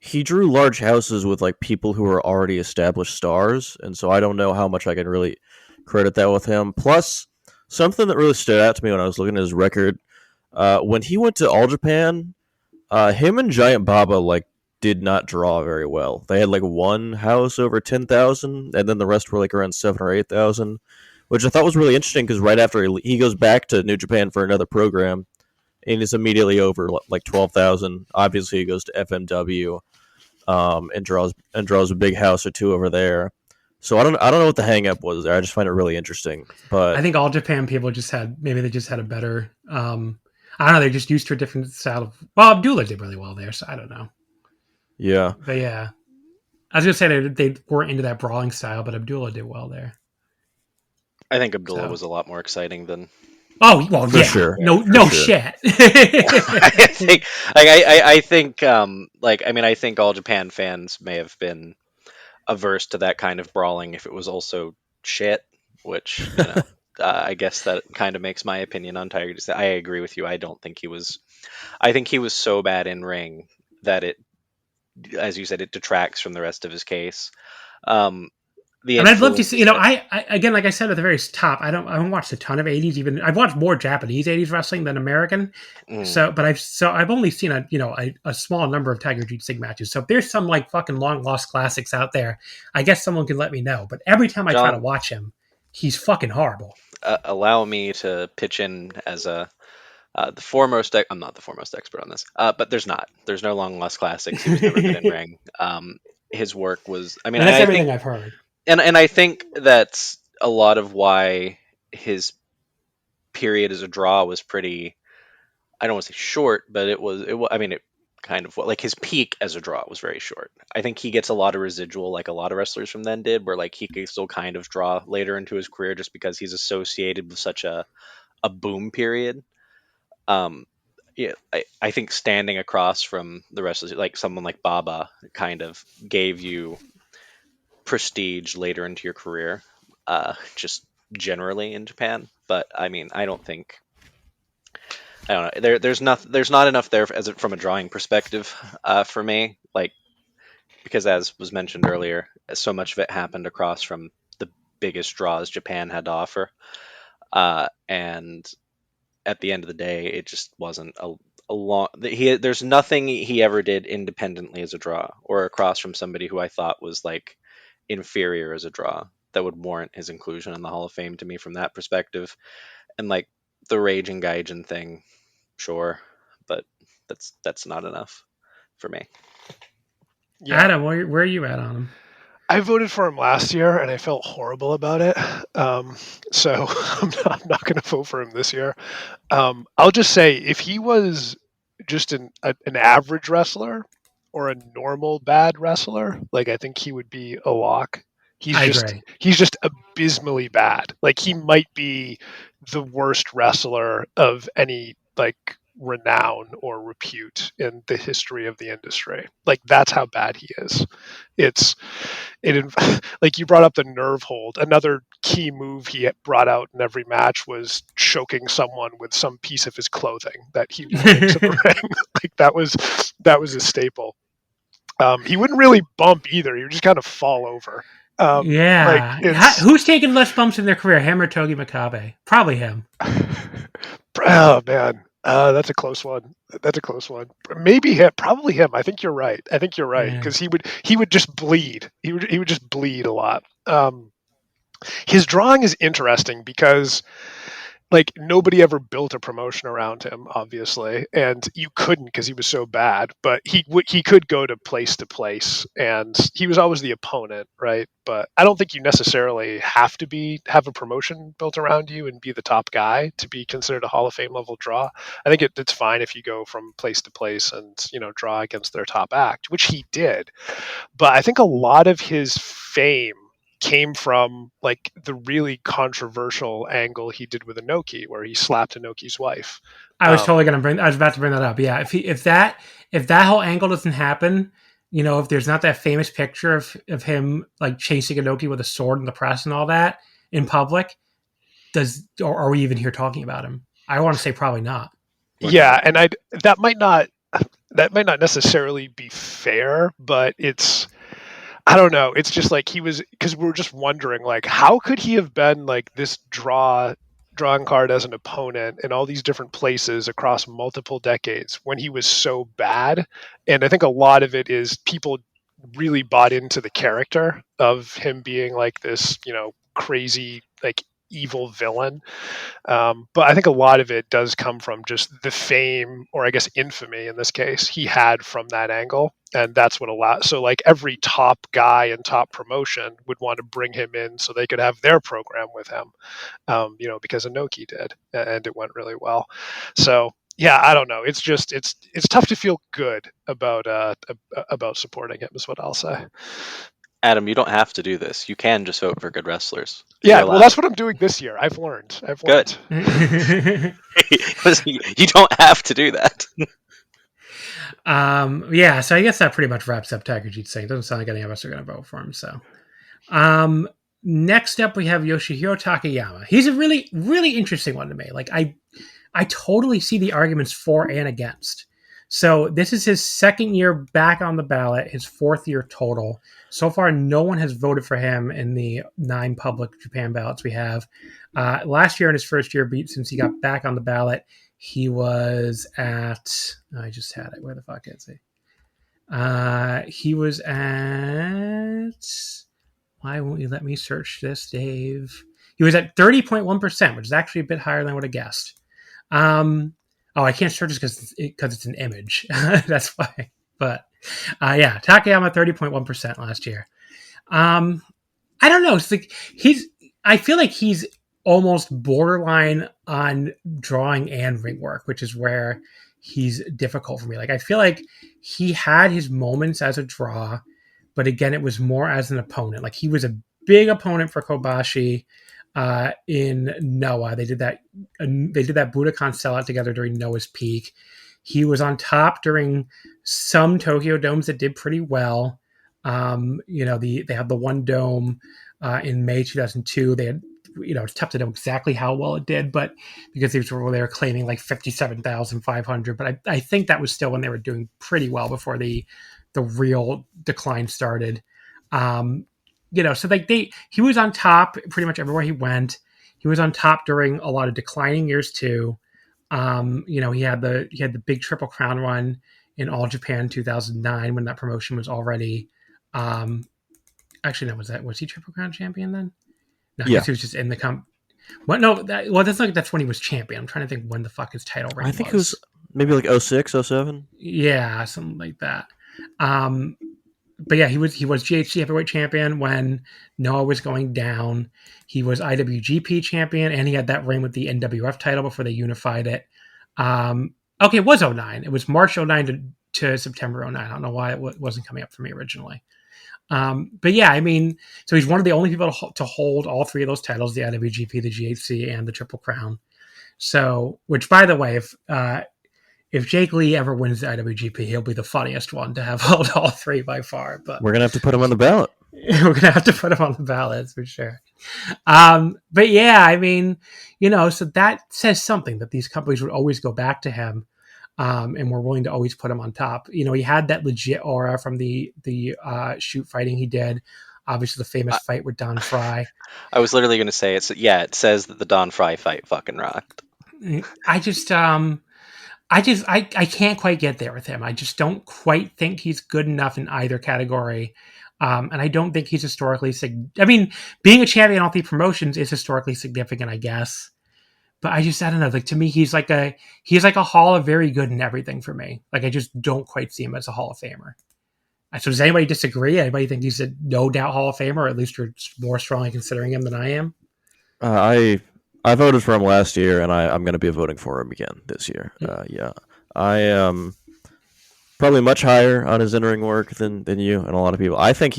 he drew large houses with people who are already established stars, and so I don't know how much I can really credit that with him. Plus, something that really stood out to me when I was looking at his record, when he went to All Japan, him and Giant Baba did not draw very well. They had one house over 10,000, and then the rest were around 7,000 or 8,000. Which I thought was really interesting because right after he goes back to New Japan for another program, and it's immediately over 12,000. Obviously, he goes to FMW, and draws a big house or two over there. So I don't know what the hang up was there. I just find it really interesting. But I think All Japan people maybe they just had a better. I don't know. They're just used to a different style of. Well, Abdullah did really well there, so I don't know. Yeah, but yeah, I was gonna say they weren't into that brawling style, but Abdullah did well there. I think Abdullah was a lot more exciting than. Oh well, for sure. No sure. shit. I think I think All Japan fans may have been averse to that kind of brawling if it was also shit, which I guess that kind of makes my opinion on Tiger. I agree with you. I don't think he was. I think he was so bad in ring that it, as you said, it detracts from the rest of his case. And I'd love to see, I again, like I said at the very top, I haven't watched a ton of 80s. Even I've watched more Japanese 80s wrestling than American. So I've only seen a small number of Tiger Jeet Singh matches. So if there's some fucking long lost classics out there, I guess someone can let me know. But every time I try to watch him, he's fucking horrible. Allow me to pitch in as the foremost. I'm not the foremost expert on this, but there's no long lost classics. He was never good in ring. His work was. I mean, that's everything I've heard. And I think that's a lot of why his period as a draw was pretty. I don't want to say short, but it kind of his peak as a draw was very short. I think he gets a lot of residual, like a lot of wrestlers from then did, where he could still kind of draw later into his career just because he's associated with such a boom period. Yeah, I think standing across from the wrestlers, someone like Baba, kind of gave you prestige later into your career, just generally in Japan. But I mean, I don't know. There's not enough there from a drawing perspective for me. Because as was mentioned earlier, so much of it happened across from the biggest draws Japan had to offer, and at the end of the day, it just wasn't a long. There's nothing he ever did independently as a draw or across from somebody who I thought was inferior as a draw that would warrant his inclusion in the Hall of Fame to me from that perspective. And like the Raging Gaijin thing, sure, but that's not enough for me. Yeah. Adam, where are you at on him? I voted for him last year, and I felt horrible about it. So I'm not going to vote for him this year. I'll just say, if he was just an average wrestler or a normal bad wrestler, like, I think he would be a lock. I agree. He's just abysmally bad. Like, he might be the worst wrestler of any like renown or repute in the history of the industry. Like, that's how bad he is. It like, you brought up the nerve hold. Another key move he brought out in every match was choking someone with some piece of his clothing that he wore into the ring. Like, that was a staple. He wouldn't really bump either. He would just kind of fall over. Yeah. Who's taken less bumps in their career, him or Togi Makabe? Probably him. Oh man, that's a close one. Maybe him. Probably him. I think you're right. Because he would just bleed. He would just bleed a lot. His drawing is interesting because, like, nobody ever built a promotion around him, obviously, and you couldn't because he was so bad. But he could go to place, and he was always the opponent, right? But I don't think you necessarily have to have a promotion built around you and be the top guy to be considered a Hall of Fame level draw. I think it's fine if you go from place to place and, draw against their top act, which he did. But I think a lot of his fame came from, like, the really controversial angle he did with Inoki, where he slapped Inoki's wife. I was about to bring that up. Yeah, if that whole angle doesn't happen, if there's not that famous picture of him like chasing Inoki with a sword in the press and all that in public, are we even here talking about him? I want to say probably not. Yeah, and that might not necessarily be fair, but I don't know. It's just like, because we were just wondering, like, how could he have been like this drawing card as an opponent in all these different places across multiple decades when he was so bad? And I think a lot of it is people really bought into the character of him being like this, crazy, like, evil villain. But I think a lot of it does come from just the fame, or I guess infamy in this case, he had from that angle. And that's what allowed. So, like, every top guy and top promotion would want to bring him in so they could have their program with him, because Inoki did, and it went really well. So, yeah, I don't know. It's just it's tough to feel good about supporting him, is what I'll say. Adam, you don't have to do this. You can just vote for good wrestlers. Yeah, well, that's what I'm doing this year. I've learned. Good. You don't have to do that. Yeah, so I guess that pretty much wraps up Takagut's saying. It doesn't sound like any of us are going to vote for him. So, next up we have Yoshihiro Takayama. He's a really, really interesting one to me. Like, I totally see the arguments for and against. So this is his second year back on the ballot, his fourth year total. So far, no one has voted for him in the 9 public Japan ballots we have. Last year, in his first year, since he got back on the ballot, he was at... I just had it. Where the fuck is he? He was at... Why won't you let me search this, Dave? He was at 30.1%, which is actually a bit higher than I would have guessed. I can't search this because it's an image. That's why. But yeah, Takayama 30.1% last year. I don't know. It's like I feel like he's almost borderline on drawing and ring work, which is where he's difficult for me. Like, I feel like he had his moments as a draw, but again, it was more as an opponent. Like, he was a big opponent for Kobashi in Noah. They did that Budokan sellout together during Noah's peak. He was on top during some Tokyo domes that did pretty well. They had the one dome in May 2002. They had, it's tough to know exactly how well it did, but because they were claiming like 57,500. But I think that was still when they were doing pretty well before the real decline started. So he was on top pretty much everywhere he went. He was on top during a lot of declining years too. He had the big Triple Crown run in All Japan 2009 when that promotion was already Actually, no. Was he Triple Crown champion then? No, I Yeah. guess he was just in the comp. What? No. That's when he was champion. I'm trying to think when the fuck his title reign I think it was maybe like 06, 07. Yeah, something like that. But yeah, he was GHC heavyweight champion when Noah was going down. He was IWGP champion, and he had that reign with the NWF title before they unified it. Okay, it was 09. It was March 09 to September 09. I don't know why it wasn't coming up for me originally. But yeah, I mean, so he's one of the only people to hold all three of those titles: the IWGP, the GHC, and the Triple Crown. So, which by the way, if Jake Lee ever wins the IWGP, he'll be the funniest one to have held all three by far. But We're gonna have to put him on the ballot. we're gonna have to put him on the ballots for sure. But yeah, I mean, so that says something that these companies would always go back to him, and were willing to always put him on top. He had that legit aura from the shoot fighting he did. Obviously, the famous fight with Don Fry. I was literally going to say it says that the Don Fry fight fucking rocked. I can't quite get there with him. I just don't quite think he's good enough in either category. And I don't think he's historically being a champion in all three promotions is historically significant, I guess. But I don't know. Like, to me, he's like a Hall of Very Good in everything for me. Like, I just don't quite see him as a Hall of Famer. So does anybody disagree? Anybody think he's a no doubt Hall of Famer, or at least you're more strongly considering him than I am? I voted for him last year, and I'm going to be voting for him again this year. Yeah, I am probably much higher on his in-ring work than you and a lot of people. I think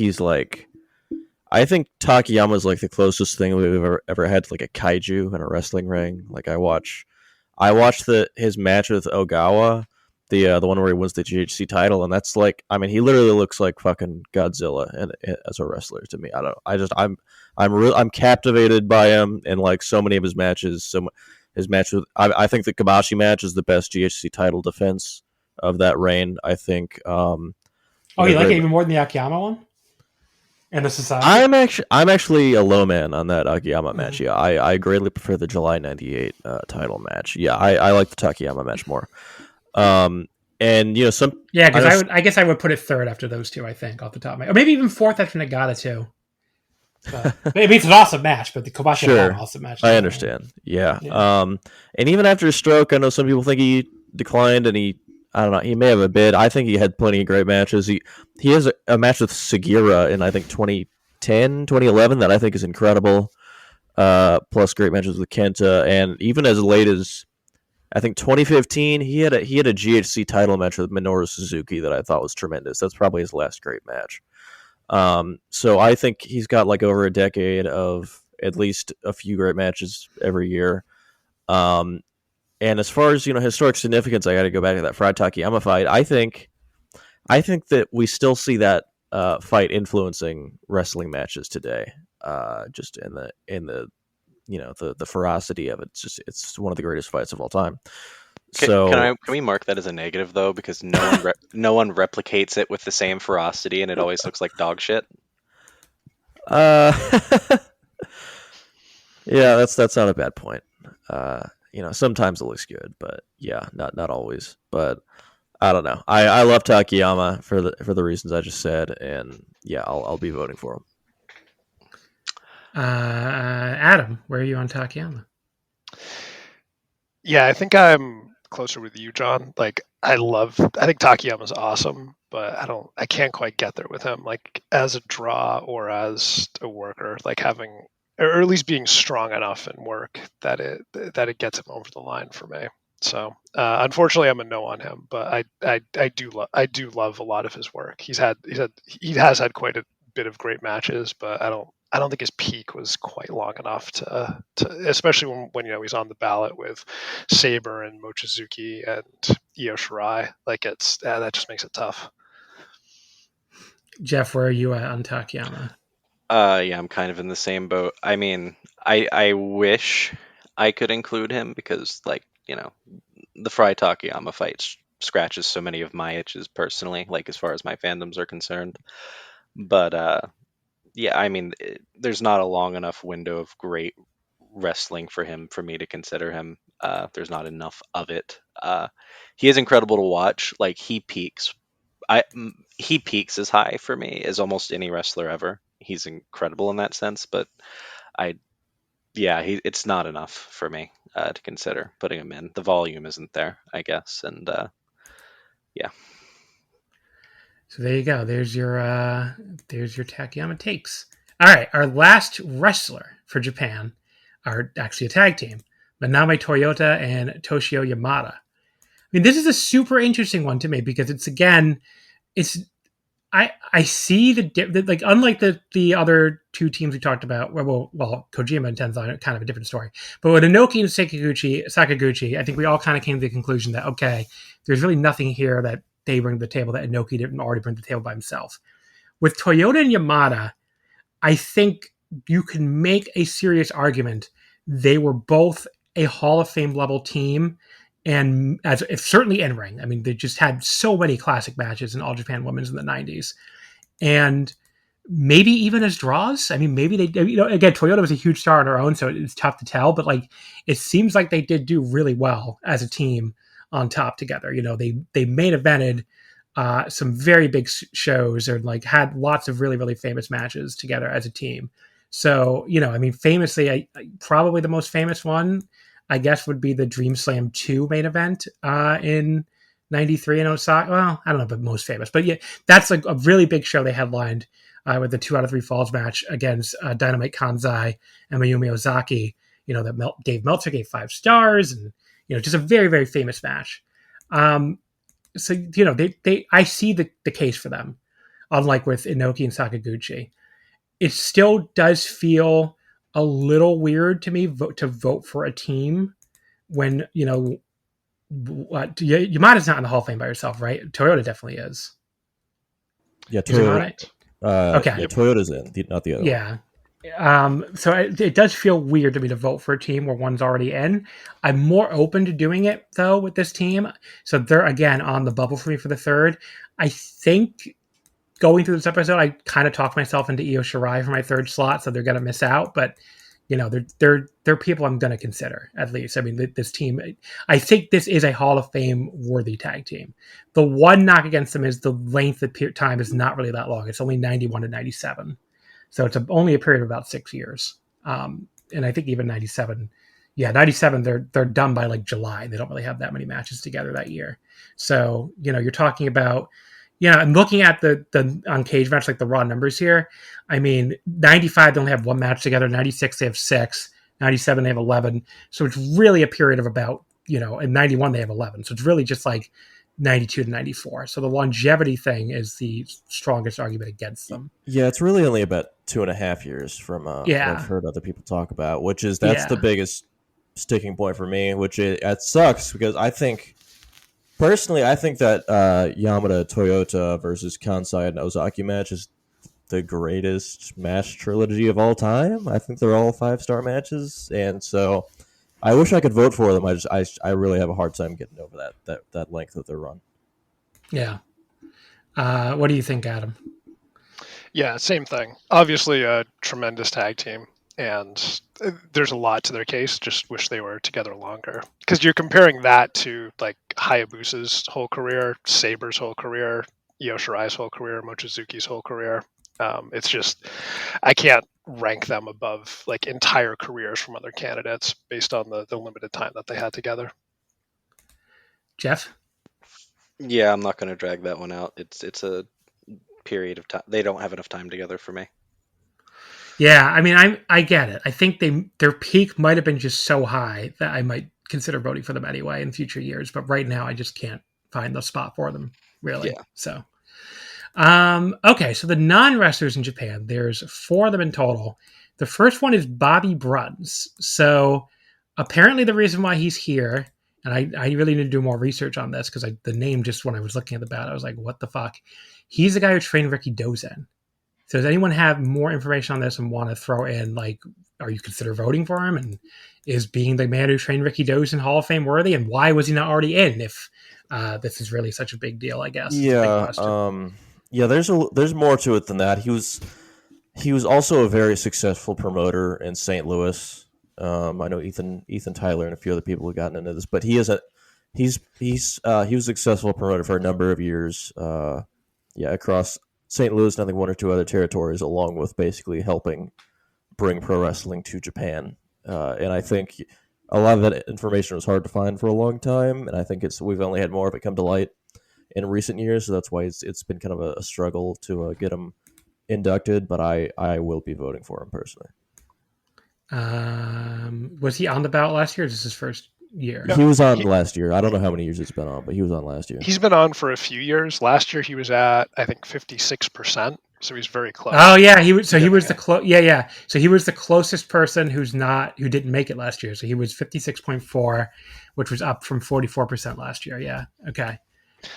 Takayama's like the closest thing we've ever had to like a kaiju in a wrestling ring. Like I watched his match with Ogawa, the one where he wins the GHC title, and that's like, I mean, he literally looks like fucking Godzilla as a wrestler to me. I'm captivated by him in like so many of his matches. So his match with I think the Kabashi match is the best GHC title defense of that reign. I think. You like it even more than the Akiyama one? And the Sasaki? I'm actually a low man on that Akiyama match. Yeah, I greatly prefer the July '98 title match. Yeah, I like the Takayama match more. And some because I guess I would put it third after those two. I think off the top of my, or maybe even fourth after Nagata too. Maybe it's an awesome match, but the Kobashi is an awesome match. I understand. Yeah. And even after his stroke, I know some people think he declined, and I don't know, he may have a bit. I think he had plenty of great matches. He has a match with Sugiura in I think 2010, 2011 that I think is incredible. Plus great matches with Kenta, and even as late as I think 2015, he had a GHC title match with Minoru Suzuki that I thought was tremendous. That's probably his last great match. So I think he's got like over a decade of at least a few great matches every year. And as far as historic significance, I got to go back to that Fry Takayama fight. I think that we still see that fight influencing wrestling matches today. Just in the the ferocity of it. It's one of the greatest fights of all time. Can we mark that as a negative though, because no one replicates it with the same ferocity, and it always looks like dog shit. Yeah, that's not a bad point. Sometimes it looks good, but yeah, not always. But I don't know. I love Takayama for the reasons I just said, and yeah, I'll be voting for him. Adam, where are you on Takayama? Yeah, I think I'm closer with you, John. Like, I think Takayama's awesome, but I can't quite get there with him. Like, as a draw or as a worker, like having, or at least being strong enough in work that it gets him over the line for me. So, unfortunately, I'm a no on him, but I do love a lot of his work. He has had quite a bit of great matches, but I don't think his peak was quite long enough to especially when he's on the ballot with Sabre and Mochizuki and Iyo Shirai. Like that just makes it tough. Jeff, where are you at on Takayama? Yeah, I'm kind of in the same boat. I mean, I wish I could include him because, like, the Fry Takayama fight scratches so many of my itches personally, like as far as my fandoms are concerned. But yeah, I mean, there's not a long enough window of great wrestling for me to consider him. There's not enough of it. He is incredible to watch. Like, he peaks as high for me as almost any wrestler ever. he's incredible in that sense, but it's not enough for me to consider putting him in. The volume isn't there, I guess, and yeah. So there you go. There's your Takayama takes. All right, our last wrestler for Japan are actually a tag team: Manami Toyota and Toshiyo Yamada. I mean, this is a super interesting one to me because I see like unlike the other two teams we talked about. Well, Kojima and Tenzan are kind of a different story. But with Inoki and Sakaguchi, I think we all kind of came to the conclusion that okay, there's really nothing here that they bring to the table that Inoki didn't already bring to the table by himself. With Toyota and Yamada, I think you can make a serious argument they were both a Hall of Fame level team, and as if certainly in ring. I mean, they just had so many classic matches in All Japan Women's in the '90s, and maybe even as draws. I mean, maybe they, again, Toyota was a huge star on her own, so it's tough to tell. But like, it seems like they did do really well as a team on top together. They main evented some very big shows, or like had lots of really, really famous matches together as a team. So, I mean, famously, probably the most famous one, I guess, would be the Dream Slam 2 main event in '93 in Osaka. Well, I don't know if most famous, but yeah, that's like a really big show they headlined with the 2 out of 3 falls match against Dynamite Kanzai and Mayumi Ozaki, that Dave Meltzer gave 5 stars, and, just a very, very famous match. So, I see the case for them, unlike with Inoki and Sakaguchi. It still does feel a little weird to me to vote for a team when, Yamada's not in the Hall of Fame by herself, right? Toyota definitely is. Yeah, Toyota. Okay. Yeah, Toyota's in, not the other one. Yeah. So it does feel weird to me to vote for a team where one's already in. I'm more open to doing it, though, with this team. So they're, again, on the bubble for me for the third. I think going through this episode, I kind of talked myself into Iyo Shirai for my third slot, so they're going to miss out. But, they're people I'm going to consider, at least. I mean, this team, I think this is a Hall of Fame worthy tag team. The one knock against them is the length of time is not really that long. It's only 91 to 97. So it's only a period of about 6 years. And I think even 97, 97, they're done by like July. They don't really have that many matches together that year. So, you're talking about, and looking at the on cage match, like the raw numbers here, I mean, 95, they only have 1 match together. 96, they have 6. 97, they have 11. So it's really a period of about, in 91, they have 11. So it's really just like 92 to 94. So the longevity thing is the strongest argument against them. Yeah, it's really only about 2.5 years from what I've heard other people talk about, that's the biggest sticking point for me, which it sucks because personally, I think that Yamada Toyota versus Kansai and Ozaki match is the greatest match trilogy of all time. I think they're all 5-star matches, and so I wish I could vote for them. I really have a hard time getting over that length of their run. Yeah. What do you think, Adam? Yeah, same thing. Obviously, a tremendous tag team, and there's a lot to their case. Just wish they were together longer, because you're comparing that to like Hayabusa's whole career, Sabre's whole career, Iyo Shirai's whole career, Mochizuki's whole career. It's just, I can't rank them above like entire careers from other candidates based on the limited time that they had together. Jeff? Yeah, I'm not going to drag that one out. It's a period of time. They don't have enough time together for me. Yeah, I mean, I get it. I think their peak might have been just so high that I might consider voting for them anyway in future years. But right now, I just can't find the spot for them, really. Yeah. So, okay, so the non-wrestlers in Japan, there's 4 of them in total. The first one is Bobby Bruns. So apparently the reason why he's here, and I really need to do more research on this because the name, just when I was looking at the bat, I was like, what the fuck? He's the guy who trained Ricky Dozen. So does anyone have more information on this and want to throw in, like, are you consider voting for him? And is being the man who trained Ricky Dozen Hall of Fame worthy? And why was he not already in if this is really such a big deal, I guess? Yeah, there's more to it than that. He was also a very successful promoter in St. Louis. I know Ethan Tyler and a few other people have gotten into this, but he was a successful promoter for a number of years. Across St. Louis and I think one or two other territories, along with basically helping bring pro wrestling to Japan. And I think a lot of that information was hard to find for a long time, and I think we've only had more of it come to light in recent years, so that's why it's been kind of a struggle to get him inducted. But I will be voting for him personally. Was he on the ballot last year? Or is this his first year? He was on last year. I don't know how many years it's been on, but he was on last year. He's been on for a few years. Last year he was at, I think, 56%, so he's very close. Oh yeah, he was the yeah. So he was the closest person who didn't make it last year. So he was 56.4, which was up from 44% last year. Yeah. Okay.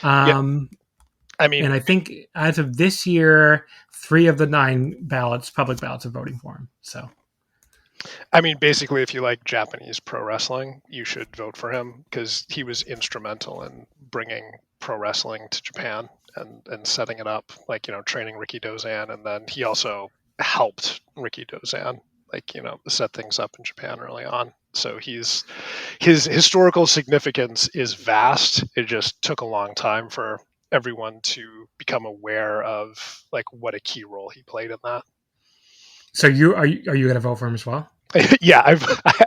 I mean, and I think as of this year, 3 of the 9 public ballots, are voting for him. So, I mean, basically, if you like Japanese pro wrestling, you should vote for him because he was instrumental in bringing pro wrestling to Japan and setting it up, like, training Ricky Dozan. And then he also helped Ricky Dozan, set things up in Japan early on. So his historical significance is vast. It just took a long time for everyone to become aware of what a key role he played in that. So are you going to vote for him as well? Yeah,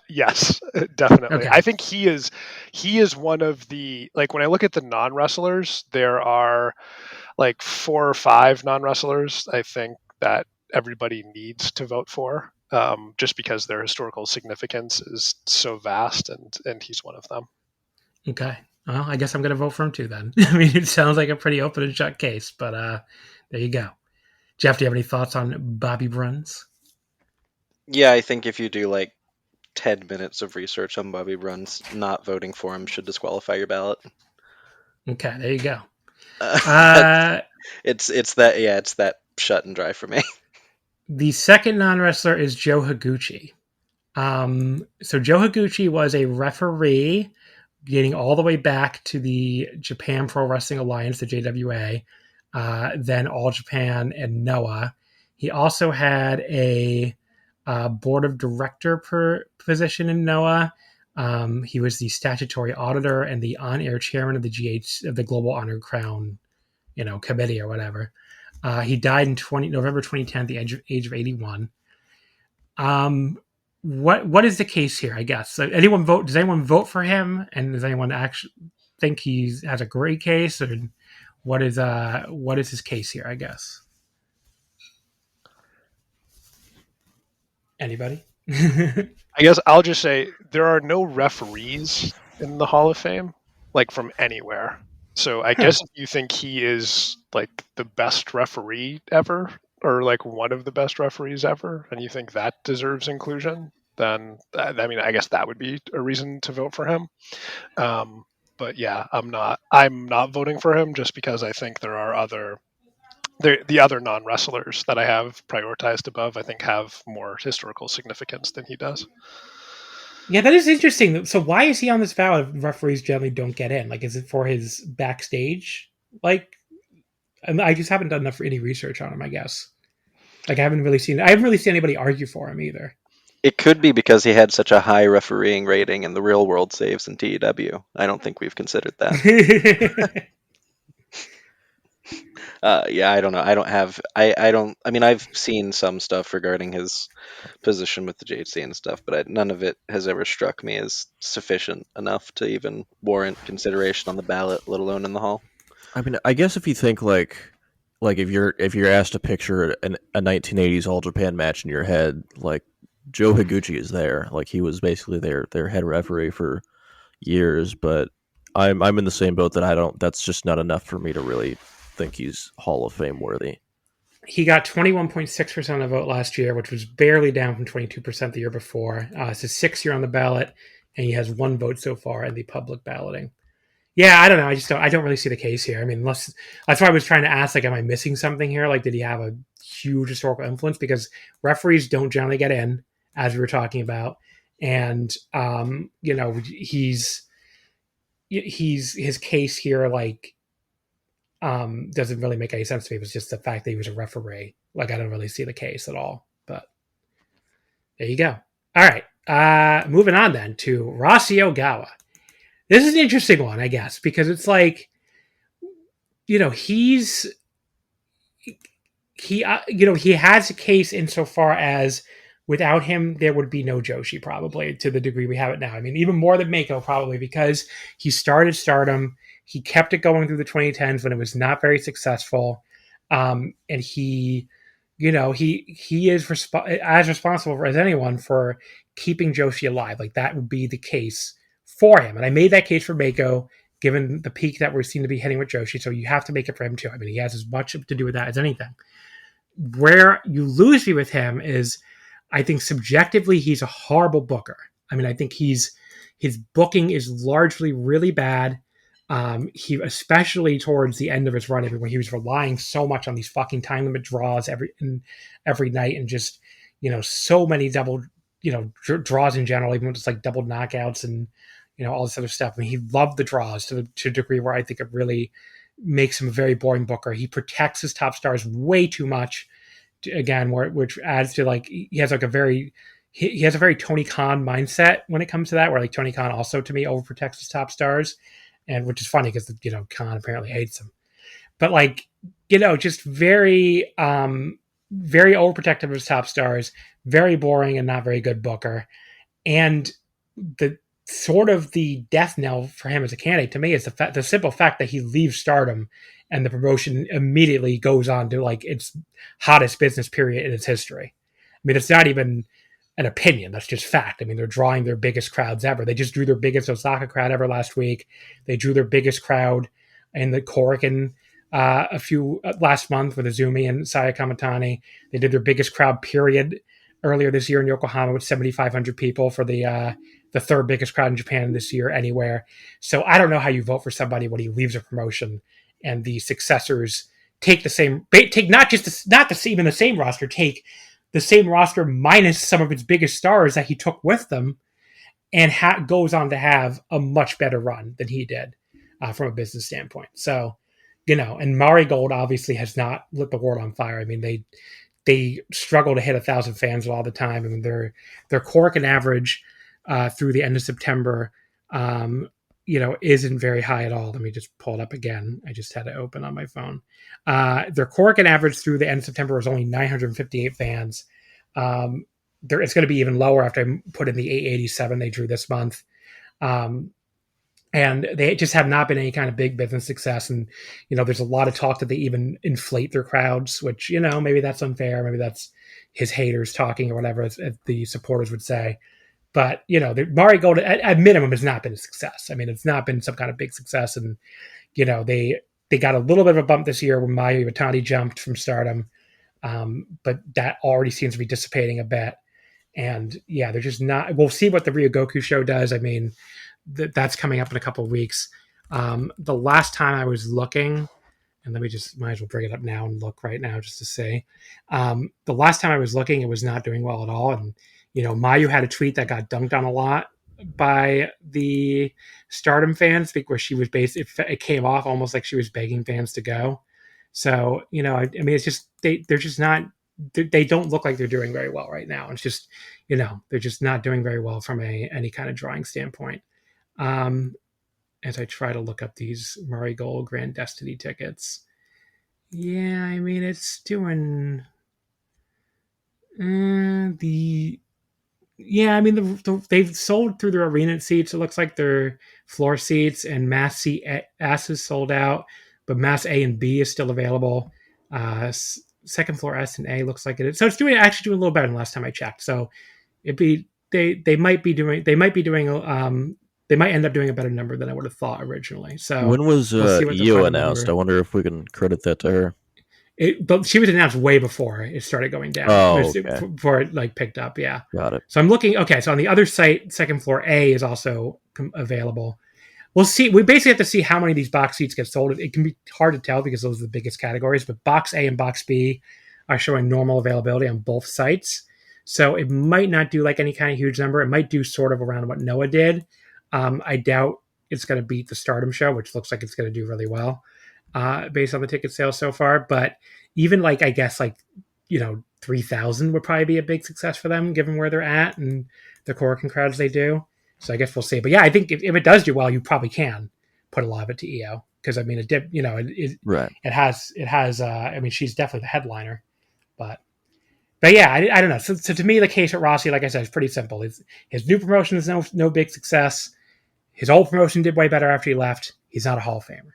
yes, definitely. Okay. I think he is one of the, when I look at the non-wrestlers, there are 4 or 5 non-wrestlers I think that everybody needs to vote for, just because their historical significance is so vast, and he's one of them. Okay. Well, I guess I'm going to vote for him too then. I mean, it sounds like a pretty open and shut case, but there you go. Jeff, do you have any thoughts on Bobby Bruns? Yeah, I think if you do 10 minutes of research on Bobby Bruns, not voting for him should disqualify your ballot. Okay, there you go. It's that shut and dry for me. The second non-wrestler is Joe Higuchi. So Joe Higuchi was a referee getting all the way back to the Japan Pro Wrestling Alliance, the JWA, then All Japan and Noah. He also had a board of director position in Noah. He was the statutory auditor and the on-air chairman of the Global Honor Crown, committee or whatever. He died in November 2010 at the age of 81. What is the case here? I guess. So does anyone vote for him? And does anyone actually think he has a great case? Or what is his case here? I guess. Anybody? I guess I'll just say there are no referees in the Hall of Fame, from anywhere. So I guess if you think he is the best referee ever, or one of the best referees ever, and you think that deserves inclusion, then I guess that would be a reason to vote for him. But yeah, I'm not voting for him just because I think there are the other non-wrestlers that I have prioritized above, I think, have more historical significance than he does. Yeah, that is interesting. So why is he on this ballot if referees generally don't get in? Is it for his backstage? I just haven't done enough for any research on him, I guess. I haven't really seen anybody argue for him either. It could be because he had such a high refereeing rating in the real world saves in TEW. I don't think we've considered that. Yeah, I don't know. I've seen some stuff regarding his position with the JC and stuff, but none of it has ever struck me as sufficient enough to even warrant consideration on the ballot, let alone in the hall. I mean, I guess if you think if you're asked to picture a 1980s All Japan match in your head, Joe Higuchi is there. He was basically their head referee for years, but I'm in the same boat that that's just not enough for me to really think he's Hall of Fame worthy. He got 21.6% of the vote last year, which was barely down from 22% the year before. It's his 6th year on the ballot, and he has 1 vote so far in the public balloting. Yeah, I don't know. I don't really see the case here. I mean, that's why I was trying to ask, am I missing something here? Did he have a huge historical influence? Because referees don't generally get in, as we were talking about. And, his case here, doesn't really make any sense to me. It was just the fact that he was a referee. I don't really see the case at all. But there you go. All right. Moving on then to Rossy Ogawa. This is an interesting one, I guess, because it's he has a case insofar as without him, there would be no Joshi, probably, to the degree we have it now. I mean, even more than Meiko, probably, because he started Stardom. He kept it going through the 2010s when it was not very successful. And he is as responsible as anyone for keeping Joshi alive. Like, that would be the case for him. And I made that case for Meiko, given the peak that we seem to be hitting with Joshi. So you have to make it for him, too. I mean, he has as much to do with that as anything. Where you lose me with him is, I think subjectively he's a horrible booker. I mean, I think his booking is largely really bad. He, especially towards the end of his run, when he was relying so much on these fucking time limit draws every night, and just so many double draws in general, even just like double knockouts and all this other stuff. I mean, he loved the draws to a degree where I think it really makes him a very boring booker. He protects his top stars way too much. Again, which adds to he has a very Tony Khan mindset when it comes to that, where like Tony Khan also to me overprotects his top stars, and which is funny because Khan apparently hates him, but just very very overprotective of his top stars, very boring and not very good booker. And the sort of the death knell for him as a candidate to me is the simple fact that he leaves Stardom and the promotion immediately goes on to its hottest business period in its history. I mean, it's not even an opinion. That's just fact. I mean, they're drawing their biggest crowds ever. They just drew their biggest Osaka crowd ever last week. They drew their biggest crowd in the Korakuen last month with Azumi and Saya Kamatani. They did their biggest crowd period earlier this year in Yokohama with 7,500 people for the third biggest crowd in Japan this year anywhere. So I don't know how you vote for somebody when he leaves a promotion and the successors take the same roster, take the same roster minus some of its biggest stars that he took with them, and goes on to have a much better run than he did from a business standpoint. So, and Marigold obviously has not lit the world on fire. I mean, they struggle to hit 1,000 fans all the time. I mean, their Korakuen average through the end of September, isn't very high at all. Let me just pull it up again. I just had it open on my phone. Their Korakuen average through the end of September was only 958 fans. It's going to be even lower after I put in the 887 they drew this month. And they just have not been any kind of big business success. And, there's a lot of talk that they even inflate their crowds, which, maybe that's unfair. Maybe that's his haters talking or whatever, as the supporters would say. But, the Marigold at minimum has not been a success. I mean, it's not been some kind of big success. And, they got a little bit of a bump this year when Mayu Iwatani jumped from Stardom. But that already seems to be dissipating a bit. And yeah, they're just not. We'll see what the Ryogoku show does. I mean, that's coming up in a couple of weeks. The last time I was looking, and might as well bring it up now and look right now just to say, the last time I was looking, it was not doing well at all. And, Mayu had a tweet that got dunked on a lot by the Stardom fans, where she was it came off almost like she was begging fans to go. So, I mean, it's just, they're just not, they don't look like they're doing very well right now. It's just, they're just not doing very well from any kind of drawing standpoint. As I try to look up these Marigold Grand Destiny tickets. Yeah, I mean, it's doing they've sold through their arena seats. It looks like their floor seats and Mass C S is sold out, but Mass A and B is still available. Second floor S and A looks like it is. So it's actually doing a little better than last time I checked. So they might end up doing a better number than I would have thought originally. So when was Iyo announced? I wonder if we can credit that to her. But she was announced way before it started going down. Before it picked up. Yeah. Got it. So I'm looking. Okay. So on the other site, second floor A is also available. We'll see. We basically have to see how many of these box seats get sold. It can be hard to tell because those are the biggest categories, but box A and box B are showing normal availability on both sites. So it might not do any kind of huge number. It might do sort of around what Noah did. I doubt it's going to beat the Stardom show, which looks like it's going to do really well based on the ticket sales so far. But even 3,000 would probably be a big success for them, given where they're at and the Korakuen crowds they do. So I guess we'll see. But yeah, I think if it does do well, you probably can put a lot of it to Iyo because I mean, it did. Right. It has. I mean, she's definitely the headliner. But yeah, I don't know. So to me, the case with Rossy, like I said, is pretty simple. His new promotion is no big success. His old promotion did way better after he left. He's not a Hall of Famer.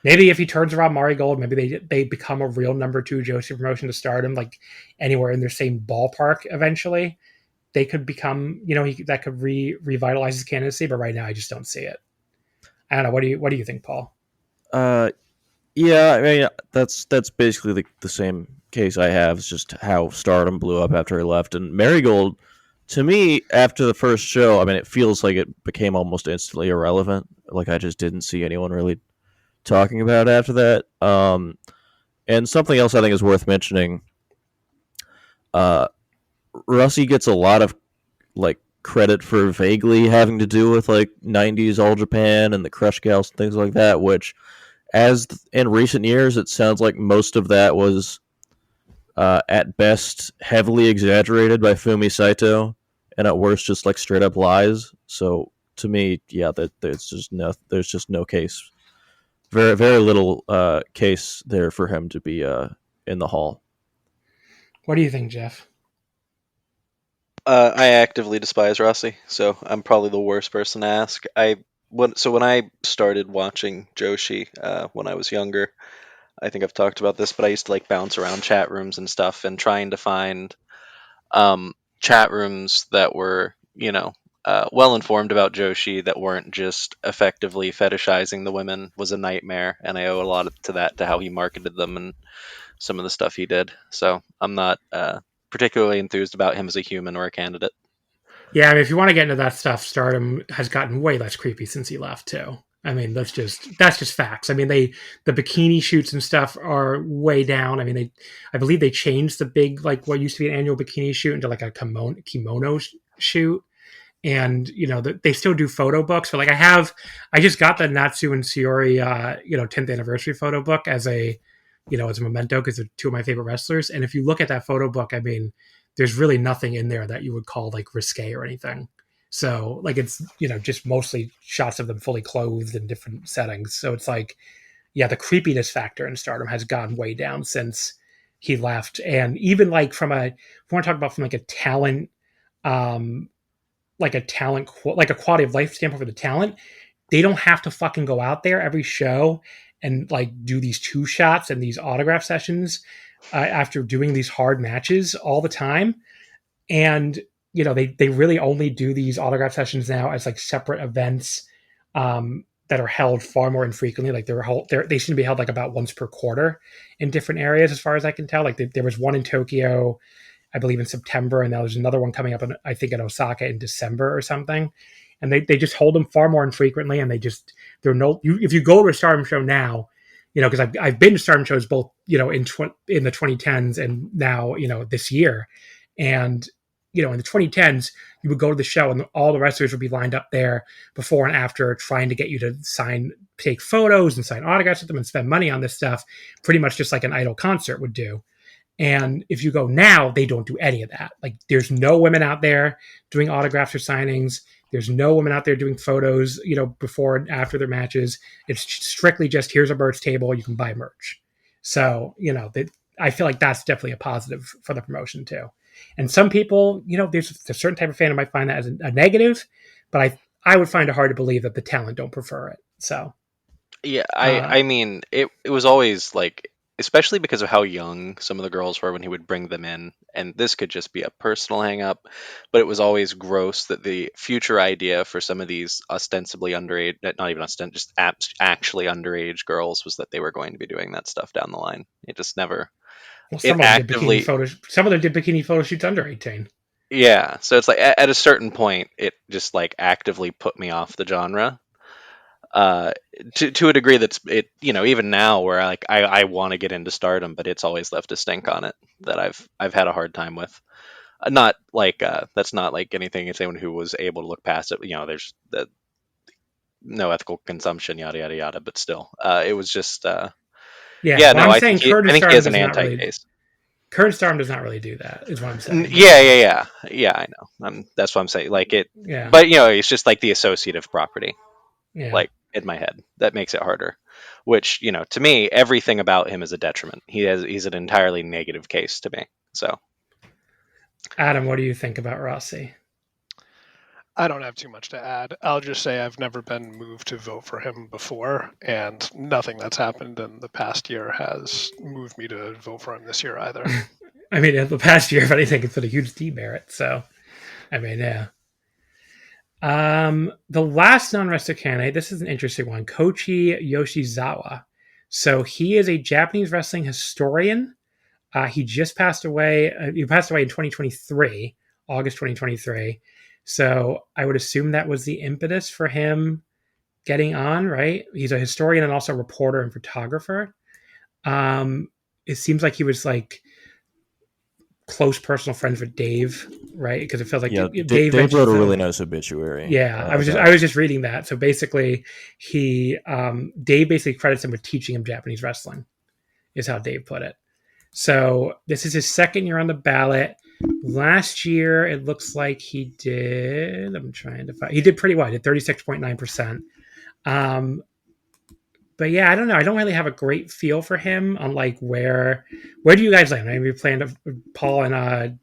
Maybe if he turns around Mari Gold, maybe they become a real number 2 Joshi promotion to Stardom, like anywhere in their same ballpark eventually. They could become, that could revitalize his candidacy. But right now, I just don't see it. I don't know. What do you think, Paul? Yeah, I mean that's basically the same case I have. It's just how Stardom blew up after he left, and Marigold, to me, after the first show, I mean, it feels like it became almost instantly irrelevant. Like I just didn't see anyone really talking about it after that. And something else I think is worth mentioning. Rossy gets a lot of like credit for vaguely having to do with like 90s All Japan and the Crush Gals and things like that, which as in recent years, it sounds like most of that was, at best, heavily exaggerated by Fumi Saito, and at worst, just like straight up lies. So to me, yeah, there's just no case, very very little case there for him to be in the hall. What do you think, Jeff? I actively despise Rossy, so I'm probably the worst person to ask. When I started watching Joshi when I was younger, I think I've talked about this, but I used to like bounce around chat rooms and stuff, and trying to find chat rooms that were, well informed about Joshi, that weren't just effectively fetishizing the women, was a nightmare, and I owe a lot to that, to how he marketed them and some of the stuff he did. So I'm not particularly enthused about him as a human or a candidate. Yeah, I mean, if you want to get into that stuff, Stardom has gotten way less creepy since he left too. I mean, that's just facts. I mean, the bikini shoots and stuff are way down. I mean, I believe they changed the big, like what used to be an annual bikini shoot into like a kimono shoot. And they still do photo books. But like I just got the Natsu and Shiori 10th anniversary photo book as a memento, because they're 2 of my favorite wrestlers. And if you look at that photo book, I mean, there's really nothing in there that you would call like risque or anything. So like it's just mostly shots of them fully clothed in different settings. So it's like, yeah, the creepiness factor in Stardom has gone way down since he left. And even like if we want to talk about from like a talent, like a quality of life standpoint for the talent, they don't have to fucking go out there every show and like do these 2 shots and these autograph sessions after doing these hard matches all the time. And they really only do these autograph sessions now as like separate events that are held far more infrequently. Like they seem to be held like about once per quarter in different areas, as far as I can tell. Like there was one in Tokyo, I believe, in September, and there's another one coming up I think in Osaka in December or something. And they just hold them far more infrequently, and if you go to a Stardom show now, because I've been to Stardom shows both in the 2010s and now this year, and in the 2010s you would go to the show and all the wrestlers would be lined up there before and after, trying to get you to take photos and sign autographs with them and spend money on this stuff, pretty much just like an Idol concert would do. And if you go now, they don't do any of that. Like there's no women out there doing autographs or signings. There's no women out there doing photos, before and after their matches. It's strictly just, here's a merch table, you can buy merch. So, I feel like that's definitely a positive for the promotion too. And some people, there's a certain type of fan who might find that as a negative, but I would find it hard to believe that the talent don't prefer it. So, yeah, I mean, it was always like, especially because of how young some of the girls were when he would bring them in, and this could just be a personal hang up, but it was always gross that the future idea for some of these ostensibly underage, not even just actually underage girls, was that they were going to be doing that stuff down the line. It just never. Well, some of them did bikini photo shoots under 18. Yeah, so it's like at a certain point, it just like actively put me off the genre. To a degree that's it, even now where I want to get into Stardom, but it's always left a stink on it that I've had a hard time with. Not like that's not like anything against anyone who was able to look past it. There's the no ethical consumption, yada yada yada. But still, it was just I think he has an anti-case. Current Stardom does not really do that, is what I'm saying. Yeah. I know. That's what I'm saying. Like it. Yeah. But it's just like the associative property. Yeah. Like in my head, that makes it harder. which, to me, everything about him is a detriment. He's an entirely negative case to me. So, Adam, what do you think about Rossy? I don't have too much to add. I'll just say I've never been moved to vote for him before, and nothing that's happened in the past year has moved me to vote for him this year either. I mean, in the past year, if anything, it's been a huge demerit. So, I mean, yeah. The last non-wrestler candidate, this is an interesting one, Koichi Yoshizawa. So he is a Japanese wrestling historian. He just passed away. He passed away in 2023, August 2023. So I would assume that was the impetus for him getting on, right? He's a historian and also a reporter and photographer. It seems like he was like close personal friends with Dave, right? Because it feels like Dave wrote a really nice obituary. Yeah, I was just reading that. So basically, Dave basically credits him with teaching him Japanese wrestling, is how Dave put it. So this is his second year on the ballot. Last year, it looks like he did. I'm trying to find. He did pretty well. He did 36.9%. But yeah, I don't know. I don't really have a great feel for him on like where do you guys land? I mean, we plan to Paul and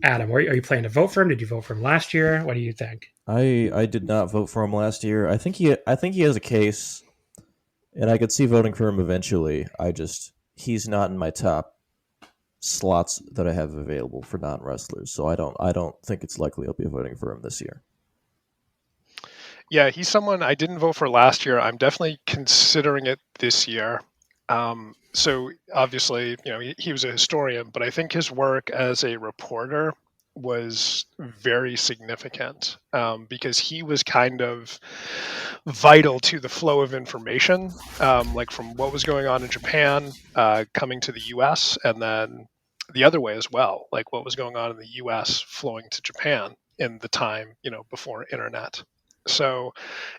Adam. Are you planning to vote for him? Did you vote for him last year? What do you think? I did not vote for him last year. I think he has a case, and I could see voting for him eventually. He's not in my top slots that I have available for non-wrestlers, so I don't think it's likely I'll be voting for him this year. Yeah, he's someone I didn't vote for last year. I'm definitely considering it this year. So obviously, he was a historian, but I think his work as a reporter was very significant because he was kind of vital to the flow of information, like from what was going on in Japan coming to the U.S. and then the other way as well, like what was going on in the U.S. flowing to Japan in the time, before internet. So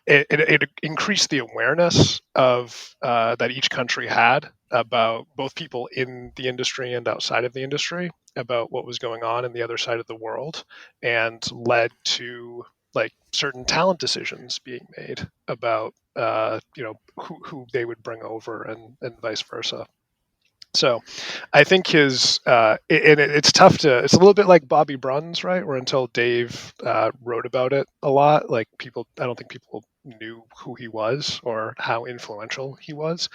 it increased the awareness of that each country had about both people in the industry and outside of the industry about what was going on in the other side of the world, and led to like certain talent decisions being made about who they would bring over and vice versa. So I think his it's tough it's a little bit like Bobby Bruns, right? Where until Dave wrote about it a lot, like I don't think people knew who he was or how influential he was.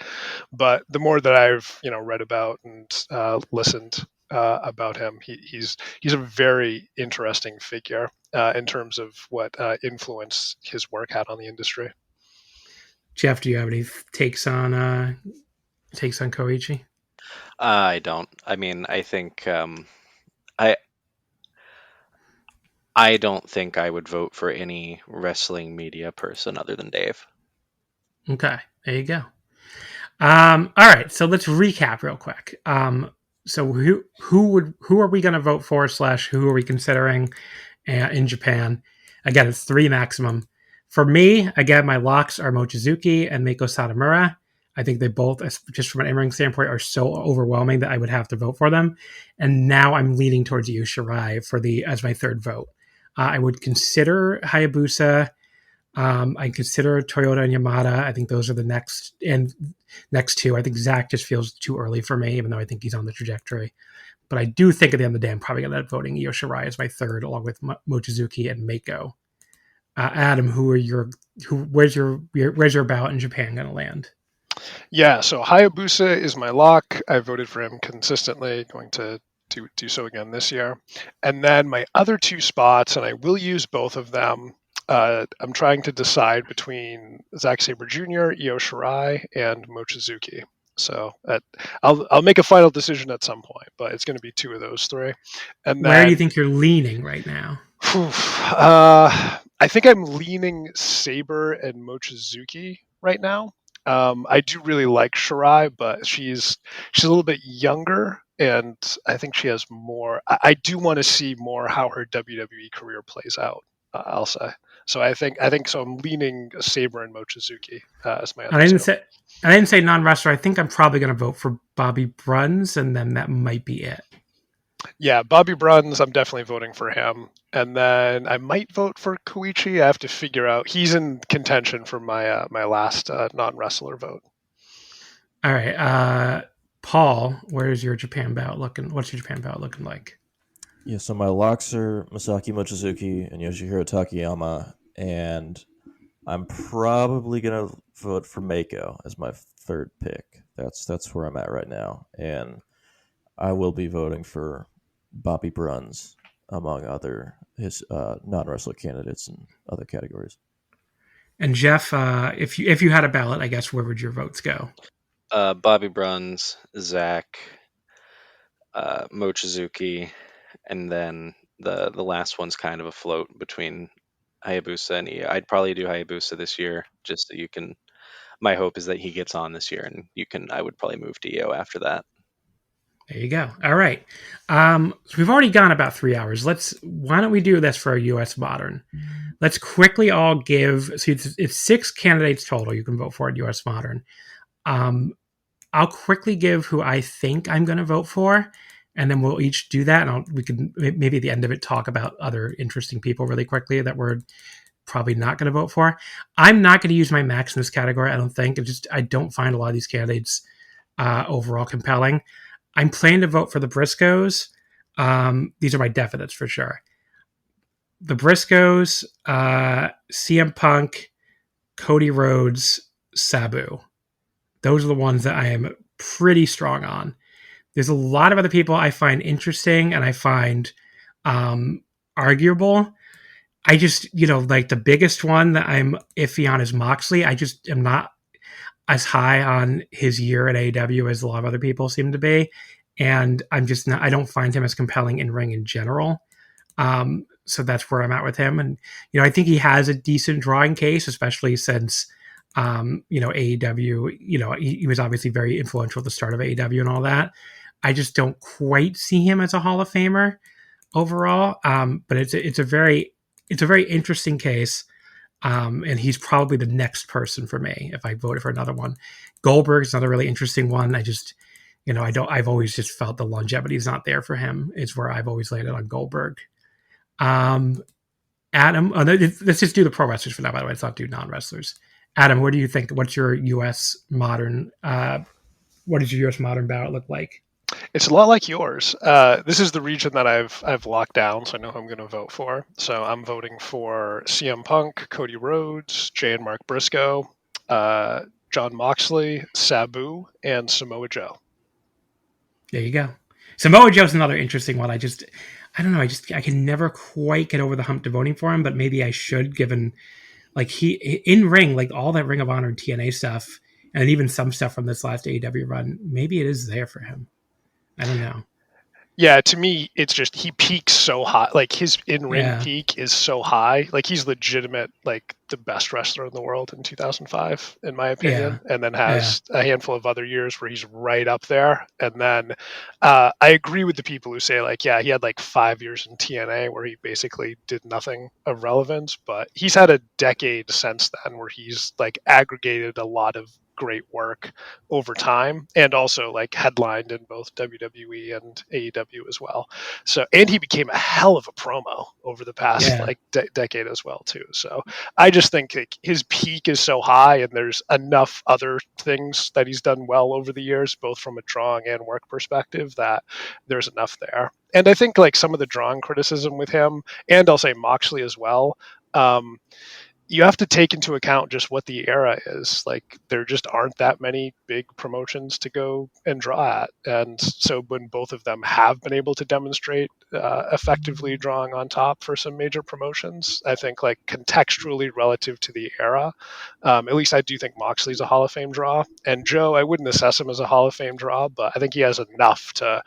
But the more that I've read about and listened about him, he's a very interesting figure in terms of what influence his work had on the industry. Jeff, do you have any takes on Koichi? I don't. I mean, I think I don't think I would vote for any wrestling media person other than Dave. Okay, there you go. All right, so let's recap real quick. So who are we going to vote for / who are we considering in Japan? Again, it's 3 maximum. For me, again, my locks are Mochizuki and Meiko Satomura. I think they both, just from an in-ring standpoint, are so overwhelming that I would have to vote for them. And now I'm leaning towards Iyo Shirai as my third vote. I would consider Hayabusa. I consider Toyota and Yamada. I think those are the next 2. I think Zack just feels too early for me, even though I think he's on the trajectory. But I do think at the end of the day, I'm probably going to end up voting Iyo Shirai as my third, along with Mochizuki and Meiko. Adam, where's your ballot in Japan going to land? Yeah, so Hayabusa is my lock. I voted for him consistently, going to do so again this year. And then my other 2 spots, and I will use both of them, I'm trying to decide between Zack Sabre Jr., Iyo Shirai, and Mochizuki. So I'll make a final decision at some point, but it's going to be 2 of those 3. And then, where do you think you're leaning right now? I think I'm leaning Sabre and Mochizuki right now. I do really like Shirai, but she's a little bit younger, and I think she has more. I do want to see more how her WWE career plays out. I'll say. So I think so. I'm leaning Sabre and Mochizuki as my other I 2. didn't say non-wrestler. I think I'm probably going to vote for Bobby Bruns, and then that might be it. Yeah, Bobby Bruns, I'm definitely voting for him. And then I might vote for Koichi. I have to figure out. He's in contention for my last non-wrestler vote. All right. Paul, where's your Japan bout looking? What's your Japan bout looking like? Yeah, so my locks are Masaaki Mochizuki and Yoshihiro Takayama, and I'm probably gonna vote for Meiko as my third pick. That's where I'm at right now, and I will be voting for Bobby Bruns among other his non-wrestler candidates in other categories. And Jeff, if you had a ballot, I guess where would your votes go? Bobby Bruns, Zack, Mochizuki, and then the last one's kind of a float between Hayabusa and Iyo. I'd probably do Hayabusa this year, just so you can. My hope is that he gets on this year, and you can. I would probably move to Iyo after that. There you go. All right. So we've already gone about 3 hours. Why don't we do this for a U.S. Modern? Let's quickly all give. So it's 6 candidates total you can vote for at U.S. Modern. I'll quickly give who I think I'm going to vote for, and then we'll each do that. And we can maybe at the end of it talk about other interesting people really quickly that we're probably not going to vote for. I'm not going to use my max in this category. I don't think. I don't find a lot of these candidates overall compelling. I'm planning to vote for the Briscoes. These are my definites for sure. The Briscoes, CM Punk, Cody Rhodes, Sabu. Those are the ones that I am pretty strong on. There's a lot of other people I find interesting and I find arguable. I just, like the biggest one that I'm iffy on is Moxley. I just am not as high on his year at AEW as a lot of other people seem to be. And I'm just not, I don't find him as compelling in ring in general. So that's where I'm at with him. And, I think he has a decent drawing case, especially since, AEW, he was obviously very influential at the start of AEW and all that. I just don't quite see him as a Hall of Famer overall. But it's a very interesting case. And he's probably the next person for me if I voted for another one. Goldberg's another really interesting one. I just, I've always just felt the longevity is not there for him. It's where I've always laid it on Goldberg. Adam, let's just do the pro wrestlers for now, by the way. Let's not do non-wrestlers. Adam, what do you think? What's your U.S. Modern, what does your U.S. Modern ballot look like? It's a lot like yours. This is the region that I've locked down, so I know who I'm going to vote for. So I'm voting for CM Punk, Cody Rhodes, Jay and Mark Briscoe, John Moxley, Sabu, and Samoa Joe. There you go. Samoa Joe's another interesting one. I don't know. I can never quite get over the hump to voting for him, but maybe I should, given like he in ring, like all that Ring of Honor and TNA stuff, and even some stuff from this last AEW run. Maybe it is there for him. I don't know. Yeah, to me, it's just he peaks so high. Like his in-ring peak is so high. Like he's legitimate, like the best wrestler in the world in 2005, in my opinion. And then has a handful of other years where he's right up there. And then I agree with the people who say like, yeah, he had like 5 years in TNA where he basically did nothing of relevance. But he's had a decade since then where he's like aggregated a lot of great work over time, and also like headlined in both WWE and AEW as well. So, and he became a hell of a promo over the past decade as well too. So I just think like, his peak is so high, and there's enough other things that he's done well over the years, both from a drawing and work perspective, that there's enough there. And I think like some of the drawing criticism with him, and I'll say Moxley as well, you have to take into account just what the era is. Like there just aren't that many big promotions to go and draw at. And so when both of them have been able to demonstrate effectively drawing on top for some major promotions, I think like contextually relative to the era, at least I do think Moxley's a Hall of Fame draw. And Joe, I wouldn't assess him as a Hall of Fame draw, but I think he has enough to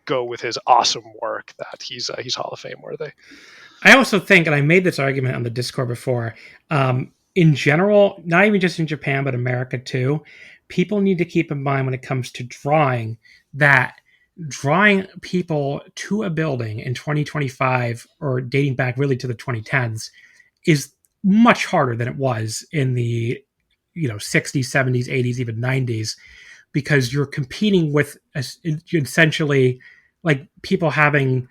go with his awesome work that he's Hall of Fame worthy. I also think, and I made this argument on the Discord before, in general, not even just in Japan, but America too, people need to keep in mind when it comes to drawing that drawing people to a building in 2025 or dating back really to the 2010s is much harder than it was in the 60s, 70s, 80s, even 90s, because you're competing with essentially like people having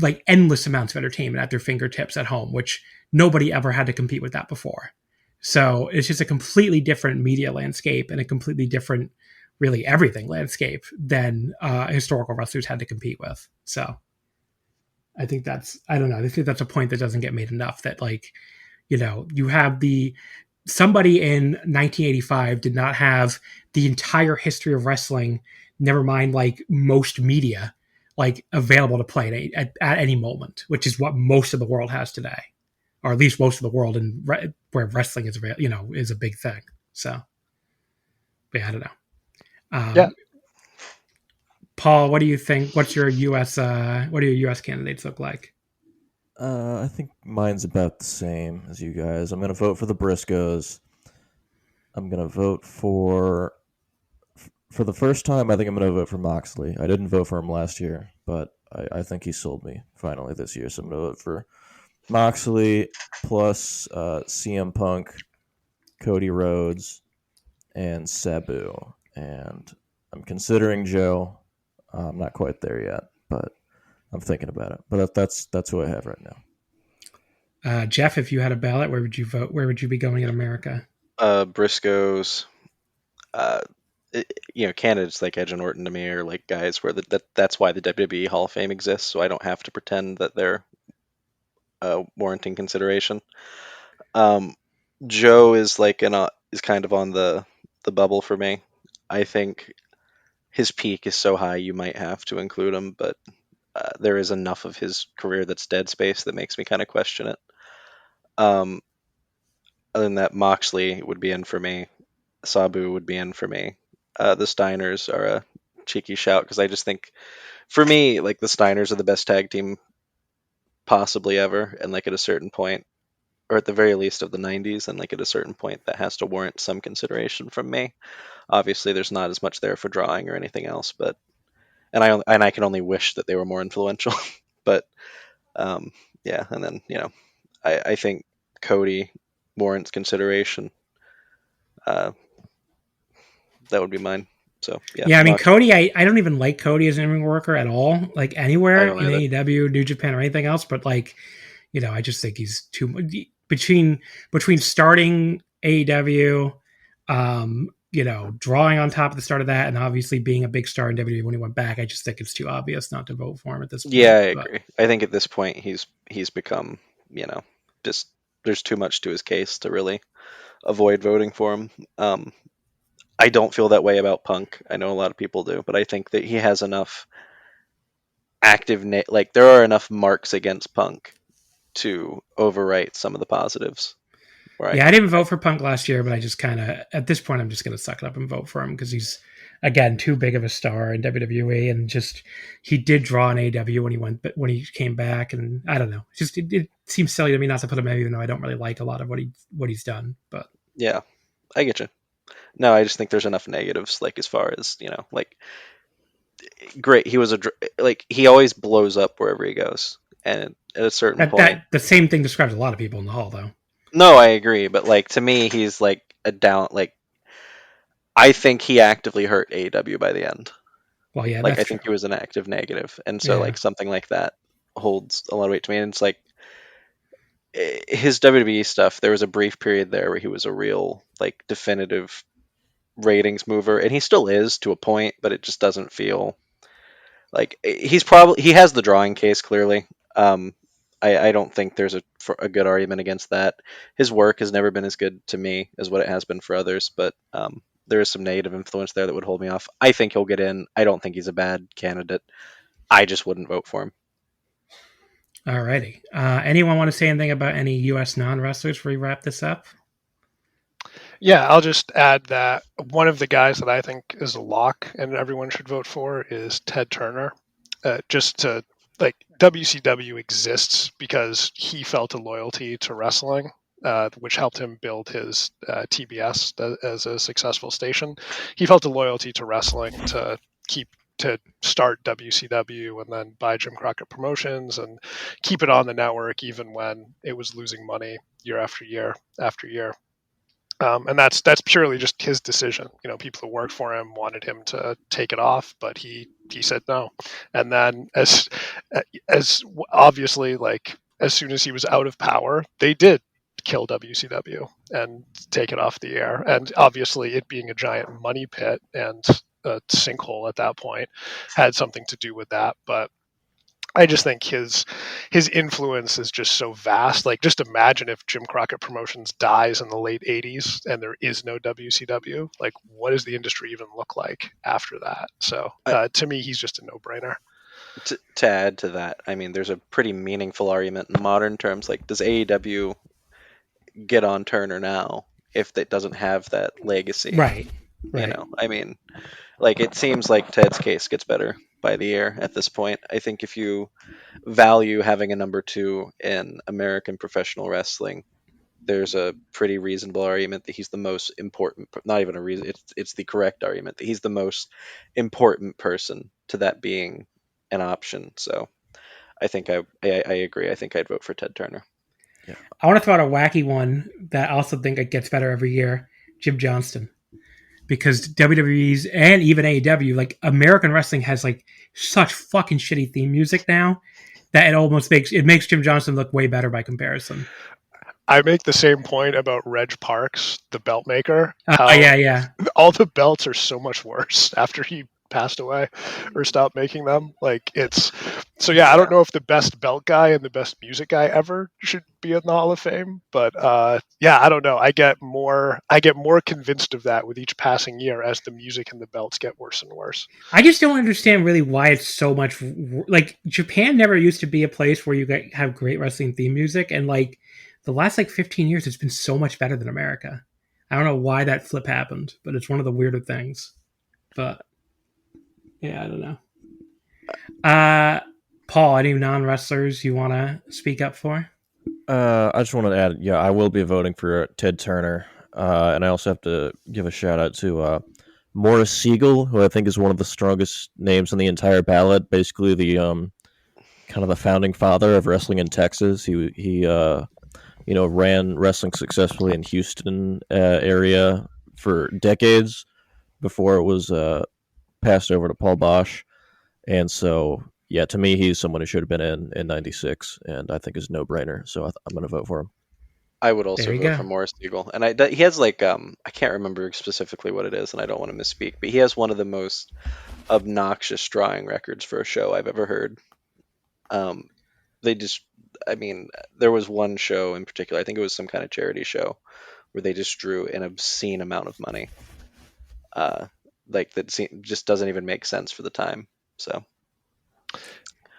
like endless amounts of entertainment at their fingertips at home, which nobody ever had to compete with that before. So it's just a completely different media landscape and a completely different, really everything landscape than historical wrestlers had to compete with. So I think I don't know. I think that's a point that doesn't get made enough, that like, you have somebody in 1985 did not have the entire history of wrestling, never mind like most media, like available to play at any moment, which is what most of the world has today, or at least most of the world, and where wrestling is, is a big thing. So, but yeah, I don't know. Yeah. Paul, what do you think? What do your U.S. candidates look like? I think mine's about the same as you guys. I'm going to vote for the Briscoes. I'm going to vote for the first time, I think I'm going to vote for Moxley. I didn't vote for him last year, but I think he sold me finally this year. So I'm going to vote for Moxley plus CM Punk, Cody Rhodes, and Sabu. And I'm considering Joe. I'm not quite there yet, but I'm thinking about it. But that's who I have right now. Jeff, if you had a ballot, where would you vote? Where would you be going in America? Briscoes. Candidates like Edge and Orton to me are like guys where that's why the WWE Hall of Fame exists. So I don't have to pretend that they're warranting consideration. Joe is is kind of on the bubble for me. I think his peak is so high you might have to include him, but there is enough of his career that's dead space that makes me kind of question it. Other than that, Moxley would be in for me. Sabu would be in for me. The Steiners are a cheeky shout because I just think, for me, like the Steiners are the best tag team possibly ever, and like at a certain point, or at the very least of the 90s, and like at a certain point that has to warrant some consideration from me. Obviously, there's not as much there for drawing or anything else, but and I can only wish that they were more influential. But yeah, and then I think Cody warrants consideration. That would be mine. So yeah. I mean, Cody, I don't even like Cody as an in-ring worker at all, like anywhere in AEW, New Japan, or anything else. But like, I just think he's too much between starting AEW, drawing on top of the start of that, and obviously being a big star in WWE when he went back. I just think it's too obvious not to vote for him at this point. Yeah, I agree. I think at this point he's become, just there's too much to his case to really avoid voting for him. I don't feel that way about Punk. I know a lot of people do, but I think that he has enough there are enough marks against Punk to overwrite some of the positives. Right? Yeah, I didn't vote for Punk last year, but I just kind of, at this point, I'm just going to suck it up and vote for him because he's, again, too big of a star in WWE, and just he did draw an AEW when he came back, and I don't know, it seems silly to me not to put him in, even though I don't really like a lot of what he's done. But yeah, I get you. No, I just think there's enough negatives, like as far as great. He was he always blows up wherever he goes, and at a certain point, the same thing describes a lot of people in the Hall, though. No, I agree, but to me, he's like a down. I think he actively hurt AEW by the end. Well, yeah, I think he was an active negative, and so something like that holds a lot of weight to me. And it's his WWE stuff. There was a brief period there where he was a real definitive ratings mover, and he still is to a point, but it just doesn't feel like he has the drawing case clearly. I don't think there's a good argument against that. His work has never been as good to me as what it has been for others, but there is some negative influence there that would hold me off. I think he'll get in. I don't think he's a bad candidate. I just wouldn't vote for him. Alrighty. Anyone want to say anything about any U.S. non-wrestlers before we wrap this up? Yeah, I'll just add that one of the guys that I think is a lock and everyone should vote for is Ted Turner. WCW exists because he felt a loyalty to wrestling, which helped him build his TBS as a successful station. He felt a loyalty to wrestling to start WCW and then buy Jim Crockett Promotions and keep it on the network even when it was losing money year after year after year. And that's purely just his decision. People who worked for him wanted him to take it off, but he said no. And then as obviously, like, as soon as he was out of power, they did kill WCW and take it off the air. And obviously, it being a giant money pit and a sinkhole at that point had something to do with that. But I just think his influence is just so vast. Like, just imagine if Jim Crockett Promotions dies in the late '80s and there is no WCW. Like, what does the industry even look like after that? So, to me, he's just a no-brainer. To add to that, I mean, there's a pretty meaningful argument in modern terms. Like, does AEW get on Turner now if it doesn't have that legacy? Right. I mean, like, it seems like Ted's case gets better by the year at this point. I think if you value having a number 2 in American professional wrestling, there's a pretty reasonable argument that he's the most important, not even a reason, it's the correct argument that he's the most important person to that being an option. So I think I agree. I think I'd vote for Ted Turner. Yeah. I want to throw out a wacky one that I also think it gets better every year. Jim Johnston. Because WWE's and even AEW, like, American wrestling has like such fucking shitty theme music now that it almost makes Jim Johnston look way better by comparison. I make the same point about Reg Parks, the belt maker. Yeah. All the belts are so much worse after he passed away or stopped making them. Like, it's so, yeah, I don't know if the best belt guy and the best music guy ever should be in the Hall of Fame, but yeah, I don't know. I get more convinced of that with each passing year as the music and the belts get worse and worse. I just don't understand really why it's so much, like, Japan never used to be a place where you have great wrestling theme music, and like the last like 15 years it's been so much better than America. I don't know why that flip happened, but it's one of the weirder things. But yeah, I don't know. Paul, any non-wrestlers you want to speak up for? I just want to add, I will be voting for Ted Turner, and I also have to give a shout out to Morris Siegel, who I think is one of the strongest names on the entire ballot. Basically, the kind of the founding father of wrestling in Texas. He ran wrestling successfully in Houston area for decades before it was passed over to Paul Bosch, and so. Yeah, to me, he's someone who should have been in '96, and I think is a no-brainer. So I'm going to vote for him. I would also vote for Morris Siegel, and he has like I can't remember specifically what it is, and I don't want to misspeak, but he has one of the most obnoxious drawing records for a show I've ever heard. There was one show in particular, I think it was some kind of charity show, where they just drew an obscene amount of money, like that just doesn't even make sense for the time. So.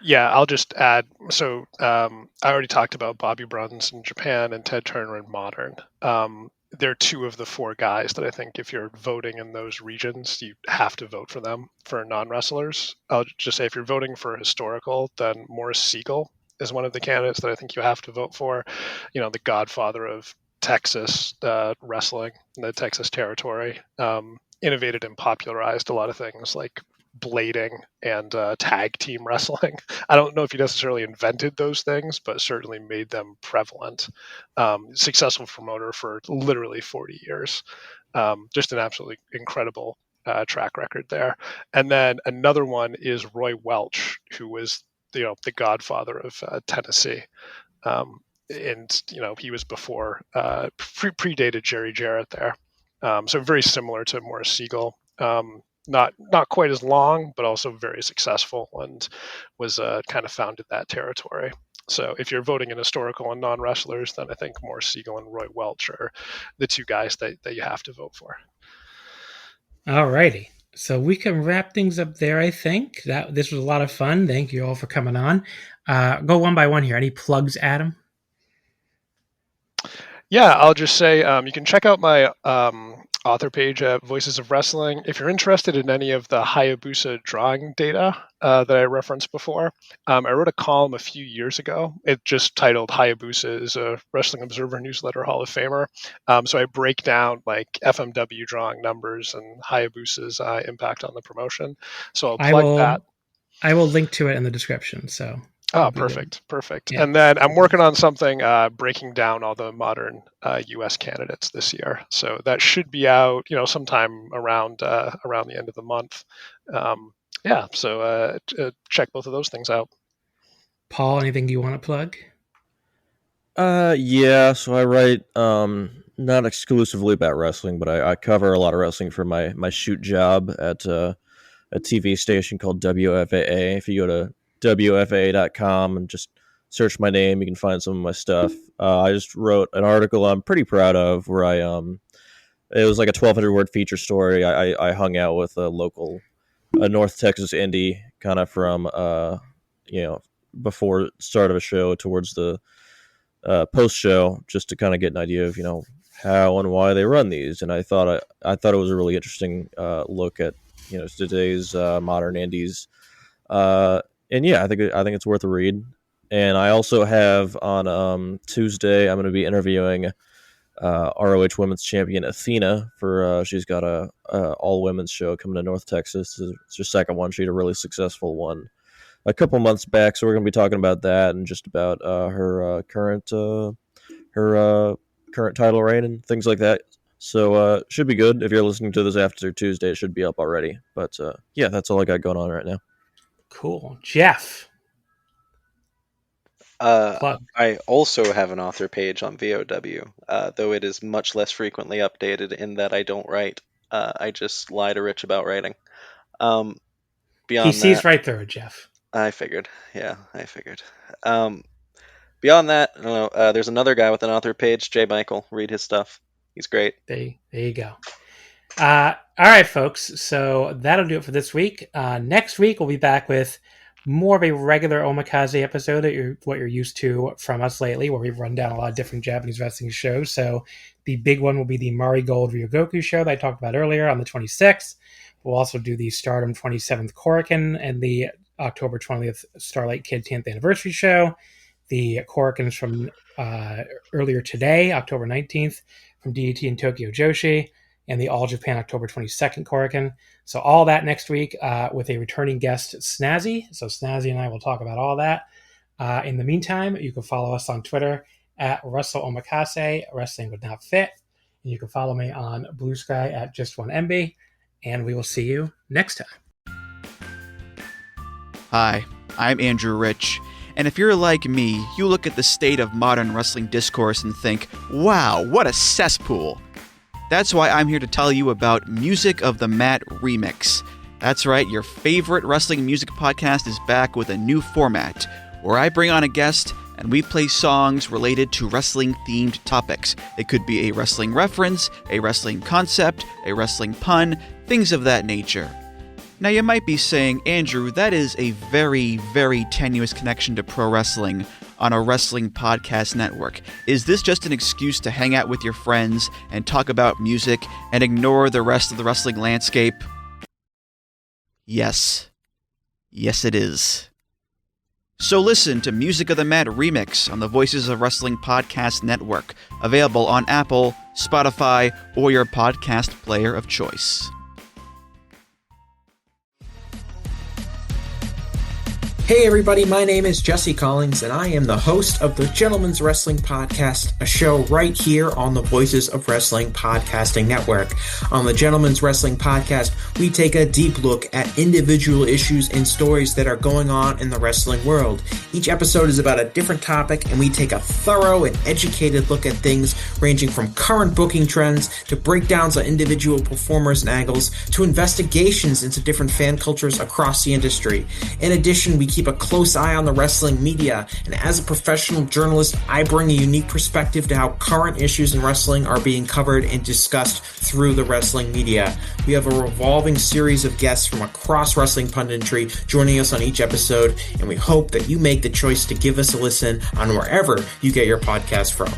Yeah, I'll just add. So I already talked about Bobby Bruns in Japan and Ted Turner in modern. They're 2 of the 4 guys that I think if you're voting in those regions, you have to vote for them for non-wrestlers. I'll just say if you're voting for historical, then Morris Siegel is one of the candidates that I think you have to vote for. The godfather of Texas wrestling, the Texas territory, innovated and popularized a lot of things like blading and tag team wrestling. I don't know if he necessarily invented those things, but certainly made them prevalent. Successful promoter for literally 40 years. Just an absolutely incredible track record there. And then another one is Roy Welch, who was the godfather of Tennessee. And he was before predated Jerry Jarrett there. So very similar to Morris Siegel. Not quite as long, but also very successful, and was kind of founded that territory. So if you're voting in historical and non-wrestlers, then I think Morris Siegel and Roy Welch are the 2 guys that you have to vote for. Alrighty. So we can wrap things up there, I think. This was a lot of fun. Thank you all for coming on. Go one by one here. Any plugs, Adam? Yeah, I'll just say you can check out my author page at Voices of Wrestling. If you're interested in any of the Hayabusa drawing data that I referenced before, I wrote a column a few years ago. It just titled Hayabusa is a Wrestling Observer Newsletter Hall of Famer. So I break down like FMW drawing numbers and Hayabusa's impact on the promotion. So I'll plug that. I will link to it in the description. So Oh, Be good. perfect. Yeah. And then I'm working on something breaking down all the modern U.S. candidates this year. So that should be out, sometime around the end of the month. So check both of those things out. Paul, anything you want to plug? Yeah, so I write not exclusively about wrestling, but I cover a lot of wrestling for my shoot job at a TV station called WFAA. If you go to WFAA.com and just search my name, you can find some of my stuff. I just wrote an article I'm pretty proud of where it was like a 1,200 word feature story. I hung out with a local North Texas indie kind of from before start of a show towards the post show, just to kind of get an idea of how and why they run these. And I thought it was a really interesting look at today's modern indies. And yeah, I think it's worth a read. And I also have on Tuesday, I'm going to be interviewing ROH Women's Champion Athena for she's got a all women's show coming to North Texas. It's her second one. She had a really successful one a couple months back, so we're going to be talking about that and just about her current title reign and things like that. So should be good. If you're listening to this after Tuesday, it should be up already. But yeah, that's all I got going on right now. Cool. Jeff. Plug. I also have an author page on VOW, though it is much less frequently updated in that I don't write. I just lie to Rich about writing. Beyond He sees right through it, Jeff. I figured. Yeah, I figured. Beyond that, I don't know. There's another guy with an author page, J. Michael. Read his stuff. He's great. There you go. All right, folks. So that'll do it for this week. Next week, we'll be back with more of a regular Omakase episode that what you're used to from us lately, where we've run down a lot of different Japanese wrestling shows. So the big one will be the Marigold Ryogoku show that I talked about earlier on the 26th. We'll also do the Stardom 27th Korakuen and the October 20th Starlight Kid 10th Anniversary show. The Korakuens from earlier today, October 19th, from DDT and Tokyo Joshi, and the All Japan October 22nd Korakuen. So all that next week with a returning guest, Snazzy. So Snazzy and I will talk about all that. In the meantime, you can follow us on Twitter at Russell Omakase, Wrestling Would Not Fit. And you can follow me on Blue Sky at Just1MB. And we will see you next time. Hi, I'm Andrew Rich. And if you're like me, you look at the state of modern wrestling discourse and think, wow, what a cesspool. That's why I'm here to tell you about Music of the Mat Remix. That's right, your favorite wrestling music podcast is back with a new format, where I bring on a guest and we play songs related to wrestling-themed topics. It could be a wrestling reference, a wrestling concept, a wrestling pun, things of that nature. Now you might be saying, Andrew, that is a very, very tenuous connection to pro wrestling on a wrestling podcast network. Is this just an excuse to hang out with your friends and talk about music and ignore the rest of the wrestling landscape? Yes. Yes, it is. So listen to Music of the Mat Remix on the Voices of Wrestling Podcast Network, available on Apple, Spotify, or your podcast player of choice. Hey everybody, my name is Jesse Collins, and I am the host of the Gentleman's Wrestling Podcast, a show right here on the Voices of Wrestling Podcasting Network. On the Gentleman's Wrestling Podcast, we take a deep look at individual issues and stories that are going on in the wrestling world. Each episode is about a different topic, and we take a thorough and educated look at things ranging from current booking trends to breakdowns on individual performers and angles to investigations into different fan cultures across the industry. In addition, we keep a close eye on the wrestling media, and as a professional journalist, I bring a unique perspective to how current issues in wrestling are being covered and discussed through the wrestling media. We have a revolving series of guests from across wrestling punditry joining us on each episode, and we hope that you make the choice to give us a listen on wherever you get your podcast from.